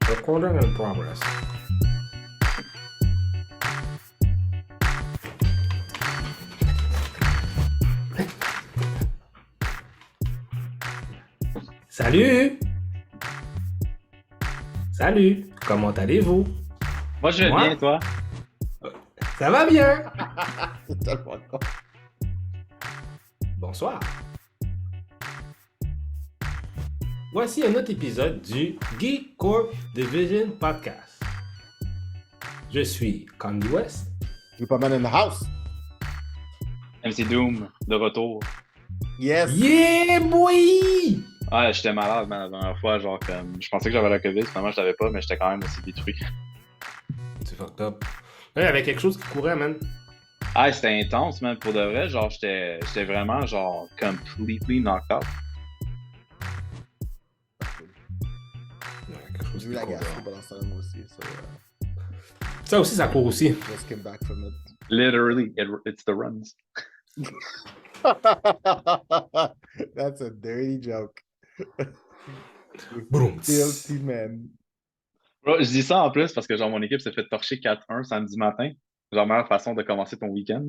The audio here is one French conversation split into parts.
Recording in progress. Salut! Salut! Comment allez-vous? Moi, je vais Moi? bien, toi. Ça va bien! C'est tellement con. Bonsoir. Voici un autre épisode du Geek Corp Division Podcast. Je suis Candy West. J'ai pas mal in the house. MC Doom, de retour. Yes. Yeah, boy! Ah, j'étais malade, man, la dernière fois, genre, comme, je pensais que j'avais la COVID, finalement, je l'avais pas, mais j'étais quand même aussi détruit. C'est fucked up. Là, il y avait quelque chose qui courait, man. Ah, c'était intense, man, pour de vrai, genre, j'étais vraiment, genre, completely knocked out. Il y avait quelque chose J'ai qui eu la courait. gastro pendant ce temps moi aussi. Ça aussi, ça court aussi. Just came back from it. Literally, it's the runs. That's a dirty joke. Boom. Guilty man. Bro, je dis ça en plus parce que, genre, mon équipe s'est fait torcher 4-1 samedi matin. Genre, meilleure façon de commencer ton week-end.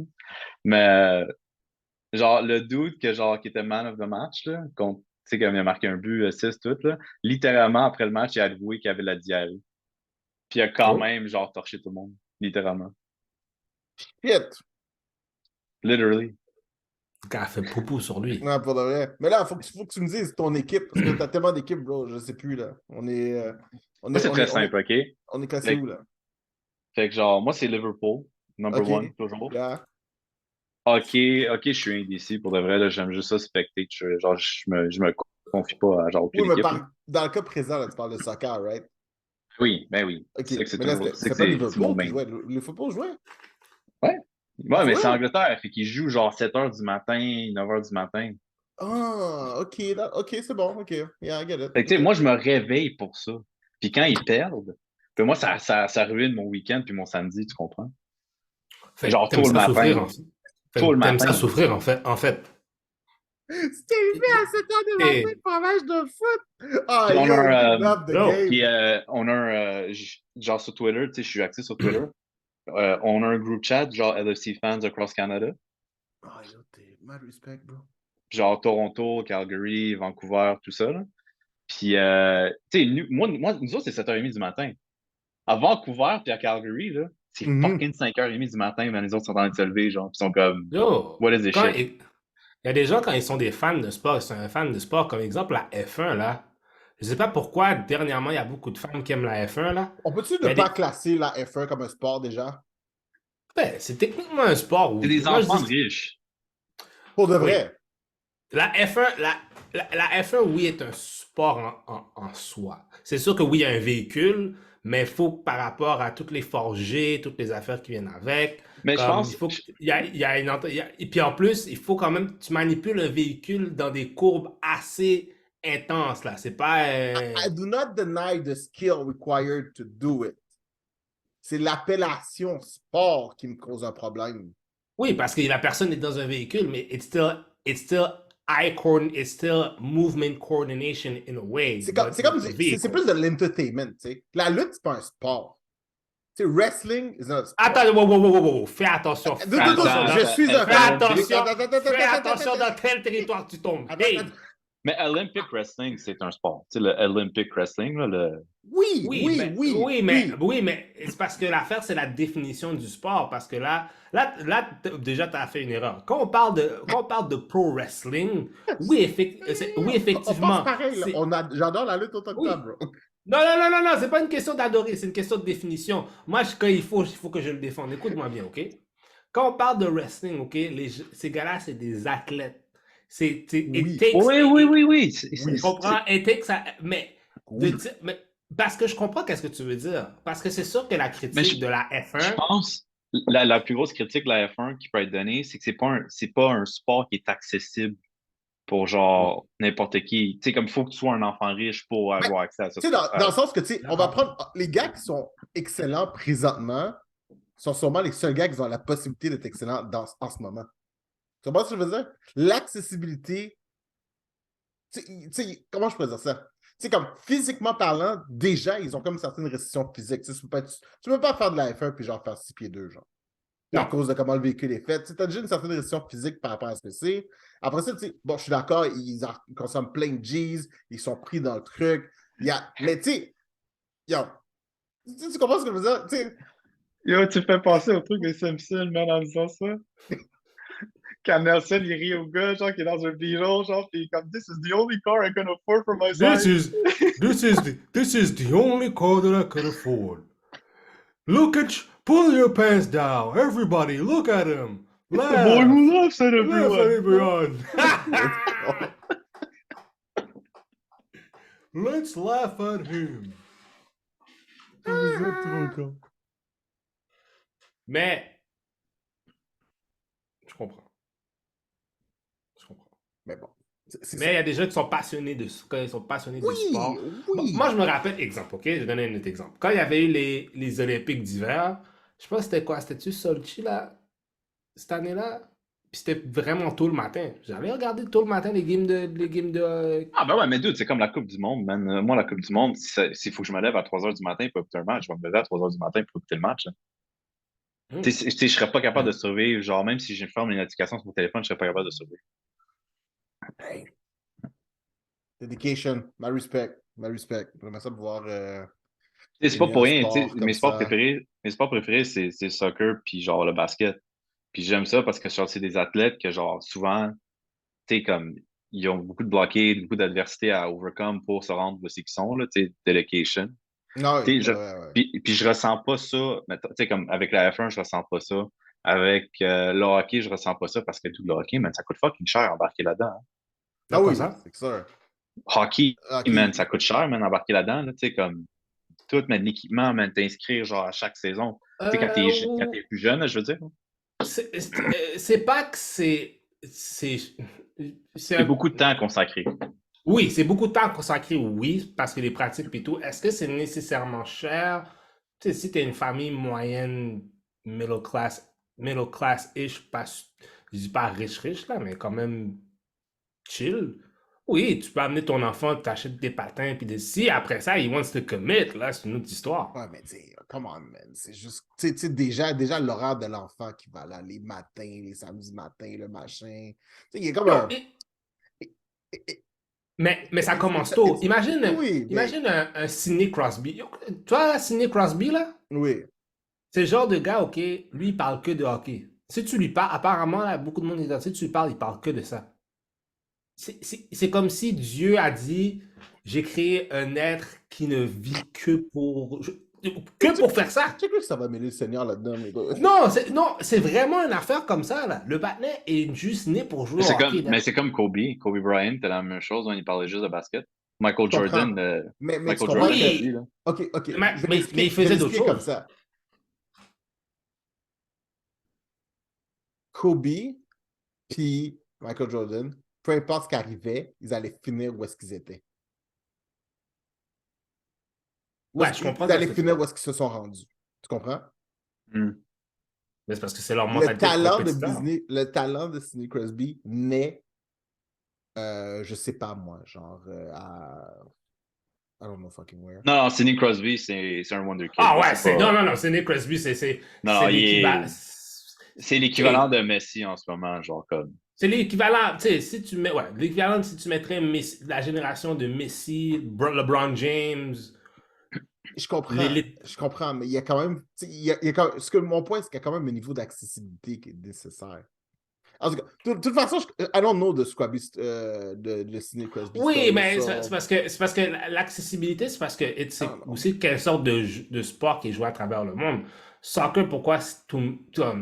Mais, genre, le dude qui était man of the match, là, contre, tu sais, comme il a marqué un but, 6, tout, là, littéralement, après le match, il a avoué qu'il avait la diarrhée. Puis il a quand Oh. même, genre, torché tout le monde. Littéralement. Shit. Literally. Le gars a fait poupou sur lui. Non, pour de vrai. Mais là, faut que tu me dises ton équipe. Parce que t'as tellement d'équipes, bro. Je sais plus, là. On est. Moi, c'est très simple, OK? On est classé Fait- où, là? Fait que, genre, moi, c'est Liverpool. Number Ok. one, toujours. Là. OK, je suis indécis. Pour de vrai, là, j'aime juste ça, spectate. Genre, je me confie pas à, genre, aucune Oui, mais équipe. Là. dans le cas présent, là, tu parles de soccer, right? Oui, ben oui. Ok. C'est que c'est Mais là, toujours... c'est pas c'est mon Liverpool qui main. jouait. Le football jouait. Ouais. Ouais, mais Ouais. c'est Angleterre. Fait qu'ils jouent, genre, 7h du matin, 9h du matin. Ah, ok. Ok, c'est bon. Ok. Yeah, I get it. Fait que, tu sais, Ok. moi, je me réveille pour ça. Puis quand ils perdent, puis moi, ça ruine mon week-end puis mon samedi, tu comprends? Fait que Genre, t'aimes tôt le ça souffrir, matin. en fait. Fait Tôt que le t'aimes matin. ça souffrir, en fait. C'était arrivé à 7 heures du Et- matin pour un match de foot. Ah, Puis on yo, a un, you love the yo. game. Puis on a genre sur Twitter, tu sais, je suis actif sur Twitter. On a un group chat, genre LFC fans across Canada. Ah, yo, t'es mad respect, bro. Genre Toronto, Calgary, Vancouver, tout ça. Là. Puis, tu sais, nous autres, c'est 7h30 du matin. À Vancouver puis à Calgary, là, c'est fucking 5h30 du matin, mais les autres sont en train de se lever, genre, puis ils sont comme, Yo, what is this quand shit? il y a des gens, quand ils sont des fans de sport, ils sont un fan de sport, comme exemple la F1, là. Je sais pas pourquoi, dernièrement, il y a beaucoup de fans qui aiment la F1, là. On peut-tu Il y ne a pas des- classer la F1 comme un sport déjà? Ben, c'est techniquement un sport. C'est des Moi, je enfants dis- riches. Pour de vrai. La F1, la F1, oui, est un sport en soi. C'est sûr que oui, il y a un véhicule, mais il faut, par rapport à toutes les forgés, toutes les affaires qui viennent avec, Mais je comme, pense, il faut, il y a une, et puis en plus, il faut quand même, tu manipules un véhicule dans des courbes assez intenses, là. C'est pas... I do not deny the skill required to do it. C'est l'appellation sport qui me cause un problème. Oui, parce que la personne est dans un véhicule, mais it's still movement coordination in a way. C'est comme, but c'est comme, it's a vehicle. c'est plus de l'entertainment, tu sais. La lutte, c'est pas un sport. Tu sais, wrestling is not a sport. Attends, wow. Fais attention. Fais attention. Je suis un Fais fan. attention. Fais attention dans quel territoire tu tombes. Hey. mais Olympic Wrestling, c'est un sport. Tu sais, le Olympic Wrestling, là, le... Oui, mais c'est parce que l'affaire, c'est la définition du sport. Parce que là déjà, tu as fait une erreur. Quand on parle de pro wrestling, oui, effectivement. On pense pareil, là. J'adore la lutte autant que toi, bro. Non, c'est pas une question d'adorer, c'est une question de définition. Moi, quand il faut que je le défende. Écoute-moi bien, OK? Quand on parle de wrestling, OK, ces gars-là, c'est des athlètes. Oui. Oui. Je comprends, mais, Oui. mais parce que je comprends qu'est-ce que tu veux dire. Parce que c'est sûr que la critique de la Je F1, pense la plus grosse critique de la F1 qui peut être donnée, c'est que c'est pas un sport qui est accessible pour genre n'importe qui. Tu sais, comme il faut que tu sois un enfant riche pour avoir accès à ça. Tu sais, dans le sens que, tu sais, on va D'accord. prendre les gars qui sont excellents présentement, sont sûrement les seuls gars qui ont la possibilité d'être excellents en ce moment. Tu comprends ce que je veux dire? L'accessibilité, tu sais, comment je pourrais dire ça? sais, comme physiquement parlant, déjà, ils ont comme certaines restrictions physiques. Tu sais, tu peux pas faire de la F1 puis genre faire 6 pieds 2, genre. À Non. cause de comment le véhicule est fait. Tu as déjà une certaine restriction physique par rapport à ce que c'est. Après ça, tu sais, bon, je suis d'accord, ils consomment plein de G's, ils sont pris dans le truc. Mais tu sais, yo, tu comprends ce que je veux dire? Tu sais, Yo, tu fais penser au truc des Simpsons, man, en disant ça. Quand Nelson, il rit au gars, genre, qui est dans un Beetle, genre, pis comme, this is the only car I can afford for my This size. is this is the only car that I could afford. Pull your pants down, everybody. Look at him. The boy Laugh, who laughs at laugh at everyone. everyone. Let's laugh at him. vous êtes trop con. Mais je comprends. Je comprends. Mais bon, c'est Mais ça. il y a des gens qui sont passionnés quand ils sont passionnés de sport. Oui. Moi, je me rappelle, exemple, ok? Je vais donner un autre exemple. Quand il y avait eu les Olympiques d'hiver, je pense que c'était quoi? C'était-tu Sochi, là, cette année-là? Puis c'était vraiment tôt le matin. J'allais regarder tôt le matin les games de. Ah, ben ouais, mais dude, c'est comme la Coupe du Monde, man. Moi, la Coupe du Monde, s'il faut que je me lève à 3 h du matin pour écouter un match, je vais me lever à 3 h du matin pour écouter le match, là. Hmm. Tu sais, je serais pas capable de survivre. Genre, même si j'ai ferme les notifications sur mon téléphone, je serais pas capable de survivre. Hey. Dedication, my respect. J'aimerais ça pouvoir C'est pas aimer pour un rien, tu sais, sport comme ça. mes sports préférés, c'est le soccer puis genre le basket. Puis j'aime ça parce que genre, c'est des athlètes que genre souvent, tu sais, comme ils ont beaucoup de bloqués, beaucoup d'adversité à overcome pour se rendre où c'est qu'ils sont, là, tu sais, dedication. Non, oui, Tu sais, ouais. puis je ressens pas ça, tu sais, comme avec la F1, je ressens pas ça. Avec le hockey, je ressens pas ça parce que tout le hockey, man, ça coûte fucking cher embarquer là-dedans, hein. De Ah quoi oui, ça? c'est sûr. Hockey, Ok. man, ça coûte cher, man, embarquer là-dedans, là, tu sais, comme tout, man, l'équipement, man, t'inscrire genre à chaque saison. Tu sais, quand t'es plus jeune, je veux dire. C'est pas que c'est C'est beaucoup de temps consacré. oui, c'est beaucoup de temps consacré, oui, parce que les pratiques et tout. Est-ce que c'est nécessairement cher? Tu sais, si tu es une famille moyenne, middle class-ish, pas, je dis pas riche, là, mais quand même chill. Oui, tu peux amener ton enfant, t'achètes des patins, puis si après ça, he wants to commit, là, c'est une autre histoire. Ouais, mais tu sais, come on, man. C'est juste, tu sais, déjà l'horaire de l'enfant qui va là, les matins, les samedis matins, le machin. Tu sais, il est comme Yo, un. mais ça commence tôt. Oui, mais. Imagine un Sidney Crosby. Yo, toi, là, Sidney Crosby, là, Oui. c'est le genre de gars, ok, lui, il parle que de hockey. Si tu lui parles, apparemment, là, beaucoup de monde est dans si tu lui parles, il parle que de ça. C'est comme si Dieu a dit, j'ai créé un être qui ne vit que pour faire ça. Je sais que ça va mêler le Seigneur là-dedans, mais. Non, c'est vraiment une affaire comme ça, là. Le patinet est juste né pour jouer au hockey. Mais c'est comme Kobe. Kobe Bryant, c'était la même chose, hein, il parlait juste de basket. Michael Je comprends. Jordan, Mais tu Michael comprends Jordan que. aussi, là. Ok. Mais, Je vais mais, mais il je vais faisait d'autres l'expliquer comme choses. ça. Kobe puis Michael Jordan, peu importe ce qui arrivait, ils allaient finir où est-ce qu'ils étaient. Ouais, je comprends Ils ce allaient que tu finir veux. où est-ce qu'ils se sont rendus. Tu comprends? Hmm. Mais c'est parce que c'est leur mentalité de compétiteur. Le talent de Sidney Crosby naît, je sais pas moi, genre I don't know fucking where. Non, Sidney Crosby, c'est un Wonder Kid, Ah là, ouais, c'est pas... non, c'est Nick Crosby, Non, c'est non, l'équivalent. c'est l'équivalent de Messi en ce moment, genre comme... C'est l'équivalent, tu sais, si tu mets, ouais, l'équivalent si tu mettrais la génération de Messi, LeBron James, l'élite. Je comprends, mais il y a quand même, tu sais, mon point, c'est qu'il y a quand même un niveau d'accessibilité qui est nécessaire. En tout cas, de toute façon, I don't know de Scrubby, de Sidney Crosby Oui, story, mais so- c'est parce que l'accessibilité, c'est parce que c'est non. aussi quelle sorte de sport qui est joué à travers le monde. Soccer, pourquoi T'as besoin tout d'un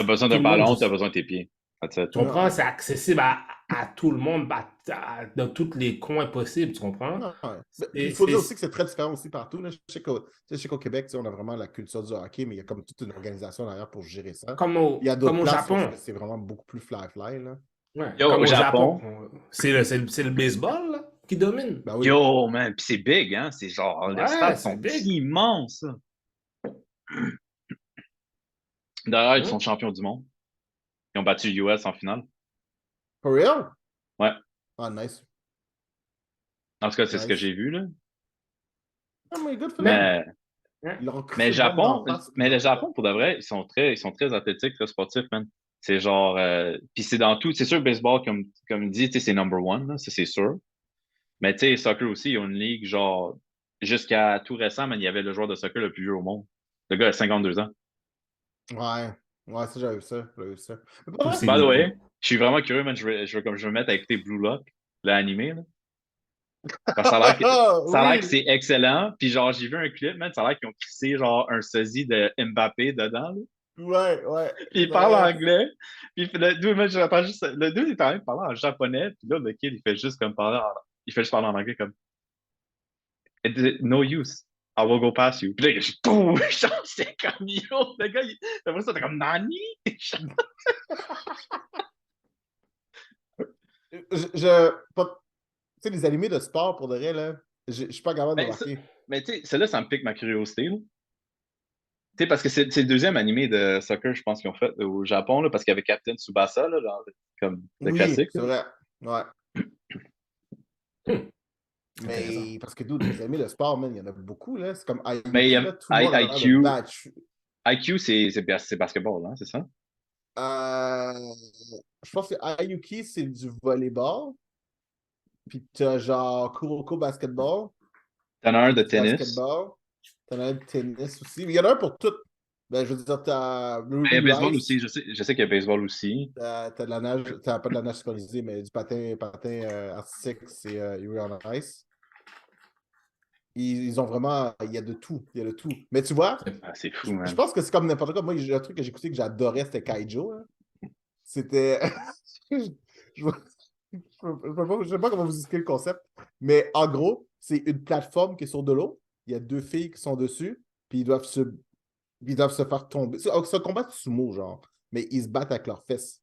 le monde ballon, joue. t'as besoin de tes pieds. That's it. Tu comprends? C'est accessible à tout le monde, dans tous les coins possibles, tu comprends? Ouais. Mais Et il faut dire aussi que c'est très différent aussi partout, là. Je sais qu'au Québec, tu sais, on a vraiment la culture du hockey, mais il y a comme toute une organisation derrière pour gérer ça. Il y a d'autres comme au places où Japon. c'est vraiment beaucoup plus fly-fly, là. Ouais, Yo, comme au au Japon. Japon, C'est le baseball là, qui domine. Ben oui. yo, man, pis c'est big, hein, c'est genre, les Ouais, stades c'est sont big. immenses, là. D'ailleurs, ils Hmm. sont champions du monde. Ils ont battu l'US en finale. For real? Ouais. Ah, nice. En tout cas, c'est ce que Nice. j'ai vu, là. Oh my god, for them. Mais, Ils l'ont mais crissé le monde d'en face. Mais le Japon, pour de vrai, ils sont très athlétiques, très sportifs, man. C'est genre, puis c'est dans tout. C'est sûr, le baseball, comme dit, tu sais, c'est number one, là, ça c'est sûr. Mais tu sais, soccer aussi, ils ont une ligue, genre, jusqu'à tout récent, man, il y avait le joueur de soccer le plus vieux au monde. Le gars a 52 ans. Ouais. Ouais, ça, j'avais vu ça. J'avais vu ça. Mais pas Tous vrai? ces By the nippons. way, je suis vraiment curieux, man. Je vais me mettre à écouter Blue Lock, l'animé, là. Parce que ça a l'air que Oui! c'est excellent. Puis genre, j'ai vu un clip, man, ça a l'air qu'ils ont crissé genre un sosie de Mbappé dedans, là. Ouais, ouais. Puis il parle anglais. Puis le dude, man, j'entends juste. Le dude est en train de parler en japonais. Puis là, le kid, il fait juste comme parler en. Il fait juste parler en anglais comme no use. I will go past you. Puis là, je boum! Genre, c'est comme yo. Le gars, après ça, t'es comme Nani? Tu sais, les animés de sport, pour de vrai, là, je suis pas capable de Mais, marquer. mais tu sais, celle-là, ça me pique ma curiosité, là. Tu sais, parce que c'est le deuxième animé de soccer, je pense, qu'ils ont fait au Japon, là, parce qu'il y avait Captain Tsubasa, là, genre, comme le Oui, classique, c'est là. vrai. Ouais. Intéressant. Mais parce que nous, des amis de sport, man, il y en a beaucoup, là. C'est comme Mais il y Ayuki, a là, tout le monde a l'air de IQ. battre. IQ, c'est basketball, hein, c'est ça? Je pense que Ayuki, c'est du volleyball. Puis t'as genre Kuroko basketball. T'en as un Puis de du tennis. basketball. T'en as un de tennis aussi. Mais il y en a un pour tout. Ben, je veux dire, t'as Mais Ruby baseball aussi, Rice. je sais qu'il y a baseball aussi. T'as de la nage, t'as pas de la nage synchronisée, mais du patin artistique, c'est Yuri on Ice. Ils ont vraiment. Il y a de tout. Il y a de tout. Mais tu vois, Ah, c'est fou, je man. pense que c'est comme n'importe quoi. Moi, le truc que j'ai écouté que j'adorais, c'était Kaijo, hein. C'était. je, je, je sais pas comment vous expliquer le concept, mais en gros, c'est une plateforme qui est sur de l'eau. Il y a deux filles qui sont dessus, puis ils doivent se faire tomber. C'est un combat de sumo, genre, mais ils se battent avec leurs fesses.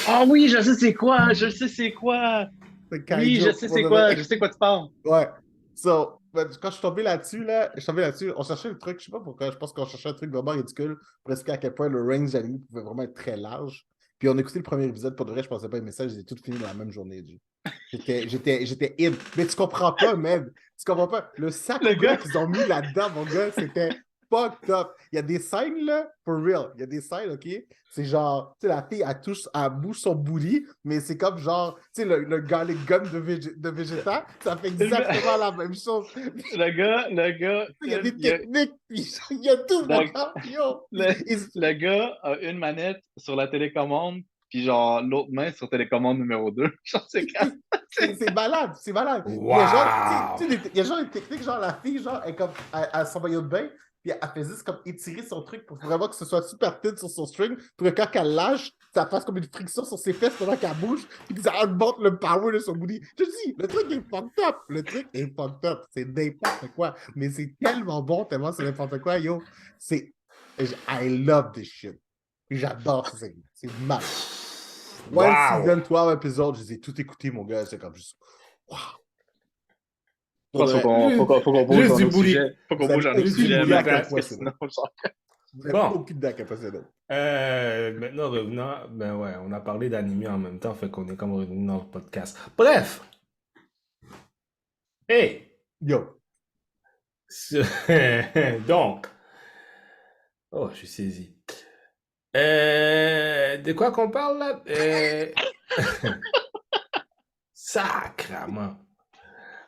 Ah oui, je sais c'est quoi, je sais c'est quoi. C'est Oui, je Kaijo. sais c'est quoi, je sais quoi tu parles. Ouais. So, ben, quand je suis tombé là-dessus, je suis tombé là-dessus, on cherchait le truc, je sais pas pourquoi, je pense qu'on cherchait un truc vraiment ridicule, presque à quel point le range d'anime pouvait vraiment être très large. Puis on a écouté le premier épisode, pour de vrai, je pensais pas aimer ça, j'ai tout fini dans la même journée. J'étais in. Mais tu comprends pas, man. Tu comprends pas. Le sac Le au gars gars, qu'ils ont mis là-dedans, mon gars, c'était fucked up. Il y a des scènes, là, for real. Il y a des scènes, OK? C'est genre, tu sais, la fille, elle bouge son booty, mais c'est comme genre, tu sais, le garlic gum de Vegeta, ça fait exactement la même chose. le gars, Il y a des il y a- techniques, puis il y a tout, mon le, gars. Yo. le, le gars a une manette sur la télécommande, puis genre l'autre main sur télécommande numéro 2. Genre, c'est quand. C'est malade, c'est malade. Puis il y a genre, Wow! il y a genre une technique, genre la fille, genre, elle s'en maillot de bain, puis elle fait juste comme étirer son truc pour vraiment que ce soit super thin sur son string, pour que quand elle lâche, ça fasse comme une friction sur ses fesses pendant qu'elle bouge, puis que ça augmente le power de son booty. Je te dis, le truc est fucked up. Le truc est fucked up. C'est n'importe quoi. Mais c'est tellement bon, tellement c'est n'importe quoi, yo. C'est. I love this shit. J'adore ça. C'est mal. One Wow! season, 12 épisodes, je les ai tout écoutés, mon gars. C'est comme juste. Wow. Je pense qu'il faut qu'on bouge Juste un du autre bully. sujet. Faut qu'on Vous avez bouge un autre Juste du aucune sujet, idée bully à man, quel class. parce que point c'est sinon, long. genre. Vous avez Bon. aucune idée à quel point c'est long. Maintenant, revenant, ben ouais, on a parlé d'anime en même temps, fait qu'on est comme revenu dans le podcast. Bref! Hey! Yo. Donc, oh, je suis saisi. De quoi qu'on parle là? Sacrement.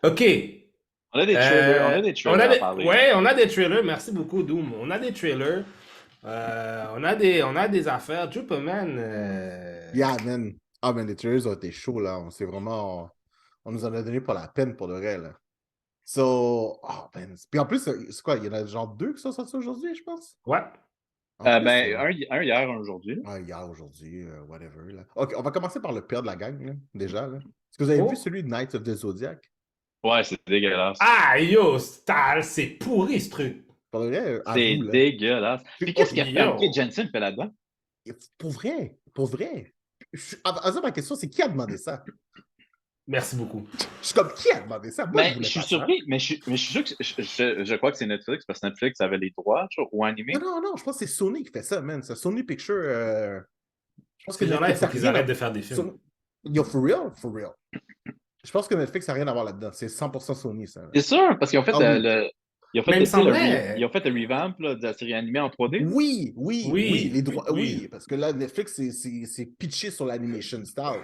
OK. On a des trailers à parler. Ouais, on a des trailers. Merci beaucoup, Doom. On a des trailers. On a des affaires. Superman. Yeah, man. Ah, man, les trailers ont été chauds, là. On s'est vraiment. On nous en a donné pas la peine pour de vrai, là. So. Oh, man. Puis en plus, c'est quoi? Il y en a genre deux qui sont sortis aujourd'hui, je pense. Ouais. En plus, Ben, un hier, un aujourd'hui. ouais, hier, aujourd'hui, whatever, là. OK, on va commencer par le pire de la gang, là, déjà, là. Est-ce que vous avez vu Oh. celui de Night of the Zodiac? Ouais, c'est dégueulasse. Ah, yo, c'est pourri ce truc. Pour de vrai, à C'est vous, là. dégueulasse. Puis qu'est-ce que Yo. Famke Jensen fait là-dedans? Pour vrai, pour vrai. Ma question, c'est qui a demandé ça? Merci beaucoup. Je suis comme, qui a demandé ça? Moi, je Mais voulais je suis pas ça. surpris, mais je suis sûr que je crois que c'est Netflix parce que Netflix avait les droits, genre, ou animé. Non, je pense que c'est Sony qui fait ça, man. C'est Sony Picture. Je pense que Ces gens-là, il Netflix faut a qu'ils rien arrêtent à- de faire des films. Yo, for real? For real. Je pense que Netflix n'a rien à voir là-dedans. C'est 100% Sony, ça. C'est sûr, parce qu'ils ont fait Ah oui. ils ont Mais il fait, me tu sais, semblait. ils ont fait le revamp là, de la série animée en 3D. Oui, oui, oui, les Oui, droits, oui, oui. parce que là, Netflix, c'est pitché sur l'animation style.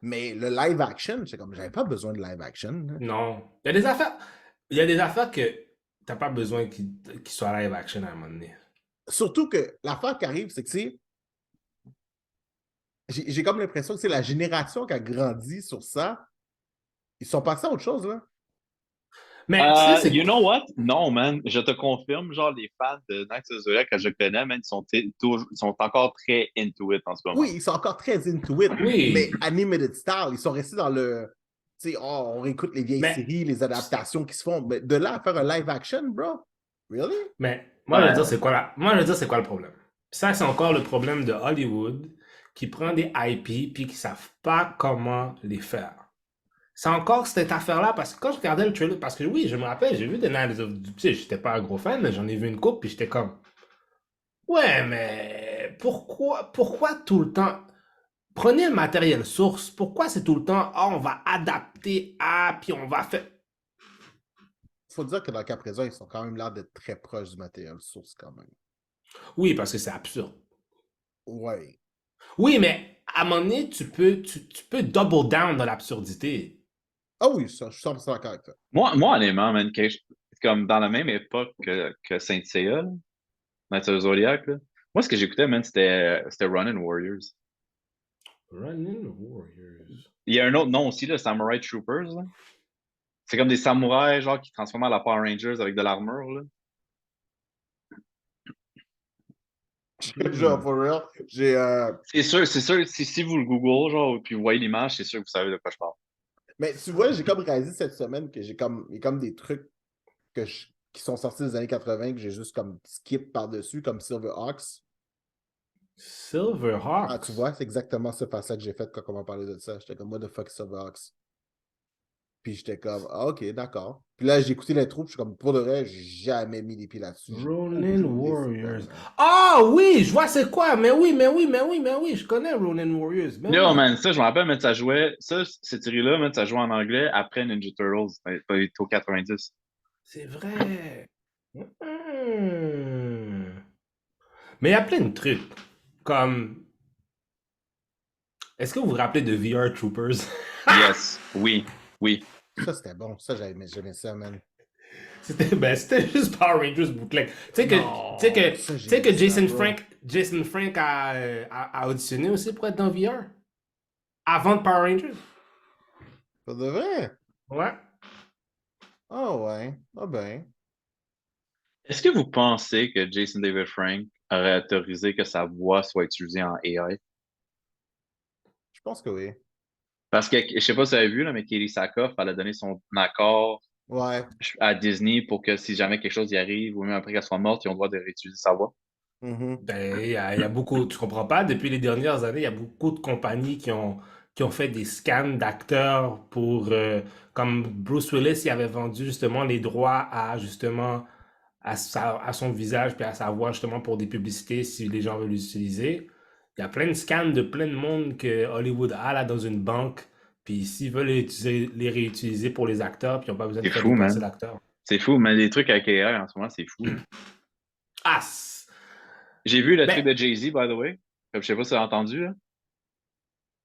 Mais le live action, c'est comme, j'avais pas besoin de live action. Là. Non. Il y a des affaires que t'as pas besoin qu'ils soient live action à un moment donné. Surtout que l'affaire qui arrive, c'est que, tu sais, j'ai comme l'impression que c'est la génération qui a grandi sur ça. Ils sont passés à autre chose, là. Mais tu sais, c'est You know what? Non, man. Je te confirme, genre, les fans de Knights of the Zodiac que je connais, man, ils sont encore très into it en ce moment. Oui, ils sont encore très into it, oui. mais animated style, ils sont restés dans le. Tu sais, oh, on réécoute les vieilles Mais, séries, les adaptations qui se font. Mais de là à faire un live action, bro? Really? mais moi, je veux dire, Ouais. moi, je veux dire, c'est quoi le problème? Ça, c'est encore le problème de Hollywood qui prend des IP puis qui savent pas comment les faire. C'est encore cette affaire-là parce que quand je regardais le trailer, parce que oui, je me rappelle, j'ai vu The Night of the... Tu sais, j'étais pas un gros fan, mais j'en ai vu une coupe puis j'étais comme, ouais, mais pourquoi tout le temps? Prenez le matériel source. Pourquoi c'est tout le temps, ah, on va adapter à, puis on va faire. Faut dire que dans le cas présent, ils sont quand même là d'être très proches du matériel source, quand même. Oui, parce que c'est absurde. Ouais. Oui, mais à un moment donné, tu peux double down dans l'absurdité. Ah oui, ça, je suis 100% d'accord avec toi. Moi, honnêtement, man, comme dans la même époque que Saint Seiya, là, Knights of the Zodiac, là, moi, ce que j'écoutais, man, c'était Ronin Warriors. Running Warriors. Il y a un autre nom aussi, là, Samurai Troopers, là. C'est comme des samouraïs, genre, qui transforment en la Power Rangers avec de l'armure, là. Genre, Hmm. for real, j'ai. C'est sûr, si vous le googlez, genre, puis vous voyez l'image, c'est sûr que vous savez de quoi je parle. Mais tu vois, j'ai comme réalisé cette semaine que il y a comme des trucs qui sont sortis des années 80 que j'ai juste comme skip par-dessus, comme Silverhawks. Ah, tu Silverhawks. vois, c'est exactement ce passage que j'ai fait quand on va parler de ça. J'étais comme, what the fuck, Silverhawks? Puis j'étais comme, ah, ok, d'accord. Puis là, j'ai écouté l'intro, puis je suis comme, pour de vrai, j'ai jamais mis les pieds là-dessus. J'ai Ronin aucune idée c'est quoi, Warriors. man. Ah oui, je vois c'est quoi. Mais oui, mais oui, mais oui, mais oui, je connais Ronin Warriors. Mais Yo, oui. man, ça, je me rappelle, mais ça jouait, ça, cette série-là, man, ça jouait en anglais après Ninja Turtles, pas au 90. C'est vrai. Hmm. Mais il y a plein de trucs. Comme, est-ce que vous vous rappelez de VR Troopers? Yes, oui, oui. Ça, c'était bon. Ça, j'aimais ça, man. C'était juste Power Rangers bootleg. Tu sais que, tu sais Non, que, tu ça, sais j'aimais que ça, bro. Jason Frank a auditionné aussi pour être dans VR avant de Power Rangers. Pour de vrai? Ouais. Ah ouais. Ah ben. Est-ce que vous pensez que Jason David Frank aurait autorisé que sa voix soit utilisée en AI? Je pense que oui. Parce que, je sais pas si vous avez vu, là, mais Katie Sackhoff, elle a donné son accord Ouais. à Disney pour que si jamais quelque chose y arrive, ou même après qu'elle soit morte, ils ont le droit de réutiliser sa voix. Mhm. Ben, il y a beaucoup, tu comprends pas, depuis les dernières années, il y a beaucoup de compagnies qui ont fait des scans d'acteurs pour, comme Bruce Willis, il avait vendu justement les droits à justement à son visage puis à sa voix justement pour des publicités si les gens veulent l'utiliser. Il y a plein de scans de plein de monde que Hollywood a là dans une banque, puis s'ils veulent les réutiliser pour les acteurs, puis ils n'ont pas besoin de C'est faire fou, dépenser man. l'acteur. C'est fou, mais les trucs avec AI en ce moment, c'est fou, là. Ah! J'ai vu le truc Ben, de Jay-Z, by the way. Comme je sais pas si tu as entendu, là.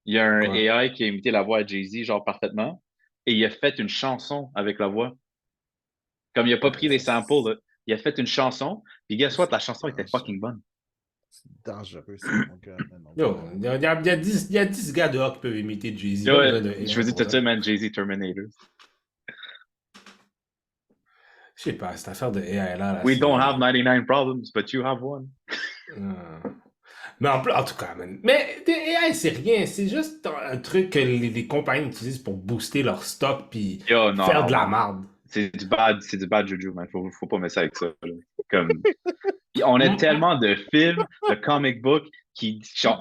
Il y a un quoi? AI qui a imité la voix à Jay-Z, genre parfaitement, et il a fait une chanson avec la voix. Comme il a pas Ouais, pris les samples, là, il a fait une chanson, puis guess what, c'est la chanson était fucking bonne. dangereux, ça, mon gars. Man, on peut Yo, pas. il y a 10 gars dehors qui peuvent imiter Jay-Z. Pas Ouais, besoin de je AI veux dire, pour tout ça. ça, man, Jay-Z Terminator. Je sais pas, cette affaire de AI là, We don't have c'est. 99 problems, but you have one. euh, Mais en tout cas, man. Mais des AI, c'est rien. C'est juste un truc que les compagnies utilisent pour booster leur stock puis Yo, non, faire non, de la man. marde. C'est du bad juju, man. Faut pas mettre ça avec ça, là. Comme, on a Mm, mm. tellement de films, de comic books qui, genre,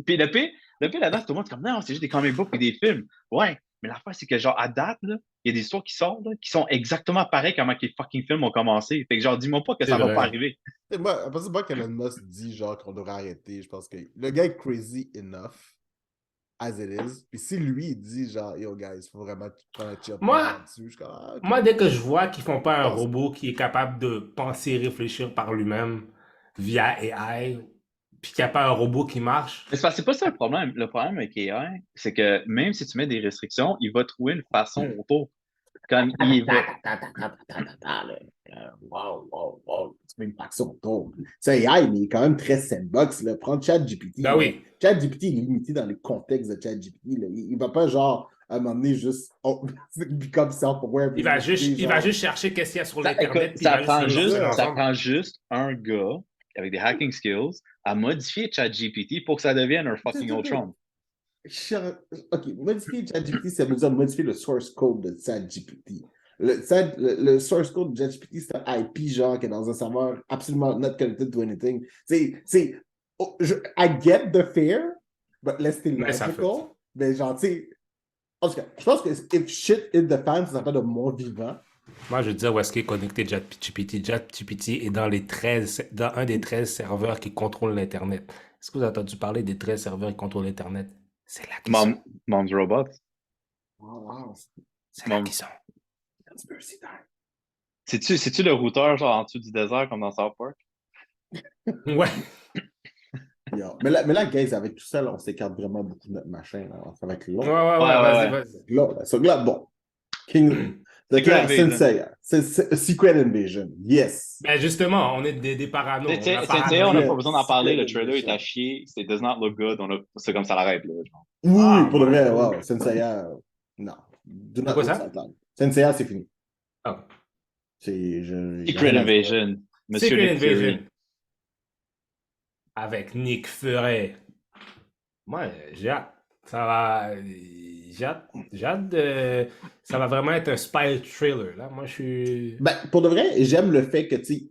puis le pire là-dedans, c'est tout le monde est comme, non, c'est juste des comic books et des films. Ouais, mais l'affaire, c'est que, genre, à date, là, il y a des histoires qui sortent, là, qui sont exactement pareilles comment que les fucking films ont commencé. Fait que, genre, dis-moi pas que C'est ça va pas vrai. arriver. Moi, après, c'est pas qu'Elon Musk dit genre qu'on devrait arrêter. Je pense que le gars est crazy enough. as it is. Puis si lui, il dit genre, yo, guys, faut vraiment prendre un chill Moi, là-dessus, je suis comme, ah, ok. moi, dès que je vois qu'ils font pas un Pense. robot qui est capable de penser et réfléchir par lui-même via AI, puis qu'il n'y a pas un robot qui marche, Mais c'est pas ça le problème. Le problème avec AI, c'est que même si tu mets des restrictions, il va trouver une façon autour. Comme il va. Wow. Tu mets une faction autour. C'est AI, mais il est quand même très sandbox. Là. Prends ChatGPT. ben Là. oui, ChatGPT est limité dans le contexte de ChatGPT. Là. Il va pas genre à un moment donné juste become self-aware. il va juste chercher qu'est-ce qu'il y a sur Écoute, l'Internet, puis il va juste le lancer ça ensemble. prend juste un gars avec des hacking skills à modifier ChatGPT pour que ça devienne un fucking Ultron. OK, modifier ChatGPT, ça veut dire modifier le source code de ChatGPT. Le source code de ChatGPT, c'est un IP genre qui est dans un serveur absolument not connected to anything. I get the fear, but let's stay Mais ça fait. logical. Mais genre, tu sais, en tout cas, je pense que if shit hit the fan, ça s'appelle de mon vivant. Moi, je veux dire où est-ce qu'il est connecté ChatGPT. ChatGPT est dans un des 13 serveurs qui contrôlent l'Internet. Est-ce que vous avez entendu parler des 13 serveurs qui contrôlent l'Internet? C'est là qu'ils sont. Mom's Robot. Wow. C'est là qu'ils sont. Conspiracy time. C'est-tu le routeur genre en dessous du désert comme dans South Park? Ouais. Yeah. Mais là, guys, avec tout ça, là, on s'écarte vraiment beaucoup de notre machin. Là. Ça va être long. Vas-y, Ouais. vas-y. Là, so, là, bon. King. Secret Invasion. Senseiya. Secret Invasion. Yes. Ben justement, on est des paranos. On a Senseiya, on paranoïa. n'a pas besoin d'en parler. Le trailer est Invasion. à chier. C'est does not look good. C'est comme ça l'arrête. Là, genre. Oui, pour de vrai, moi, wow. Senseiya, non. Do C'est not quoi look ça? Satan. Senseiya, c'est fini. Ah. Secret Invasion. Monsieur Secret Nick Fury. Invasion. Avec Nick Fury. Moi, j'ai hâte. J'ai hâte de. Ça va vraiment être un spy trailer, là. Moi, je suis. Ben, pour de vrai, j'aime le fait que, tu sais,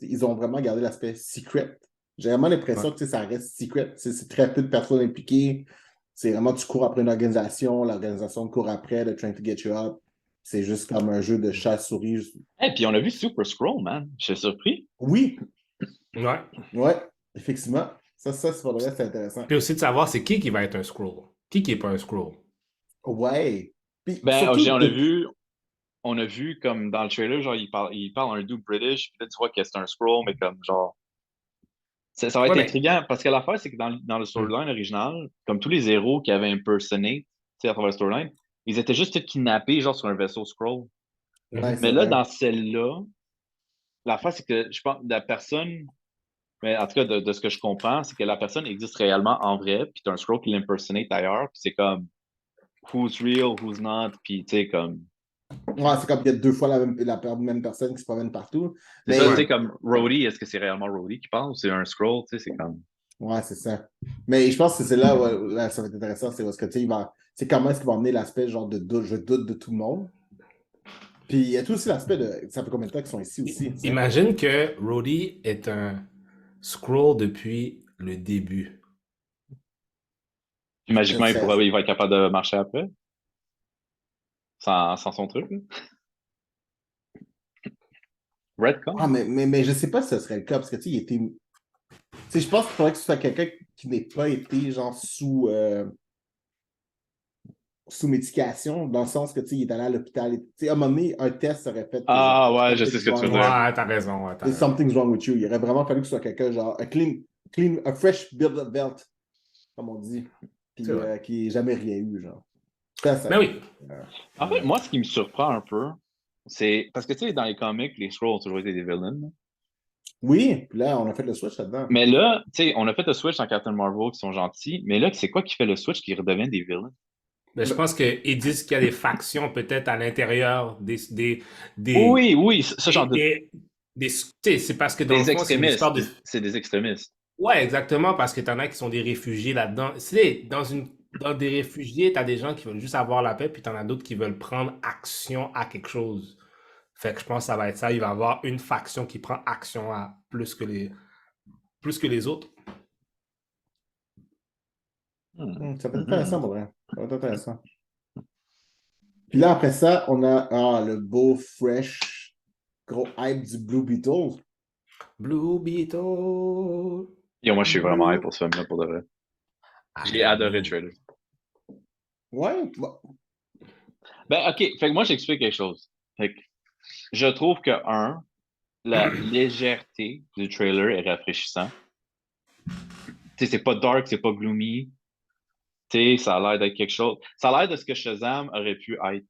ils ont vraiment gardé l'aspect secret. J'ai vraiment l'impression que ça reste secret. C'est très peu de personnes impliquées. C'est vraiment, tu cours après une organisation, l'organisation te court après, they're trying to get you up. C'est juste comme un jeu de chat-souris. Et puis on a vu Super Scroll, man. Je suis surpris. Oui, Ouais. effectivement. Ça, c'est pour le reste, c'est intéressant. Puis aussi de savoir c'est qui va être un scroll. Qui est pas un scroll. Ouais. Puis, Ben, surtout, on a vu comme dans le trailer, genre, il parle un dude British, puis là, tu vois que c'est un scroll, mais comme genre. Ça va être intriguant, parce que l'affaire, c'est que dans le storyline original, comme tous les héros qui avaient impersonate, tu sais, à travers le storyline, ils étaient juste tous kidnappés, genre, sur un vaisseau scroll. Ouais, Mais là, dans celle-là, l'affaire, c'est que je pense la personne, mais en tout cas, de ce que je comprends, c'est que la personne existe réellement en vrai, puis t'as un scroll qui l'impersonate ailleurs, puis c'est comme who's real, who's not, puis tu sais, comme. Ouais, c'est comme il y a deux fois la même personne qui se promène partout. C'est ça, tu sais, comme Rhodey, est-ce que c'est réellement Rhodey qui parle ou c'est un scroll, tu sais, c'est comme. Ouais, c'est ça. Mais je pense que c'est là où là, ça va être intéressant, c'est parce que, tu sais, c'est comment est-ce qu'il va emmener l'aspect genre de doute, je doute de tout le monde. Puis il y a tout aussi l'aspect de, ça fait combien de temps qu'ils sont ici aussi? T'sais? Imagine que Rhodey est un scroll depuis le début. Puis magiquement, il va être capable de marcher après. Sans son truc, là. Redcon? Ah, mais je sais pas si ce serait le cas, parce que, tu sais, il était. Tu sais, je pense qu'il faudrait que ce soit quelqu'un qui n'ait pas été, genre, sous médication, dans le sens que, tu sais, il est allé à l'hôpital. Tu sais, à un moment donné, un test aurait fait. Ah, genre, ouais, je sais ce que tu veux dire. Ouais, t'as raison. Ouais, something's wrong with you. Il aurait vraiment fallu que ce soit quelqu'un, genre, a fresh build of belt, comme on dit, puis qui n'ait jamais rien eu, genre. Mais oui. En fait, moi, ce qui me surprend un peu, c'est parce que, tu sais, dans les comics, les Skrulls ont toujours été des villains. Oui, puis là, on a fait le switch là-dedans. Mais là, tu sais, on a fait le switch dans Captain Marvel qui sont gentils, mais là, c'est quoi qui fait le switch qui redeviennent des villains? Mais je pense qu'ils disent qu'il y a des factions peut-être à l'intérieur des Oui, ça j'en doute. C'est parce que dans le fond, c'est une histoire de. C'est des extrémistes. Ouais, exactement, parce que t'en as qui sont des réfugiés là-dedans. Dans des réfugiés, t'as des gens qui veulent juste avoir la paix, puis t'en as d'autres qui veulent prendre action à quelque chose. Fait que je pense que ça va être ça. Il va y avoir une faction qui prend action à plus que les autres. Ça peut être intéressant, pour vrai. Ça va être intéressant. Puis là, après ça, on a le beau, fresh, gros hype du Blue Beetle. Blue Beetle. Et moi, je suis vraiment hype pour ce film-là, pour de vrai. J'ai adoré le trailer. Ouais, Ben, OK. Fait que moi, j'explique quelque chose. Fait que je trouve que, la légèreté du trailer est rafraîchissant. Tu sais, c'est pas dark, c'est pas gloomy. Tu sais, ça a l'air d'être quelque chose. Ça a l'air de ce que Shazam aurait pu être.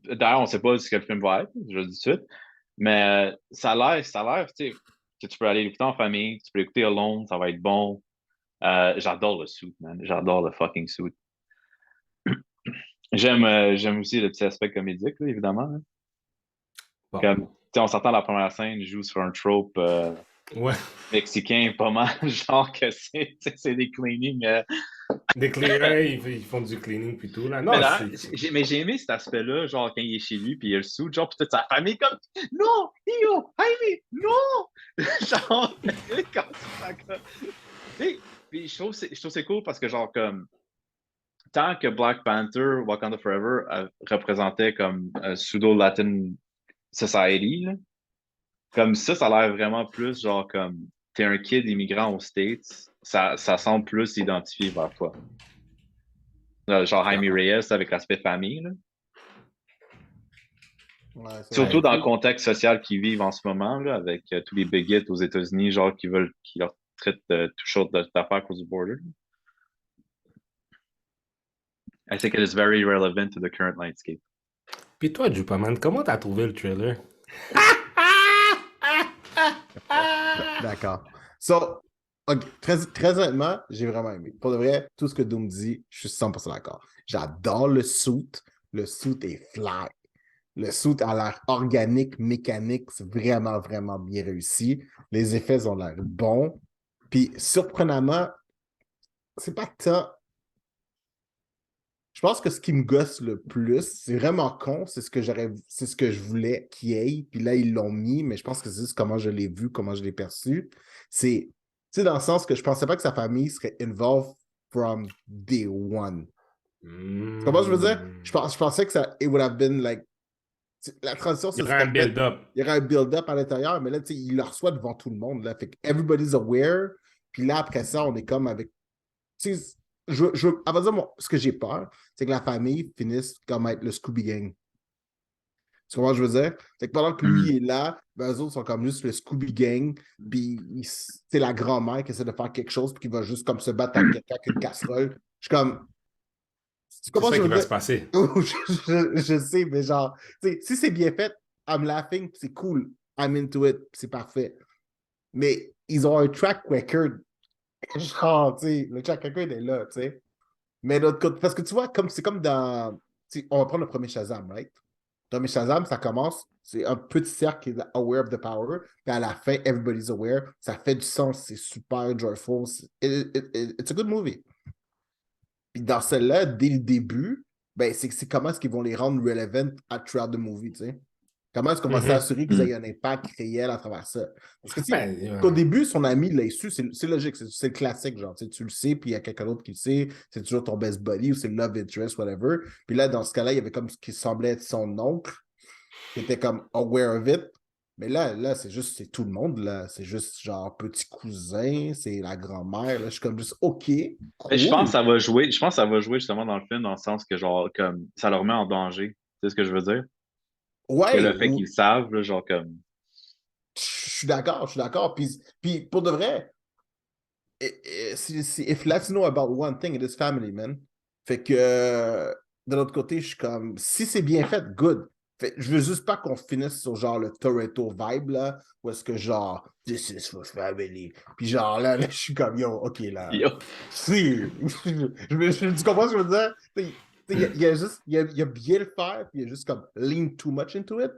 D'ailleurs, on sait pas ce que le film va être, je le dis tout de suite. Mais ça a l'air, tu sais, que tu peux aller l'écouter en famille, tu peux l'écouter alone, ça va être bon. J'adore le suit, man. J'adore le fucking suit. J'aime aussi le petit aspect comédique, là, évidemment, là. Bon. Comme, tu sais, on s'entend la première scène, il joue sur un trope Ouais. mexicain, pas mal, genre que c'est des cleanings. Des cleaners, ils font du cleaning puis tout, là. Mais Non, là, j'ai aimé cet aspect-là, genre quand il est chez lui, puis il y a le suit, genre, puis toute sa famille comme non, Io, Jaime, non! Genre, comme ça, comme. Puis je trouve c'est cool parce que, genre, comme, tant que Black Panther, Wakanda Forever représentait comme pseudo-Latin Society, là, comme ça a l'air vraiment plus, genre, comme, t'es un kid immigrant aux States, ça semble plus identifié vers toi. Genre Jaime d'accord. Reyes avec l'aspect famille, là. Ouais, c'est vrai. Surtout dans le Puis, contexte social qu'ils vivent en ce moment, là, avec tous les bigots aux États-Unis, genre, qui leur traitent de tout sortes d'affaires à cause du border. I think it is very relevant to the current landscape. puis toi, Jupaman, comment t'as trouvé le trailer? d'accord. So, ok, très honnêtement, j'ai vraiment aimé. Pour de vrai, tout ce que Doom dit, je suis 100% d'accord. J'adore le suit. Le suit est fly. Le suit a l'air organique, mécanique. C'est vraiment, vraiment bien réussi. Les effets ont l'air bons. Puis, surprenamment, c'est pas tant. Je pense que ce qui me gosse le plus, c'est vraiment con, c'est ce que je voulais qu'il y ait, puis là, ils l'ont mis, mais je pense que c'est juste comment je l'ai vu, comment je l'ai perçu. C'est, tu sais, dans le sens que je pensais pas que sa famille serait involved from day one. Comment je veux dire? Hmm. Je pensais que ça, it would have been like, la transition Il y se aura un serait faite, build-up. il y aurait un build-up à l'intérieur, mais là, tu sais, il le reçoit devant tout le monde, là, fait que everybody's aware, puis là, après ça, on est comme avec tu sais, avant de dire, ce que j'ai peur, c'est que la famille finisse comme être le Scooby Gang. Tu comprends ce que je veux dire? C'est que pendant que Mm. lui est là, ben, eux autres sont comme juste le Scooby Gang, puis c'est la grand-mère qui essaie de faire quelque chose, puis qui va juste comme se battre avec quelqu'un avec une casserole. Je suis comme, tu C'est comprends ça ce que qui je va veux se dire? passer. Je sais, mais genre, tu sais, si c'est bien fait, I'm laughing, c'est cool. I'm into it, c'est parfait. Mais ils ont un track record. Genre, tu sais, le track record est là, tu sais. Mais l'autre côté, parce que tu vois, comme c'est comme dans. On va prendre le premier Shazam, right? Le premier Shazam, ça commence, c'est un petit cercle qui est aware of the power, puis à la fin, everybody's aware. Ça fait du sens, c'est super joyful. It's a good movie. Puis dans celle-là, dès le début, ben, c'est comment est-ce qu'ils vont les rendre relevant à throughout the movie, tu sais? Comment est-ce qu'on va Mhm. s'assurer qu'ils Mm. aient un impact réel à travers ça? Parce que, tu sais, Ben, qu'au début, son ami l'a su, c'est logique, c'est le classique, genre, tu le sais, puis il y a quelqu'un d'autre qui le sait, c'est toujours ton best buddy ou c'est le love interest, whatever. Puis là, dans ce cas-là, il y avait comme ce qui semblait être son oncle, qui était comme aware of it. Mais là, c'est tout le monde, là. C'est juste genre petit cousin, c'est la grand-mère, là. Je suis comme juste, OK, Mais je pense que cool. ça va jouer. Je pense que ça va jouer justement dans le film, dans le sens que, genre, comme, ça leur met en danger. Tu sais ce que je veux dire? Que Ouais, le fait qu'ils savent, là, genre, comme. je suis d'accord, je suis d'accord. Puis pour de vrai, if let's know about one thing, it is family, man. Fait que de l'autre côté, je suis comme, si c'est bien fait, good. Fait, je veux juste pas qu'on finisse sur genre le Toretto vibe, là, où est-ce que genre, this is for family. Puis genre là, je suis comme, yo, ok, là. Yo. Si, tu comprends ce que je veux dire? Il y a juste, il y a bien le faire, puis il y a juste comme lean too much into it.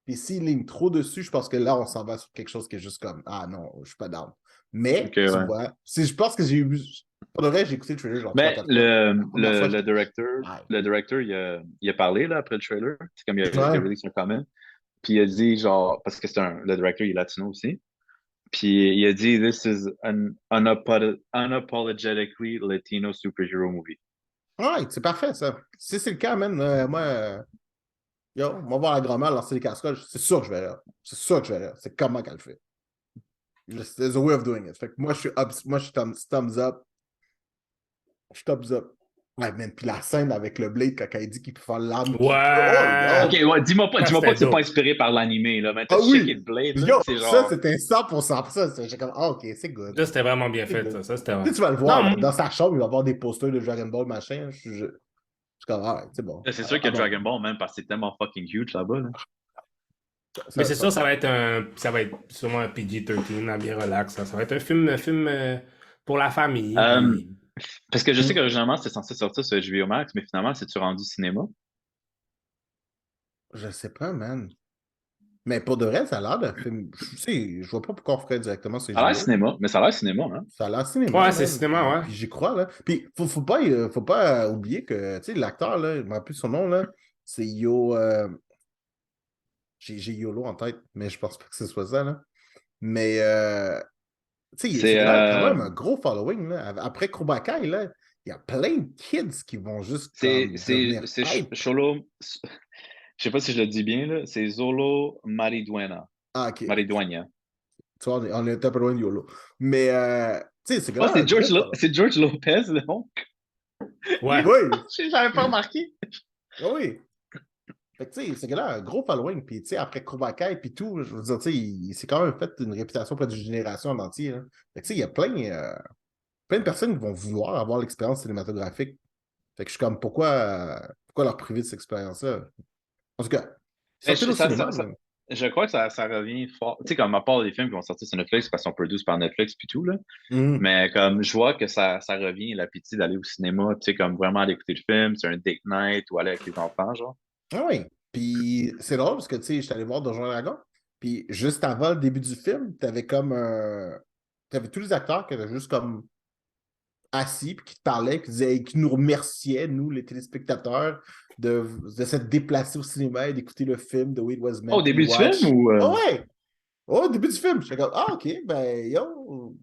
Puis s'il ligne trop dessus, je pense que là, on s'en va sur quelque chose qui est juste comme ah non, je suis pas down. Ok, Mais tu ouais. vois, je pense que j'ai eu. Pour le vrai, j'ai écouté le trailer genre Mais 3-4 fois. La première fois, le j'étais. directeur, Ouais. il a parlé, là, après le trailer. C'est comme il a Ouais. release son comment. Puis il a dit, genre, parce que le directeur, il est latino aussi. Puis il a dit, This is an unapologetically Latino superhero movie. Ouais, c'est parfait, ça. Si c'est le cas, man, moi, yo, on va voir la grand-mère lancer les casseroles. C'est sûr que je verrai. C'est sûr que je verrai. C'est comment qu'elle le fait. There's a way of doing it. Fait que moi, je suis thumbs up. thumbs up. Ouais, man, puis la scène avec le Blade quand il dit qu'il peut faire l'âme. Ouais. Ok, ouais, dis-moi pas Ça, que c'était c'est pas dope. inspiré par l'animé, là. Mais Ah t'as oui! checké le Blade, là. Yo, C'est ça, genre. c'était 100% ça. J'étais comme, ah, ok, c'est good. Ça, c'était vraiment bien C'est fait, good. ça. Ça, c'était Tu vraiment... sais, tu vas le Non, voir, là, dans sa chambre, il va avoir des posters de Dragon Ball, machin. Je suis comme, ah, ouais, c'est bon. C'est sûr qu'il y a Ah, Dragon Ball, même, parce que c'est tellement fucking huge là-bas, là. mais ça, c'est ça, sûr, ça va être sûrement un PG-13, là, bien relax. Ça va être un film pour la famille. Euh, Puis... Parce que je sais Hmm. qu'originalement, c'était censé sortir sur HBO Max, mais finalement, c'est-tu rendu cinéma? Je sais pas, man. Mais pour de vrai, ça a l'air d'un film. Tu sais, je vois pas pourquoi on ferait directement sur Ça a l'air HBO. cinéma, mais ça a l'air cinéma, hein? Ça a l'air cinéma, Ouais, c'est man. cinéma, Puis, ouais. puis j'y crois, là. Puis, faut pas oublier que, tu sais, l'acteur, là, je me rappelle plus son nom, là, c'est Yo. J'ai YOLO en tête, mais je pense pas que ce soit ça, là. Mais, tu sais, c'est C'est quand même un gros following, là. Après Cobra Kai, là, il y a plein de kids qui vont juste comme devenir hype. Cholo. Je sais pas si je le dis bien, là. C'est Zolo Mariduena. Ah, ok. Mariduena. Tu vois, on est un peu loin de YOLO. Mais, tu sais, c'est Oh, quand même un gros following. C'est George Lopez, le nom. Ouais. Oui, J'avais pas remarqué. oui. Fait que, tu sais, ce gars-là a un gros following. Puis, tu sais, après Cobra Kai puis tout, je veux dire, tu sais, il s'est quand même fait une réputation près d'une génération en entier, là. Fait que, tu sais, il y a plein de personnes qui vont vouloir avoir l'expérience cinématographique. Fait que je suis comme, pourquoi leur priver de cette expérience-là? En tout cas, Mais sortez au cinéma. je crois que ça revient fort. Tu sais, comme à part les films qui vont sortir sur Netflix parce qu'ils sont produits par Netflix puis tout, là. Mhm. Mais comme je vois que ça revient l'appétit d'aller au cinéma, tu sais, comme vraiment aller écouter le film, c'est un date night ou aller avec les enfants, genre. Ah oui. Puis, c'est drôle parce que, tu sais, je suis allé voir Donjons et Dragons. Puis, juste avant le début du film, t'avais comme un. T'avais tous les acteurs qui étaient juste comme assis, puis qui te parlaient, qui nous remerciaient, nous, les téléspectateurs, de s'être déplacés au cinéma et d'écouter le film The Way It Was Oh, Meant au to Be début du film Watched. ou. Ah ouais! Oh, au début du film. J'étais comme, ah, ok, ben, yo,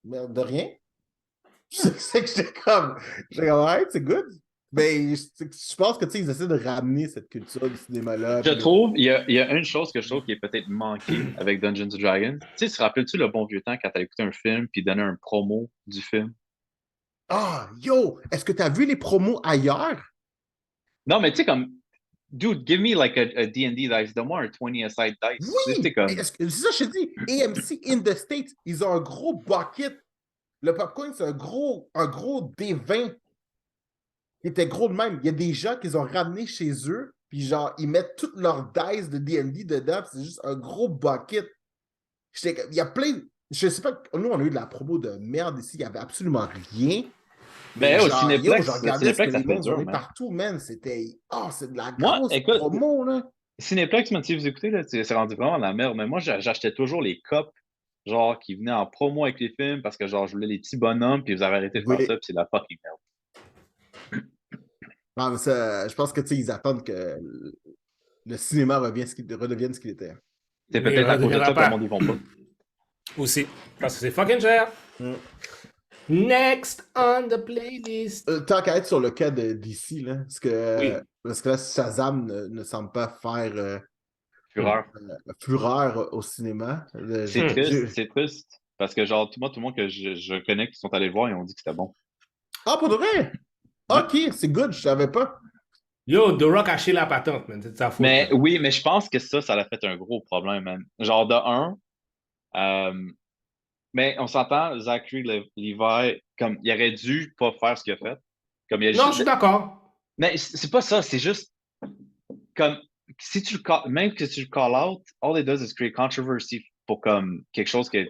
merde de rien. C'est que j'étais comme, ouais, c'est good. Mais je pense que, tu sais, ils essaient de ramener cette culture du cinéma-là. Je Puis trouve, il y a une chose que je trouve qui est peut-être manquée avec Dungeons and Dragons. Tu sais, te rappelles-tu le bon vieux temps quand t'as écouté un film puis donné un promo du film? ah, yo, est-ce que tu as vu les promos ailleurs? Non, mais tu sais, comme, dude, give me like a D&D dice, donne-moi un 20 aside dice. Tu sais, Oui! c'est comme, C'est ça que je te dis. AMC in the States, ils ont un gros bucket. Le popcorn, c'est un gros D20 qui était gros de même. Il y a des gens qui ont ramené chez eux, puis genre, ils mettent toutes leurs dice de D&D dedans, puis c'est juste un gros bucket. Il y a plein. Je sais pas, nous, on a eu de la promo de merde ici, il n'y avait absolument rien. Mais ben, au genre, yo, je Cinéplex, regardais ce que ça les fait mondes ont dur, mis man. partout, man. C'était. Ah, c'est de la Moi, grosse écoute, promo, là. Cinéplex, man, si vous écoutez, là, c'est rendu vraiment de la merde. Mais moi, j'achetais toujours les copes, genre, qui venaient en promo avec les films parce que, genre, je voulais les petits bonhommes, puis vous avez arrêté de faire ça, Oui. puis c'est de la fucking merde. Non, mais ça, je pense que, tu sais, ils attendent que le cinéma redevienne ce qu'il était. C'est Mais il ne peut-être à cause de redeviendra ça que le pas. monde y vont pas. Aussi. Parce que c'est fucking cher. Mm. Next on the playlist. Tant qu'à être sur le cas de DC, là, Oui. parce que là, Shazam ne semble pas faire Fureur. fureur au cinéma. C'est triste. Parce que, genre, tout le monde que je connais qui sont allés le voir, ils ont dit que c'était bon. Ah, pour de vrai? Ouais. Ok, c'est good, je savais pas. Yo, The Rock a acheté la patente, man. C'est de sa faute, Mais là. oui, mais je pense que ça l'a fait un gros problème, man. Genre, de un, euh, mais on s'entend, Zachary Levi, comme, il aurait dû pas faire ce qu'il a fait. Comme, Non, je suis d'accord. mais c'est pas ça, c'est juste, comme, si tu le même que si tu le call out, all it does is create controversy pour, comme, quelque chose que,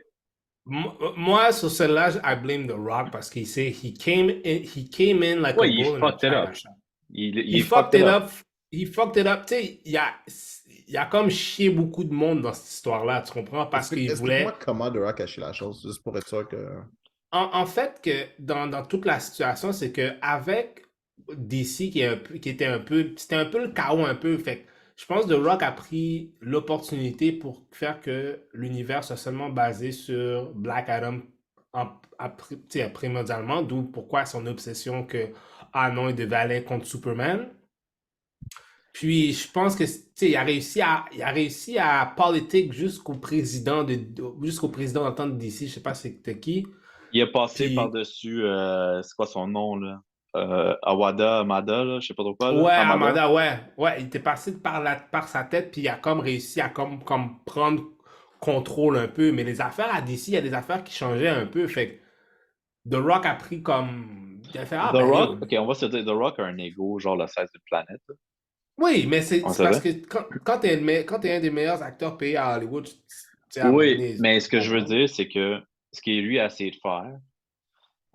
Moi, sur celle-là, I blame The Rock parce qu'il sait, he came in like a ouais, il bull in a fucked it china up. shop. Il He est fucked fucked it it up. up. He fucked it up. Tu sais, il a comme chié beaucoup de monde dans cette histoire-là, tu comprends? Parce qu'il Explique-moi voulait. comment The Rock a caché la chose, juste pour être sûr que. En fait, que dans toute la situation, c'est que avec DC qui était un peu, c'était un peu le chaos un peu. Fait que je pense que The Rock a pris l'opportunité pour faire que l'univers soit seulement basé sur Black Adam tu sais, primordialement, d'où pourquoi son obsession que ah non, il devait aller contre Superman. Puis je pense que tu sais, il a réussi à politique jusqu'au président dans le temps de DC, je sais pas c'était qui. Il a passé Puis, par-dessus, c'est quoi son nom, là? Awada, Amada, là, je sais pas trop quoi, là. ouais, Hamada. Amanda, ouais. Ouais, il était passé par sa tête, puis il a comme réussi à comme prendre contrôle un peu. Mais les affaires à DC, il y a des affaires qui changeaient un peu. Fait que The Rock a pris comme. Il a fait, ah The ben Rock, yo. ok, on va se dire, The Rock a un ego, genre le size d'une planète, là. Oui, mais On c'est parce savait? que quand t'es un des meilleurs acteurs payés à Hollywood, tu sais, à un moment Oui, donné, mais tu ce que je veux comprends. dire, c'est que ce qu'il lui a essayé de faire,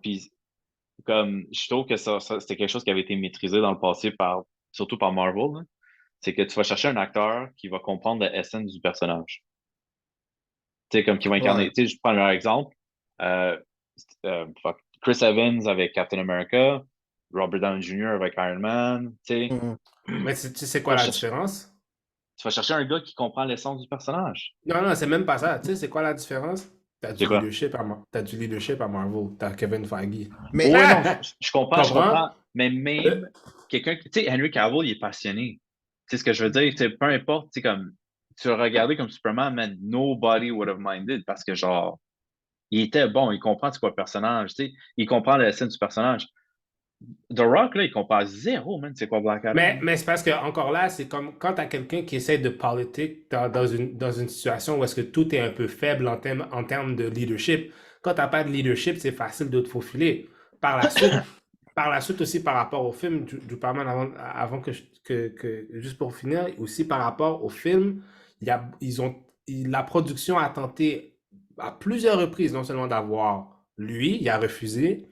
puis comme je trouve que c'était quelque chose qui avait été maîtrisé dans le passé surtout par Marvel, là, c'est que tu vas chercher un acteur qui va comprendre l'essence du personnage. Tu sais, comme qui va Ouais. incarner. Tu sais, je prends un exemple. Euh, Chris Evans avec Captain America, Robert Downey Jr. avec Iron Man. Tu sais, Mhm. Mais tu sais tu quoi vas la chercher, différence? tu vas chercher un gars qui comprend l'essence du personnage. Non, non, c'est même pas ça. Tu sais, c'est quoi la différence? C'est quoi? T'as du leadership à Marvel. T'as Kevin Feige. Mais Oui, non, je Tu comprends, je comprends? comprends. Mais même Euh, quelqu'un qui. Tu sais, Henry Cavill, il est passionné. Tu sais ce que je veux dire? Tu sais, peu importe, tu sais, comme. Tu le regardais comme Superman, man, nobody would have minded parce que, genre, il était bon, il comprend c'est quoi le personnage, tu sais, il comprend la scène du personnage. The Rock, là, il comprend zéro, man, c'est quoi Black Adam. mais c'est parce que, encore là, c'est comme quand t'as quelqu'un qui essaie de politique dans une situation où est-ce que tout est un peu faible en termes de leadership. Quand t'as pas de leadership, c'est facile de te faufiler. Par la suite, par la suite aussi par rapport au film du Superman avant juste pour finir, aussi par rapport au film, la production a tenté à plusieurs reprises non seulement d'avoir lui, il a refusé,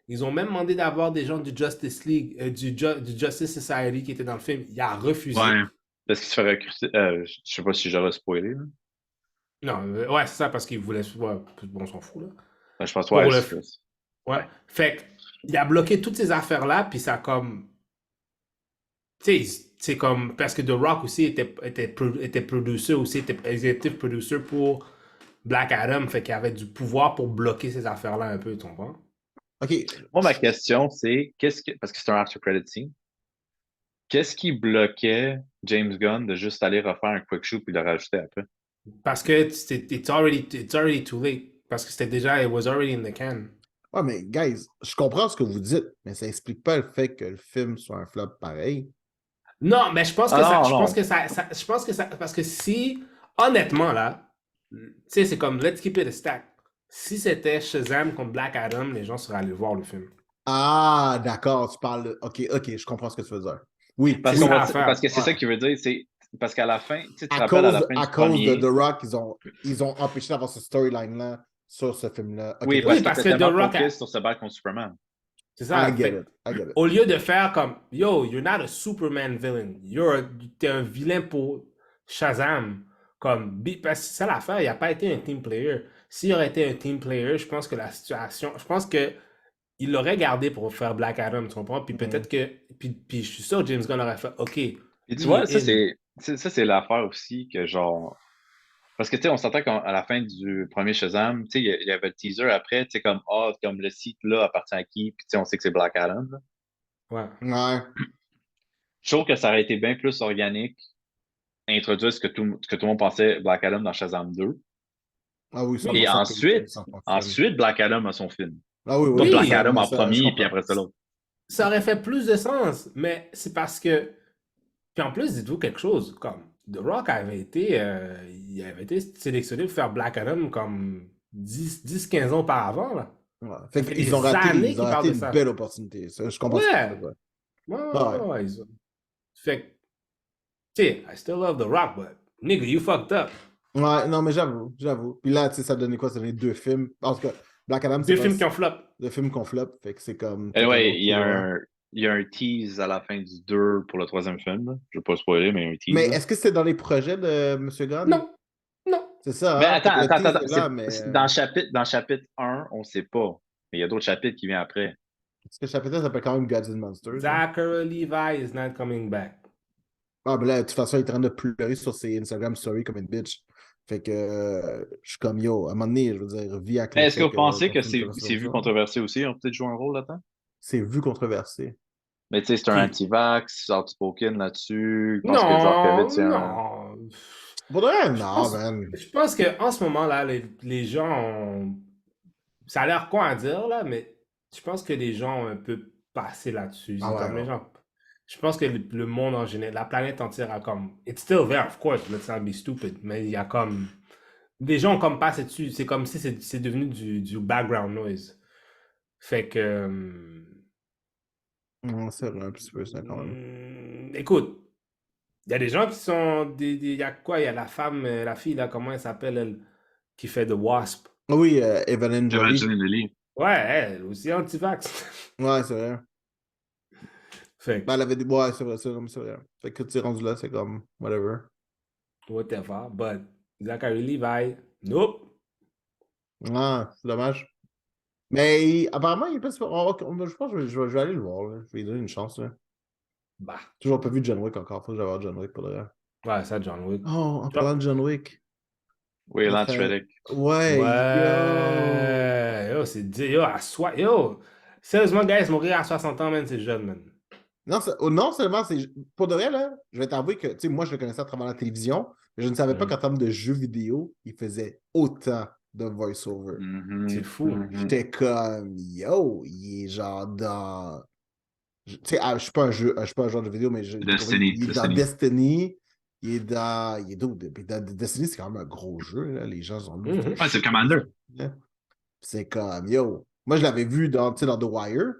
ils ont même demandé d'avoir des gens du Justice League, du Justice Society qui étaient dans le film, il a refusé. Ouais. Parce qu'il se fait recruter. Je sais pas si j'aurais spoilé, là. Non, ouais, c'est ça parce qu'il voulait, ouais, bon, on s'en fout là. Ben, je pense, ouais, Pour le, ouais, ouais. fait il a bloqué toutes ces affaires-là, puis ça comme tu sais, c'est comme, parce que The Rock aussi était producer aussi, était executive producer pour Black Adam, fait qu'il avait du pouvoir pour bloquer ces affaires-là un peu, tu comprends? OK. Moi, ma question, c'est, parce que c'est un after credit scene, qu'est-ce qui bloquait James Gunn de juste aller refaire un quick shoot puis de le rajouter après? Parce que it's already too late. Parce que c'était déjà, it was already in the can. Ouais, mais guys, je comprends ce que vous dites, mais ça explique pas le fait que le film soit un flop pareil. Non, mais je pense Ah que ça, non, je pense non. que je pense que ça, parce que si, honnêtement, là, tu sais, c'est comme, let's keep it a stack. Si c'était Shazam contre Black Adam, les gens seraient allés voir le film. Ah, d'accord, tu parles OK, OK, je comprends ce que tu veux dire. Oui, C'est Parce oui. ça parce l'affaire. que c'est ça Ouais. qui veut dire, c'est parce qu'à la fin, tu sais, tu te rappelles à la fin À du cause de The premier, Rock, ils ont empêché d'avoir ce storyline-là sur ce film-là. OK, oui, vas-y. parce Oui, qu'il parce était que The tellement Rock focus a, sur se battre contre Superman. c'est I ça. get Fait, it. I get it. au lieu de faire comme, yo, you're not a Superman villain. T'es un vilain pour Shazam. Comme, parce que c'est ça l'affaire, il n'a pas été un team player. S'il aurait été un team player, je pense que la situation, je pense que il l'aurait gardé pour faire Black Adam, tu comprends? Puis Mhm. peut-être que, puis je suis sûr que James Gunn aurait fait, OK, lui, Et tu il vois, est in. ça, c'est l'affaire aussi que genre. Parce que tu sais, on s'entend qu'à la fin du premier Shazam, tu sais, il y avait le teaser après, tu sais, comme ah, comme le site là appartient à qui, puis tu sais, on sait que c'est Black Adam, là. Ouais. Ouais. Je trouve que ça aurait été bien plus organique, introduire ce que tout le monde pensait Black Adam dans Shazam 2. Ah oui, Oui, Et 100% que ensuite, ça fonctionne. ensuite, Black Adam a son film. Ah oui, Pas oui, Black oui, Adam mais en ça, je premier, puis comprends. après ça l'autre. ça aurait fait plus de sens, mais c'est parce que, puis en plus, dites-vous quelque chose, comme The Rock il avait été sélectionné pour faire Black Adam comme 15 ans auparavant, là. Ouais. Ça Fait fait qu'ils des années ils ont qu'il parle raté de une ça. belle opportunité. Ça, je comprends ce que tu veux Ouais, dire. ouais, Ouais. ouais, fait que, tu sais, I still love The Rock, but nigga, you fucked up. Ouais, non, mais j'avoue. Puis là, tu sais, ça donnait quoi? Ça donnait deux films. En tout cas, Black Adam, c'est Deux pas films qui ont flop. deux films qu'on flop. Fait que c'est comme Et quelqu'un ouais, d'autre qui va. il y a un tease à la fin du 2 pour le troisième film, là. Je vais pas spoiler, mais il y a un Mais tease, là. est-ce que c'est dans les projets de M. Gunn? Non, non. C'est ça, Mais hein? Fait que le tease attends. est là, mais Dans le chapitre 1, on sait pas. Mais il y a d'autres chapitres qui viennent après. est-ce que le chapitre s'appelle quand même Gods and Monsters, genre? Zachary Levi is not coming back. Ah, ben là, de toute façon, il est en train de pleurer sur ses Instagram stories comme une bitch. Fait que je suis comme yo, à un moment donné, je veux dire, vis avec Mais le est-ce que fait vous que pensez ton que film te reste c'est comme vu ça. controversé aussi? Ils ont peut-être joué un rôle là-dedans? C'est vu controversé. Mais tu sais, c'est un Qui? anti-vax, outspoken là-dessus. Je pense que Non, Zorkovitz, il y a un. non. Pour de vrai, Je non, pense, man. je pense qu'en ce moment-là, les gens ont. ça a l'air con à dire, là, mais je pense que les gens ont un peu passé là-dessus. Ah C'est ouais, comme les ouais. gens. Je pense que le monde en général, la planète entière a comme. It's still there, of course, let's not be stupid, mais il y a comme. Des gens ont comme passé dessus. C'est comme si c'est devenu du background noise. Fait que. C'est vrai, un petit peu ça quand même. Écoute, il y a des gens qui sont. Il y a quoi? Il y a la femme, la fille, là, comment elle s'appelle, elle, qui fait The Wasp. Ah oui, Evelyn Jolie. Evangeline Lilly. Ouais, elle aussi anti-vax. Ouais, c'est vrai. Fait Ben, que, elle avait des. Ouais, c'est vrai. Fait que tu es rendu là, c'est comme, whatever. whatever. But Zachary Levi, nope. Ah, c'est dommage. Mais apparemment, il est pas super. Je pense que je vais aller le voir, là. Je vais lui donner une chance, là. Bah, Toujours pas vu John Wick encore. Faut que j'aille voir John Wick pour le vrai. ouais, ça, John Wick. Oh, en parlant John- de John Wick. Oui, Notre. Lance Reddick. Ouais, yo! Ouais, yo, yo, yo, sérieusement, guys, mourir à 60 ans, man, c'est jeune, man. Non, non seulement, c'est. Pour de vrai, là, je vais t'avouer que, tu sais, moi, je le connaissais à travers la télévision, mais je ne savais pas Mhm. qu'en termes de jeux vidéo, il faisait autant de voice-over. C'est Mhm, fou. mhm. J'étais comme, yo, il est genre dans. Tu sais, je suis pas je suis pas un joueur de vidéo, mais t'as compris, Destiny, il est dans Destiny. Destiny, il est dans. Il est d'où? Puis Destiny, c'est quand même un gros jeu, là. Les gens sont là, Mhm. Ouais, c'est le shit. Commander. C'est comme, yo. Moi, je l'avais vu dans, tu sais, dans The Wire.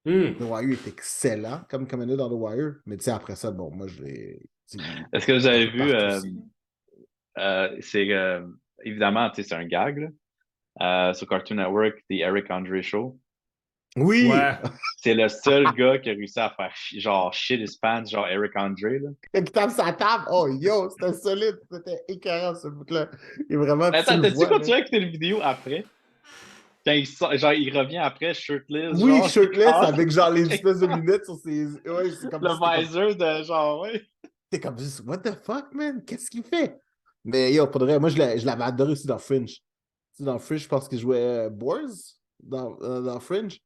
Hmm. The Wire est excellent comme commandeur dans The Wire, mais tu sais, après ça, bon, moi, je l'ai. Tu sais, Est-ce que vous il est un avez peu vu, partout aussi. c'est évidemment, tu sais, c'est un gag, là, sur Cartoon Network, The Eric Andre Show. Oui! Ouais. C'est le seul gars qui a réussi à faire genre shit his pants, genre Eric Andre, là. Quand il tape sa table, oh yo, c'était solide, c'était écœurant ce bout-là. Il est vraiment, puis tu Attends, le t'as-tu vois, là. continué à écouter la vidéo après? Quand genre, il revient après, shirtless, Oui, genre, il shirtless casse avec genre les espèces de lunettes sur ses. Ouais, c'est comme. le C'était comme. visor de genre, ouais. T'es comme juste, what the fuck, man? Qu'est-ce qu'il fait? Mais yo, pour de vrai, moi, je l'avais adoré aussi dans Fringe. Tu sais, dans Fringe, je pense qu'il jouait Boars dans Fringe.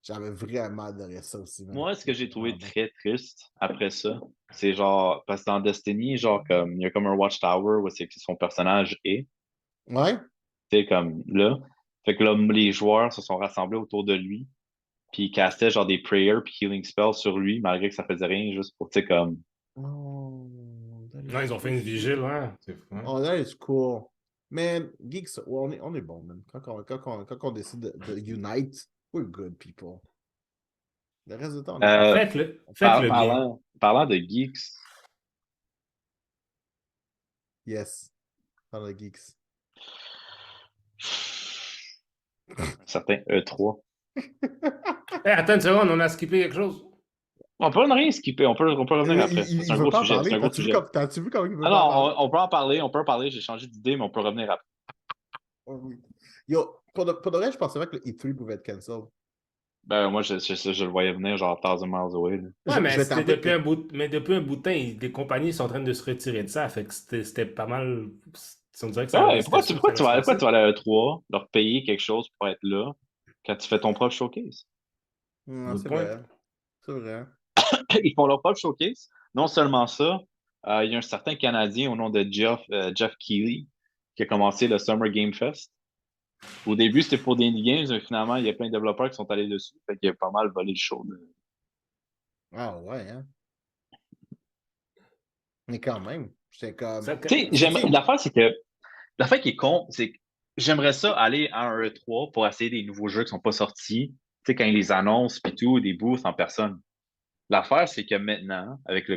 J'avais vraiment adoré ça aussi, man. Moi, ce que j'ai trouvé Vraiment bon. très triste après ça, c'est genre, parce que dans Destiny, genre, comme, il y a comme un Watchtower où c'est que son personnage est, Ouais? tu sais, comme là. Fait que là, les joueurs se sont rassemblés autour de lui, puis ils castaient genre des prayers puis healing spells sur lui, malgré que ça faisait rien, juste pour, tu sais, comme. Oh, that Non, is ils ont fait so une sweet. vigile, ouais. C'est fou, hein. Oh, that is cool. Man, geeks, ouais, on est bon, man. Quand on décide de unite, we're good people. Le reste du temps, on est pas. Euh, Faites-le bien. parlant de geeks, Yes, dans le geeks. un certain E3. Hey, attends une seconde, on a skippé quelque chose. On peut rien skipper, on peut revenir Il, après. il, C'est il un veut gros pas en sujet, c'est parler. un gros sujet. T'as-tu vu comment il veut Ah pas en non, parler? on peut en parler, j'ai changé d'idée, mais on peut revenir après. Oh, oui. Yo, pour de vrai, je pensais pas que le E3 pouvait être cancel. Ben, moi, je le voyais venir genre 1000 miles away, là. Ouais, Je mais vais c'était t'avouer depuis que. un bout, mais depuis un bout de temps, les compagnies sont en train de se retirer de ça. Fait que c'était pas mal. On dirait que Ben ouais, c'était sûr que ça allait se pourquoi tu passer. vas aller à E3, leur payer quelque chose pour être là, quand tu fais ton propre showcase? Non, Good c'est point. vrai. C'est vrai. Ils font leur propre showcase. Non seulement ça, il y a un certain Canadien au nom de Jeff Keighley qui a commencé le Summer Game Fest. Au début, c'était pour des indie games, mais finalement, il y a plein de développeurs qui sont allés dessus. Fait qu'il a pas mal volé le show, là. Ah ouais, hein. Mais quand même, j'étais comme. Ça, Tu sais, Parce que, tu sais, l'affaire, c'est que l'affaire qui est con, c'est que j'aimerais ça aller à un E3 pour essayer des nouveaux jeux qui sont pas sortis. Tu sais, quand ils les annoncent, puis tout, des booths en personne. L'affaire, c'est que maintenant, avec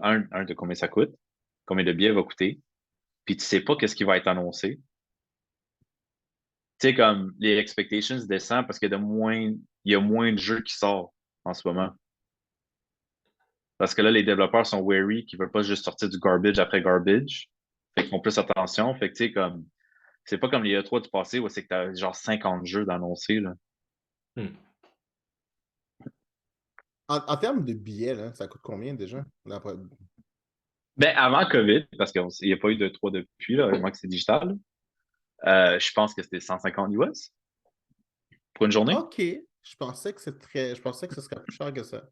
un de combien ça coûte, combien de billets va coûter, puis tu sais pas qu'est-ce qui va être annoncé. Tu sais, comme les expectations descendent parce qu'il y a moins de jeux qui sortent en ce moment. Parce que là, les développeurs sont wary, qui veulent pas juste sortir du garbage après garbage. Fait qu'ils font plus attention. Fait que tu sais, comme, c'est pas comme les E3 du passé où c'est que t'as genre 50 jeux d'annoncés, là. hmm. en termes de billets, là, ça coûte combien déjà? Ben, avant COVID, parce qu'il n'y a pas eu de 3 depuis, là, moi que c'est digital, je pense que c'était 150 US pour une journée. Ok. Je pensais que ce serait plus cher que ça.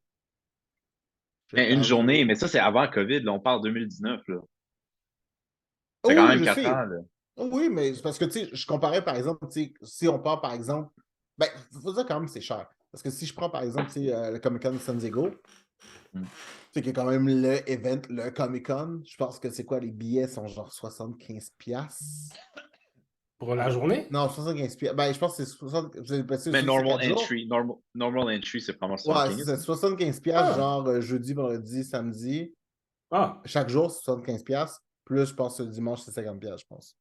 Je vais Ben, une journée, t'avouer. mais ça, c'est avant COVID, là, on parle 2019, là. Ça fait quand Oh, même je 4 ans, sais. là. Oui, mais c'est parce que, tu sais, je comparais, par exemple, tu sais, si on part, par exemple, ben, faut dire quand même que c'est cher. Parce que si je prends, par exemple, tu sais, le Comic-Con de San Diego, Mm. tu sais, qui est quand même le event, le Comic-Con, je pense que c'est quoi, les billets sont genre 75$. Pour la journée? Non, 75$. Ben, je pense que c'est 60. Vous avez passé Mais juste c'est normal 4 jours. entry, normal entry, c'est vraiment Ouais, c'est 75. 75$, Ah, genre jeudi, vendredi, samedi. ah. Chaque jour, c'est 75$. Plus, je pense, le dimanche, c'est 50$, je pense.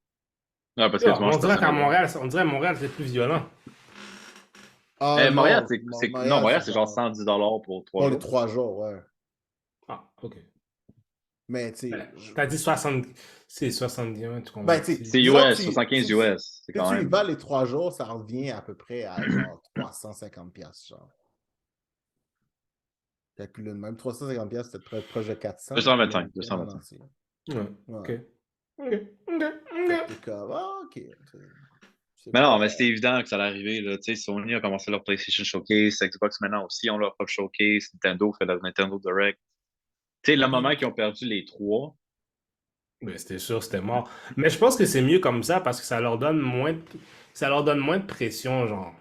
Ah, parce que Yo, dimanche, on dirait personne qu'à ne va. Montréal, on dirait à Montréal, c'est plus violent. Ah Montréal, non, non, Montréal, Montréal, c'est c'est genre genre $110 pour 3 pour les jours. 3 jours, ouais. Ah, ok. Mais, tu sais, Ben, t'as dit 60, c'est 71, tu ben, tu sais, convertis. C'est disons que US, si, 75 si, tu US. C'est si quand tu y même. vas les 3 jours, ça revient à peu près à genre 350$, genre. Calcule de même. 350$, c'est peut-être proche de 400 pour le 225, week-end en 225. entier. Ouais, Ouais. ok. Ok, ok, Fait que ok. t'es comme, ah, ok. C'est Mais pas. non, mais c'était évident que ça allait arriver. Là. Tu sais, Sony a commencé leur PlayStation Showcase, Xbox maintenant aussi ont leur propre showcase, Nintendo fait leur Nintendo Direct. Tu sais, le moment qu'ils ont perdu les trois, Mais c'était sûr, c'était mort. Mais je pense que c'est mieux comme ça parce que ça leur donne moins de pression, genre.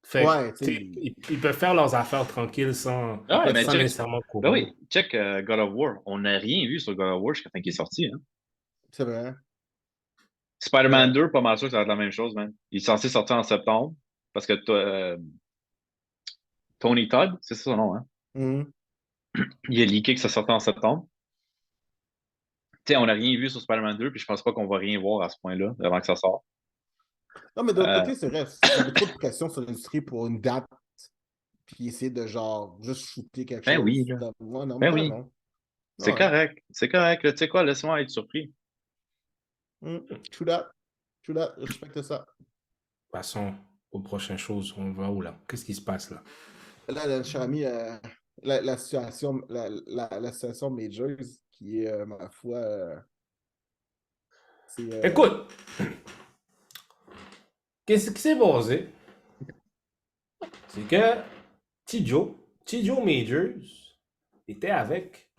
Fait Ouais, que, tu tu sais, sais, ils peuvent faire leurs affaires tranquilles sans, ils ah ouais, peuvent mais sans check, nécessairement ben courir. oui, check God of War. On n'a rien vu sur God of War jusqu'à temps qu'il est sorti. Hein. c'est vrai. Spider-Man Mais, 2, pas mal sûr que ça va être la même chose, man. Il est censé sortir en septembre parce que Tony Todd, c'est ça son nom, hein? mhm. Il a leaké que ça sortait en septembre. Tu sais, on n'a rien vu sur Spider-Man 2, puis je pense pas qu'on va rien voir à ce point-là avant que ça sorte. Non, mais de l'autre Euh, côté, c'est vrai, ça met trop de pression sur l'industrie pour une date, puis essayer de genre juste shooter quelque ben oui, chose. là. Ouais, non, mais Ben t'as oui. raison. C'est Ouais. correct. C'est correct. Là. Tu sais quoi, laisse-moi être surpris. True that. True that. Je respecte ça. Passons aux prochaines choses. On va où là? Qu'est-ce qui se passe là? Là, cher ami, la situation Majors, qui est, ma foi, c'est. Écoute, qu'est-ce qui s'est passé? C'est que Tijo Majors était avec.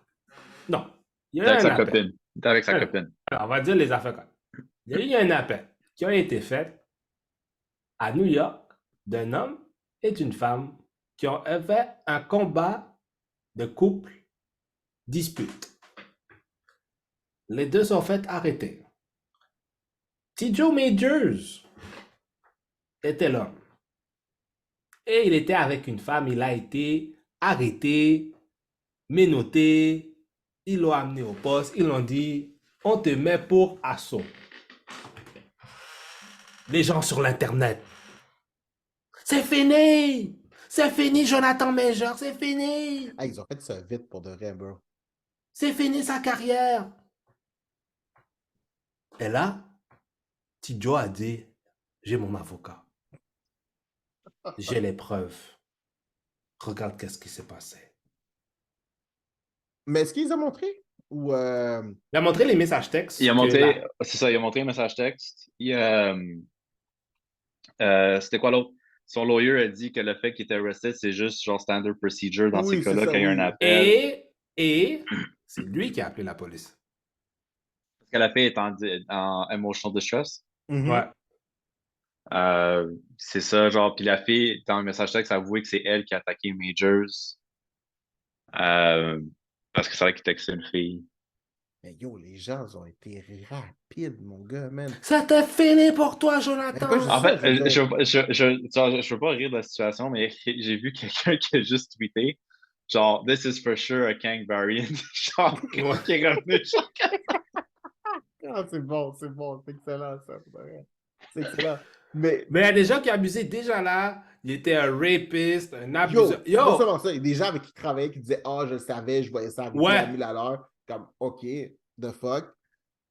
Non, il y T'es a avec eu un sa appel. copine. T'es avec sa Alors, copine. on va dire les affaires comme. Il y a eu un appel qui a été fait à New York d'un homme et d'une femme qui ont fait un combat de couple dispute. Les deux sont fait arrêter. Tijo Majors était l'homme. Et il était avec une femme, il a été arrêté, menotté, ils l'ont amené au poste, ils l'ont dit, on te met pour assaut. Les gens sur l'internet, c'est fini! C'est fini, Jonathan Major, c'est fini! Ah, ils ont fait ça vite pour de vrai, bro. C'est fini sa carrière! Et là, Tidjo a dit, j'ai mon avocat, j'ai les preuves. Regarde qu'est-ce qui s'est passé. Mais est-ce qu'ils ont montré? Ou. Il a montré les messages Il a textes que montré, là. c'est ça, il a montré un message texte. C'était quoi l'autre? Son lawyer a dit que le fait qu'il était arresté, c'est juste genre standard procedure dans ces Oui, c'est cas-là, ça, qu'il y a eu un oui. appel. Et c'est lui qui a appelé la police. Parce que la fille est en emotional distress. Mhm. Ouais. C'est ça, genre, puis la fille, dans le message texte, a avoué que c'est elle qui a attaqué Majors. Euh, parce que c'est vrai qu'il textait une fille. Mais yo, les gens ont été rapides, mon gars, man. C'était fini pour toi, Mais pas juste Jonathan. En ça, fait, je veux dire. je veux pas rire de la situation, mais j'ai vu quelqu'un qui a juste tweeté, genre, This is for sure a Kang variant. Genre, Ouais. qui est revenu. Ah, c'est bon, c'est excellent, ça. Pour de vrai. C'est excellent. Mais Mais il y a des gens qui abusaient déjà là. Il était un rapiste, un abuseur. yo, non Yo! seulement ça, il y a des gens avec qui travaillaient qui disaient ah, je le savais, je voyais ça arriver à Ouais. 1000 à l'heure. Comme, OK, the fuck.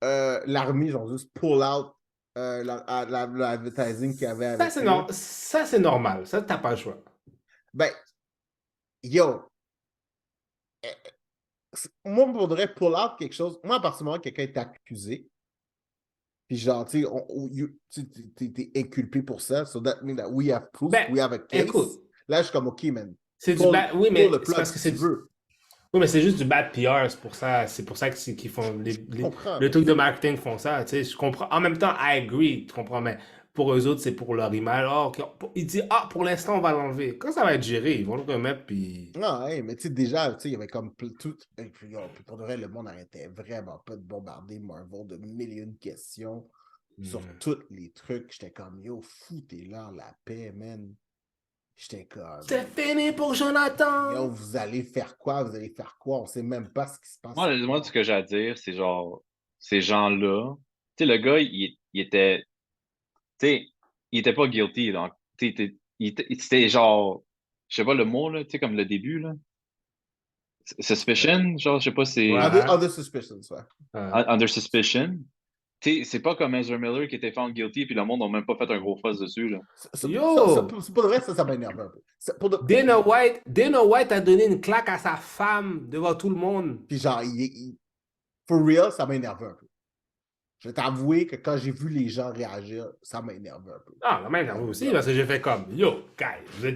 L'armée, ils ont juste pull out l'advertising qu'il y avait avec eux. Ça, c'est normal. Ça, t'as pas le choix. Ben, yo, moi, on voudrait pull out quelque chose. Moi, à partir du moment où quelqu'un est accusé, puis genre, tu sais, t'es inculpé pour ça, so that means that we have proof, Ben, we have a case. écoute, Là, je suis comme, OK, man, c'est du pull, bad. Oui, pull mais the c'est plug parce que si c'est tu du. veux. Oui, mais c'est juste du bad PR, c'est pour ça. C'est pour ça qu'ils font Je comprends, le mais truc de marketing font ça. Tu sais, je comprends. En même temps, I agree, tu comprends, mais pour eux autres, c'est pour leur image. Oh, ok, ils disent, ah, pour l'instant, on va l'enlever. Quand ça va être géré, ils vont le remettre, puis. non, hey, mais tu sais, déjà, tu sais, il y avait comme tout. Et puis, puis pour de vrai, le monde arrêtait vraiment pas de bombarder Marvel de millions de questions sur Hmm. tous les trucs. J'étais comme, yo, foutez-leur la paix, man. J'étais comme, C'est fini pour yo, Jonathan! vous allez faire quoi? Vous allez faire quoi? On sait même pas ce qui se passe Moi, ce encore. que j'ai à dire, c'est genre, ces gens-là, tu sais, le gars, il était, tu sais, il était pas guilty, donc, tu sais, c'était genre, je sais pas le mot, là, tu sais, comme le début, là. Suspicion, genre, je sais pas, c'est Ouais. Other suspicions, ouais. under suspicion. Tu sais, c'est pas comme Ezra Miller qui était found guilty, puis le monde n'a même pas fait un gros fuss dessus, là. Yo! C'est pas de vrai, ça m'énerve un peu. Dana White a donné une claque à sa femme devant tout le monde. Puis genre, for real, ça m'énerve un peu. Je vais t'avouer que quand j'ai vu les gens réagir, ça m'énerve un peu. Ah, la même moi aussi, Yo, parce que j'ai fait comme, yo, guys,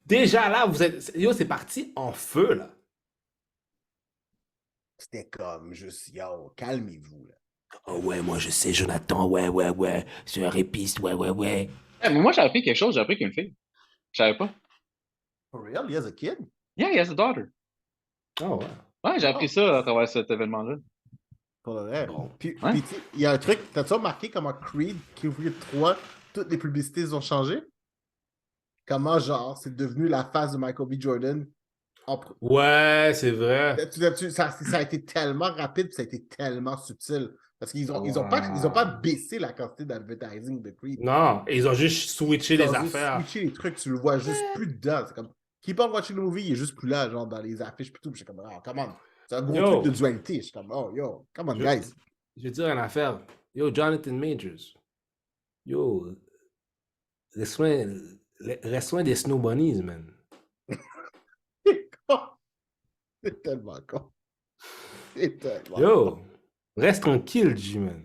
déjà là, yo, c'est parti en feu, là. c'était comme juste, yo, calmez-vous, là. Oh ouais, moi je sais, Jonathan, ouais, ouais, ouais, c'est un répiste, ouais, ouais, ouais. Mais moi, j'ai appris quelque chose, j'ai appris qu'une fille. Je savais pas. For real, he has a kid? Yeah, he has a daughter. Oh ouais. Ouais, j'ai appris Oh, ça à travers cet événement-là. pour le vrai. Bon. Puis, Ouais. puis tu sais, il y a un truc, t'as-tu remarqué comment Creed 3, toutes les publicités ont changé? Comment, genre, c'est devenu la face de Michael B. Jordan en, Ouais, c'est vrai. ça a été tellement rapide, ça a été tellement subtil. Parce ils ont pas Wow. baissé la quantité d'advertising de Creed. Non, ils ont juste switché Ils ont les juste affaires. switché les trucs, tu le vois juste plus dedans. C'est comme, keep on watching the movie, il est juste plus là, genre dans les affiches, puis tout. Puis je suis comme, oh, come on. C'est un gros truc de Yo, dualité. Je suis comme, oh, yo, come on, je, guys. je vais dire une affaire. Yo, Jonathan Majors. Yo, reste loin des Snow Bunnies, man. C'est tellement con. C'est tellement con. Yo, reste tranquille, G-man.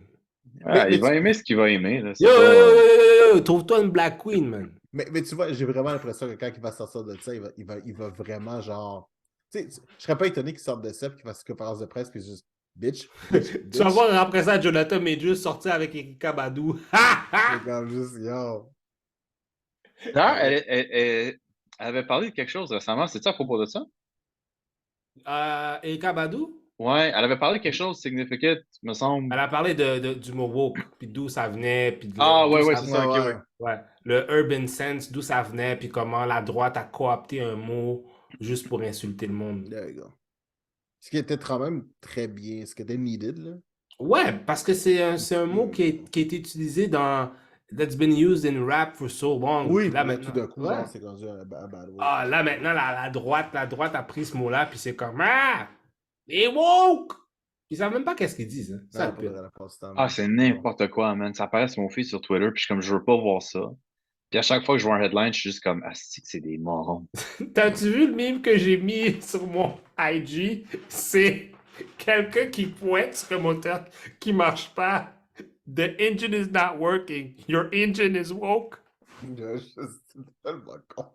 Ah, Mais il va aimer ce qu'il va aimer, là. Yo, C'est yo, yo, pas. yo, yo, yo, trouve-toi une Black Queen, man. mais tu vois, j'ai vraiment l'impression que quand il va sortir de ça, il va vraiment genre. Tu sais, je serais pas étonné qu'il sorte de ça et qu'il fasse une conférence de presse puis juste bitch, bitch, Tu vas bitch. voir après ça Jonathan Majors sortir avec Erika Badou. C'est comme juste, yo. D'ailleurs, elle avait parlé de quelque chose récemment. C'est ça à propos de ça? Erika Badou, Ouais, elle avait parlé de quelque chose de significant, me semble. elle a parlé du mot woke, puis d'où ça venait, puis Ah, d'où ouais, ouais, ça c'est venait. ça, ok, Ouais, ouais. ouais. Ouais, le urban sense, d'où ça venait, puis comment la droite a coopté un mot juste pour insulter le monde. There you go. Ce qui était quand même très bien, ce qui était needed, là. Ouais, parce que c'est un mot qui est utilisé dans that's been used in rap for so long. Oui, Puis là puis là, tout maintenant, d'un coup, ouais. genre, c'est rendu un bad word. Ah, là maintenant, la droite a pris ce mot-là, puis c'est comme ah, les woke! Ils savent même pas qu'est-ce qu'ils disent, hein. Ça Non, le pas de pire. la passe temps, Ah, man. c'est n'importe quoi, man. Ça apparaît sur mon feed sur Twitter, puis je suis comme, je veux pas voir ça. Puis à chaque fois que je vois un headline, je suis juste comme, ah, c'est des morons. T'as-tu vu le meme que j'ai mis sur mon IG? C'est quelqu'un qui pointe sur un moteur qui marche pas. The engine is not working. Your engine is woke. C'est tellement con.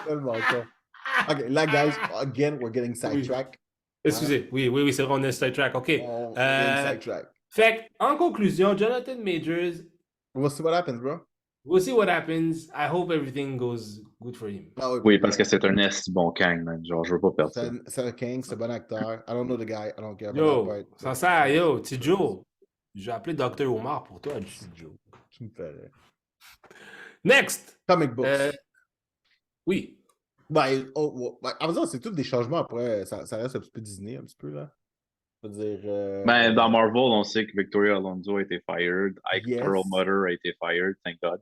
Tellement con. OK, là, guys, again, we're getting Oui. sidetracked. Excusez, oui, c'est vrai, on est sidetrack. OK. On getting sidetracked. Fait en conclusion, Jonathan Majors, We'll see what happens, bro. we'll see what happens. I hope everything goes good for him. Ah oui, Oui, parce que c'est un esti bon Kang, man. Genre, je veux pas perdre ça. c'est un king, c'est un bon acteur. I don't know the guy, I don't care about Yo, that part. sans ça, yo, petit Joe. J'ai appelé Dr. Omar pour toi, petit Joe. Tu me fais rire. Next! Comic books. Oui. Ben, en faisant, c'est tous des changements après. Ça reste un petit peu Disney, un petit peu, là. Je veux dire. Ben, dans Marvel, on sait que Victoria Alonso a été fired. Ike Yes. Perlmutter a été fired, thank God.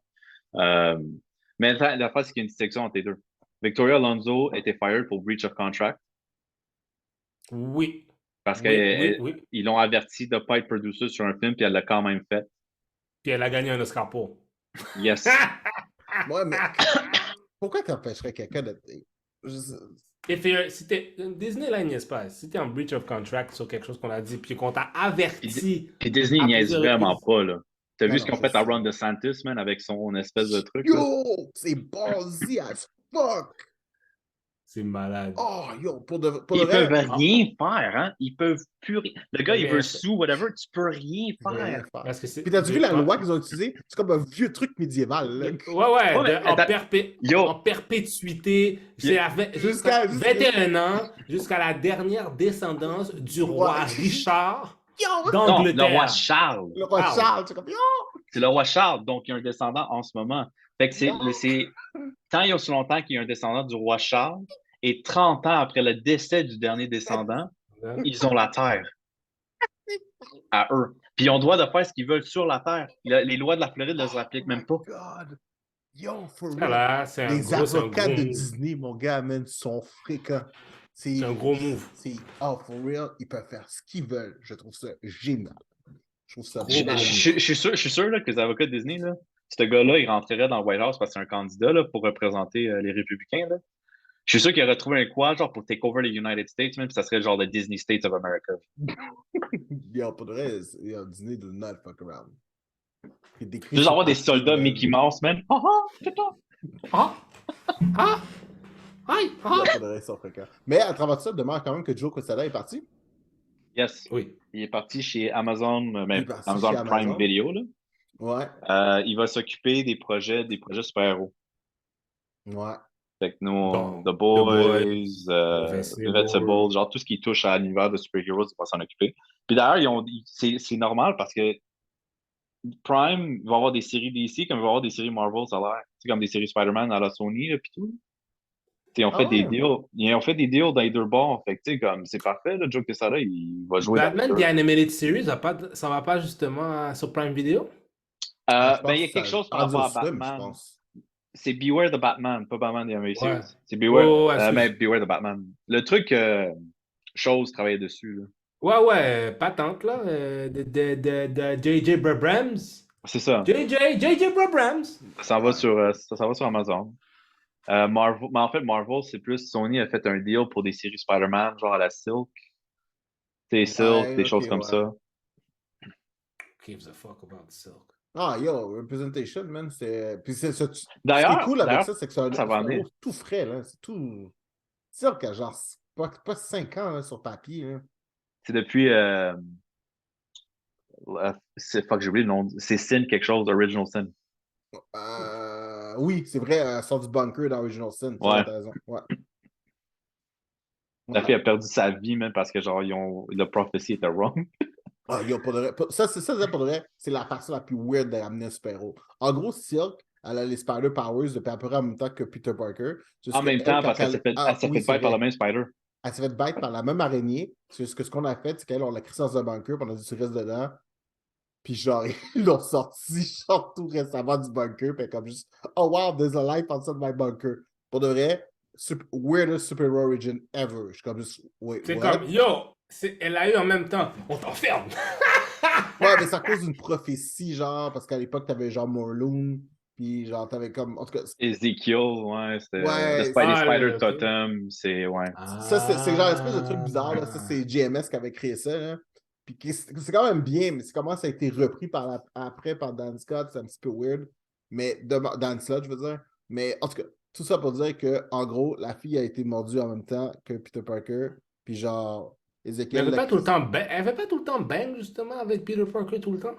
Mais la face, c'est qu'il y a une distinction entre les deux. Victoria Alonso a été fired pour breach of contract Oui. parce Oui. qu'ils l'ont averti de ne pas être producer sur un film, puis elle l'a quand même fait. Puis elle a gagné un Oscar pour. Yes. Ouais, mais pourquoi t'empêcherais quelqu'un de. C'était Disney là, n'est-ce pas? Si t'es en breach of contract sur quelque chose qu'on a dit, puis qu'on t'a averti. Puis Disney à niaise plusieurs vraiment reprises. pas, là. T'as Non, vu ce non, qu'ils ont fait à je Ron sais. DeSantis, man, avec son espèce de truc, là? Yo! C'est ballsy as fuck! C'est malade. Oh, yo, pour de Ils vrai, peuvent rien faire, hein? Ils peuvent plus rien. Le gars, Ouais, il mais veut sous, whatever, tu peux rien tu peux rien faire. faire. Parce que c'est. Puis t'as-tu vu la loi qu'ils ont utilisée? C'est comme un vieux truc médiéval, là. Ouais, Ouais, mais en, attends, en yo, perpétuité, c'est jusqu'à Jusqu'à 21 ans, jusqu'à la dernière descendance du roi Ouais. Richard Yo! non, le roi d'Angleterre. Charles. Le roi Wow. Charles, c'est comme yo! C'est le roi Charles, donc il y a un descendant en ce moment. Fait que Yo! c'est tant il y a aussi longtemps qu'il y a un descendant du roi Charles, et 30 ans après le décès du dernier descendant, ils ont la terre à eux. Puis ils ont le droit de faire ce qu'ils veulent sur la terre. Les lois de la Floride ne les Oh appliquent my même pas. God! Yo, for Ça real! là, Les c'est un avocats gros de move. Disney, mon gars, man, sont fréquents. C'est un gros move. Oh, for real, ils peuvent faire ce qu'ils veulent. Je trouve ça génial. Je trouve ça Gros malade. Je suis sûr là, que les avocats de Disney, là, ce gars-là, il rentrerait dans le White House parce que c'est un candidat là, pour représenter les républicains. Là. Je suis sûr qu'il aurait trouvé un quoi, genre pour take over les United States, même, puis ça serait genre le Disney States of America. Yo, pour de vrai, yo, Disney do not fuck around. Juste avoir des soldats Mickey Mouse, man. Ah ah, tata. Ah! Ah! Aïe! Ah! Pour de vrai, ils sont fréquents. Mais à travers ça, demeure quand même que Joe Quesada est parti. Yes. Oui. Il est parti chez Amazon, Il est parti Amazon chez Prime Amazon. Video. Là. Ouais. Il va s'occuper des projets super-héros. Ouais. Fait que nous, Bon, The Boys, Invincible. Invincible, genre tout ce qui touche à l'univers de super-héros, il va s'en occuper. Puis d'ailleurs, c'est normal parce que Prime va avoir des séries DC comme il va avoir des séries Marvel, ça a l'air. C'est comme des séries Spider-Man à la Sony, là, puis tout. Ils ont fait des deals. Ils ont fait des deals dans les deux bords. Fait que, tu sais, comme, c'est parfait, le Joe Quesada, il va jouer Batman dans The Animated Series, ça va pas justement sur Prime Video? Je pense Ben, il y a que quelque ça chose par Adult rapport à Swim, je Batman. pense. C'est Beware the Batman, pas Batman The Animated Ouais. Series. C'est Beware, Ouais, mais Beware the Batman. Le truc, chose travailler dessus, là. Ouais, patente, là, de J.J. Abrams. C'est ça. J.J. Abrams. Ça s'en va sur Amazon. Marvel, mais en fait, Marvel, c'est plus Sony a fait un deal pour des séries Spider-Man, genre à la Silk. C'est Silk, des choses comme ça. Who gives a fuck about Silk? Ah, yo, Representation, man. Puis ce qui est D'ailleurs, cool avec ça, c'est que c'est ça va venir. tout frais, là. C'est tout. C'est sûr que, genre, c'est pas 5 ans là, sur papier, là. C'est depuis. Fuck, j'ai oublié le nom. C'est Sin quelque chose, Original Sin. Oui, c'est vrai, elle sort du bunker dans Original Sin. Ouais. T'as raison. Ouais. La fille a perdu sa vie, même parce que genre, le prophecy était wrong. Ah, yo, pour de vrai. Ça, pour de vrai, c'est la partie la plus weird d'amener un super-héros. En gros, Silk, elle a les Spider Powers depuis à peu près en même temps que Peter Parker. En même temps, parce qu'elle s'est fait bite par le même Spider. Elle s'est fait bite par la même araignée. C'est ce qu'on a fait, c'est qu'elle, on l'a créé dans un bunker, puis on a dit tu restes dedans. Puis genre, ils l'ont sorti, genre tout récemment du bunker, puis comme juste, oh wow, there's a life outside my bunker. Pour de vrai, weirdest super origin ever. Je suis comme juste, wait, C'est what? comme, yo, elle a eu en même temps, on t'enferme. Ouais, mais c'est à cause d'une prophétie, genre, parce qu'à l'époque, t'avais genre Morloon, puis genre, t'avais comme, en tout cas... Ezekiel, ouais, c'était... Ouais, le Spider le Totem, c'est... Ouais. Ça, c'est genre l'espèce de truc bizarre, là. Ça, c'est JMS qui avait créé ça, là. Puis c'est quand même bien, mais c'est comment ça a été repris après par Dan Scott, c'est un petit peu weird. Mais, Dan Slott, je veux dire. Mais, en tout cas, tout ça pour dire que, en gros, la fille a été mordue en même temps que Peter Parker, puis genre... Elle avait pas tout le temps bang, justement, avec Peter Parker tout le temps?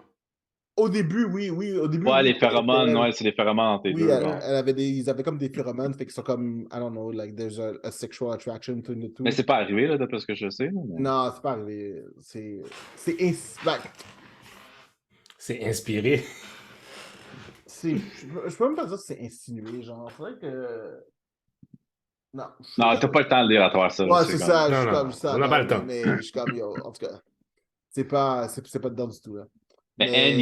Au début, oui. Au début, Ouais, oui, les phéromones, ouais, c'est les phéromones entre les oui, deux. ils avaient comme des phéromones, fait qu'ils sont comme, I don't know, like there's a sexual attraction between the two. Mais c'est pas arrivé, là, d'après ce que je sais. Mais... Non, c'est pas arrivé. C'est inspiré. Je peux même pas dire que c'est insinué, genre, faudrait que... Non. Non, t'as pas le temps de lire à travers ça. Ouais, c'est ça, Non, je suis non, comme ça. on n'a pas le temps. Mais je suis comme, yo, en tout cas, c'est pas dedans du tout, là. Mais